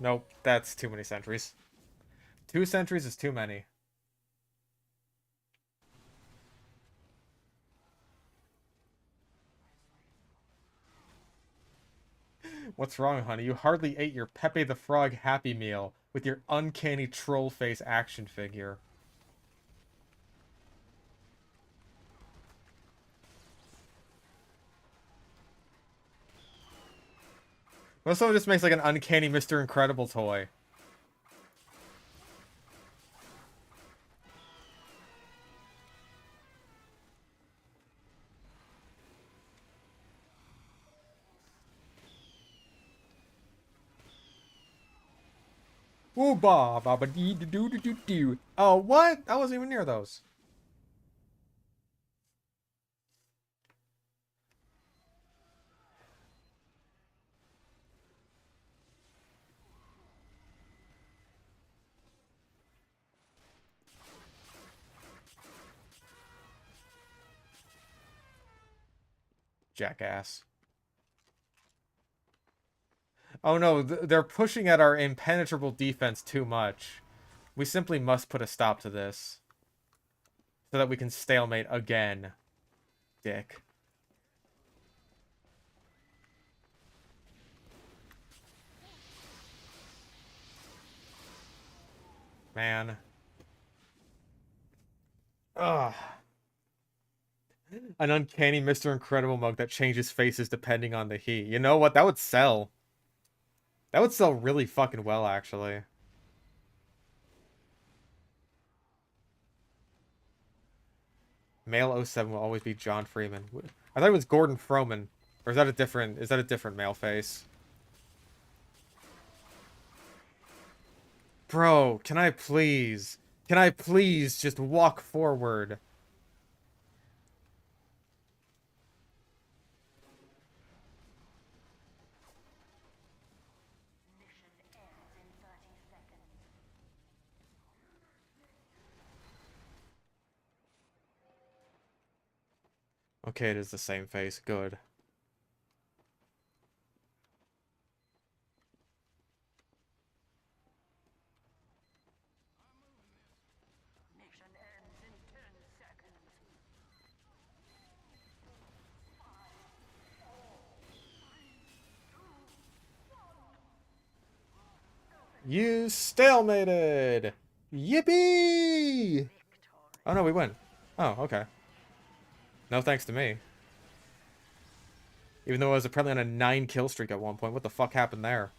Nope, that's too many sentries. 2 sentries is too many. What's wrong, honey? You hardly ate your Pepe the Frog Happy Meal with your uncanny troll face action figure. What if someone just makes like an uncanny Mr. Incredible toy? Ooh ba ba ba dee doo doo doo doo doo. Oh, what? I wasn't even near those. Jackass. Oh no, they're pushing at our impenetrable defense too much. We simply must put a stop to this. So that we can stalemate again. Dick. Man. Ugh. An uncanny Mr. Incredible mug that changes faces depending on the heat. You know what? That would sell. That would sell really fucking well, actually. Male '07 will always be John Freeman. I thought it was Gordon Froman. Or is that a different male face? Bro, can I please just walk forward? Mission ends in 30 seconds. Okay, it is the same face. Good. Mission ends in 10 seconds. You stalemated! Yippee! Victory. Oh no, we win. Oh, okay. No thanks to me. Even though I was apparently on a 9 kill streak at one point. What the fuck happened there?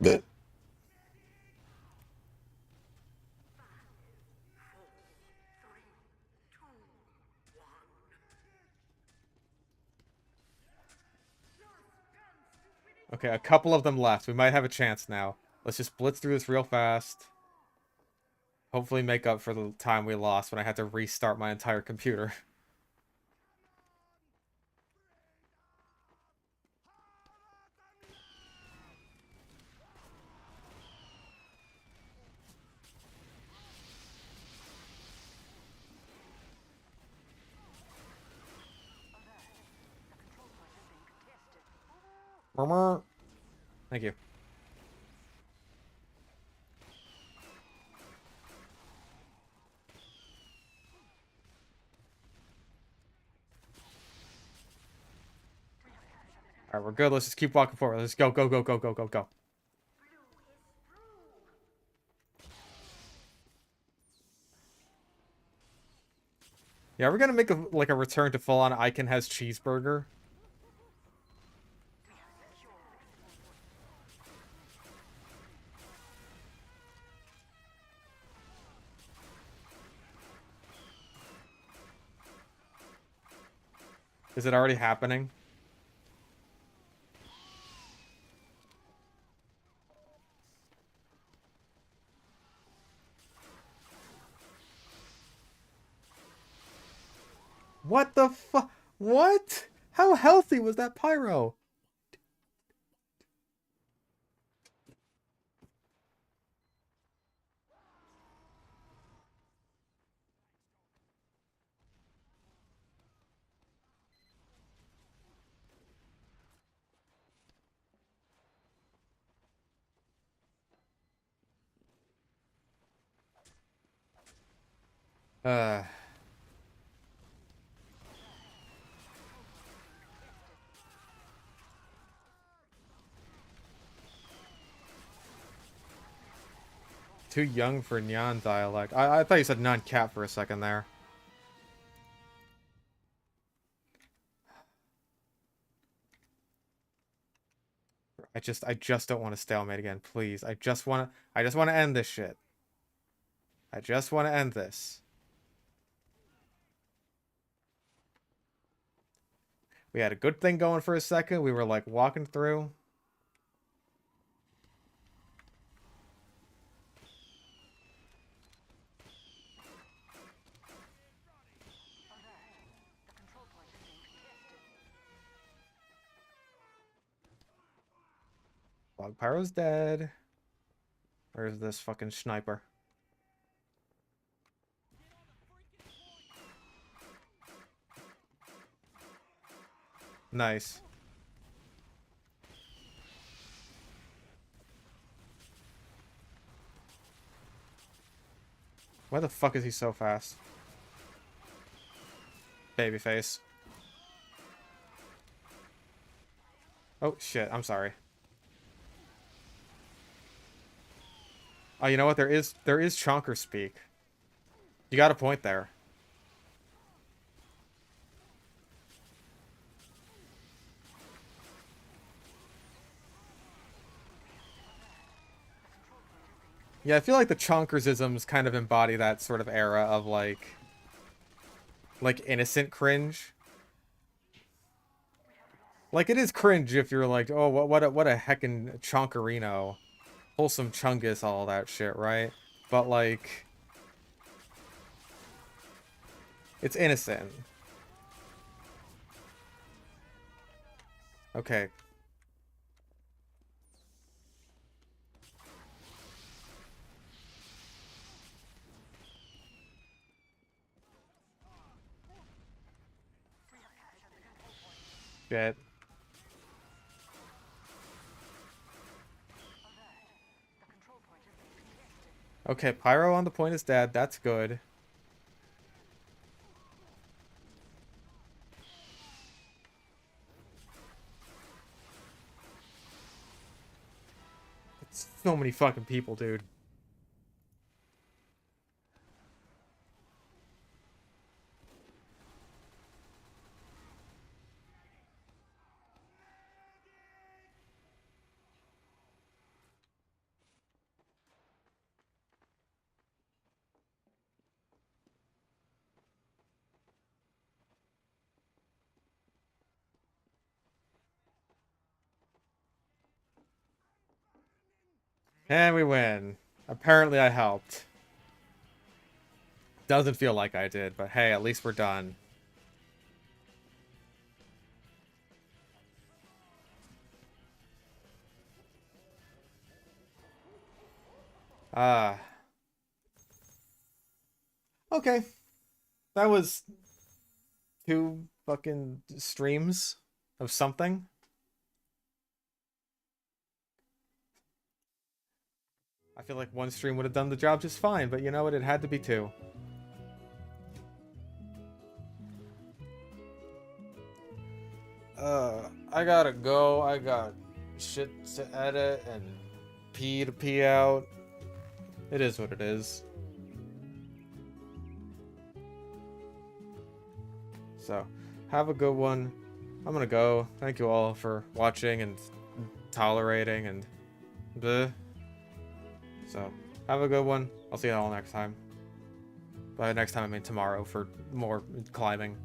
Bleh. Okay, a couple of them left. We might have a chance now. Let's just blitz through this real fast. Hopefully make up for the time we lost when I had to restart my entire computer. Murmur. Thank you. Alright, we're good. Let's just keep walking forward. Let's go, go, go, go, go, go, go. Yeah, we're gonna make a return to full-on Icon has cheeseburger. Is it already happening? What the fuck? What? How healthy was that pyro? Uh... Too young for Nyan dialect. I thought you said non-cat for a second there. I just don't want to stalemate again, please. I just want to end this shit. I just want to end this. We had a good thing going for a second. We were like walking through. Log Pyro's dead. Where's this fucking sniper? Nice. Why the fuck is he so fast? Babyface. Oh, shit. I'm sorry. Oh, you know what? There is Chonker speak. You got a point there. Yeah, I feel like the Chonkersisms kind of embody that sort of era of like innocent cringe. Like it is cringe if you're like, oh, what a heckin' Chonkerino, wholesome Chungus, all that shit, right? But like, it's innocent. Okay. Shit. Okay, Pyro on the point is dead. That's good. It's so many fucking people, dude. And we win. Apparently I helped. Doesn't feel like I did, but hey, at least we're done. Ah. Okay. That was 2 fucking streams of something. I feel like 1 stream would have done the job just fine, but you know what? It had to be 2. I gotta go. I got shit to edit and pee to pee out. It is what it is. So, have a good one. I'm gonna go. Thank you all for watching and tolerating and bleh. So, have a good one. I'll see you all next time. By next time, I mean tomorrow for more climbing.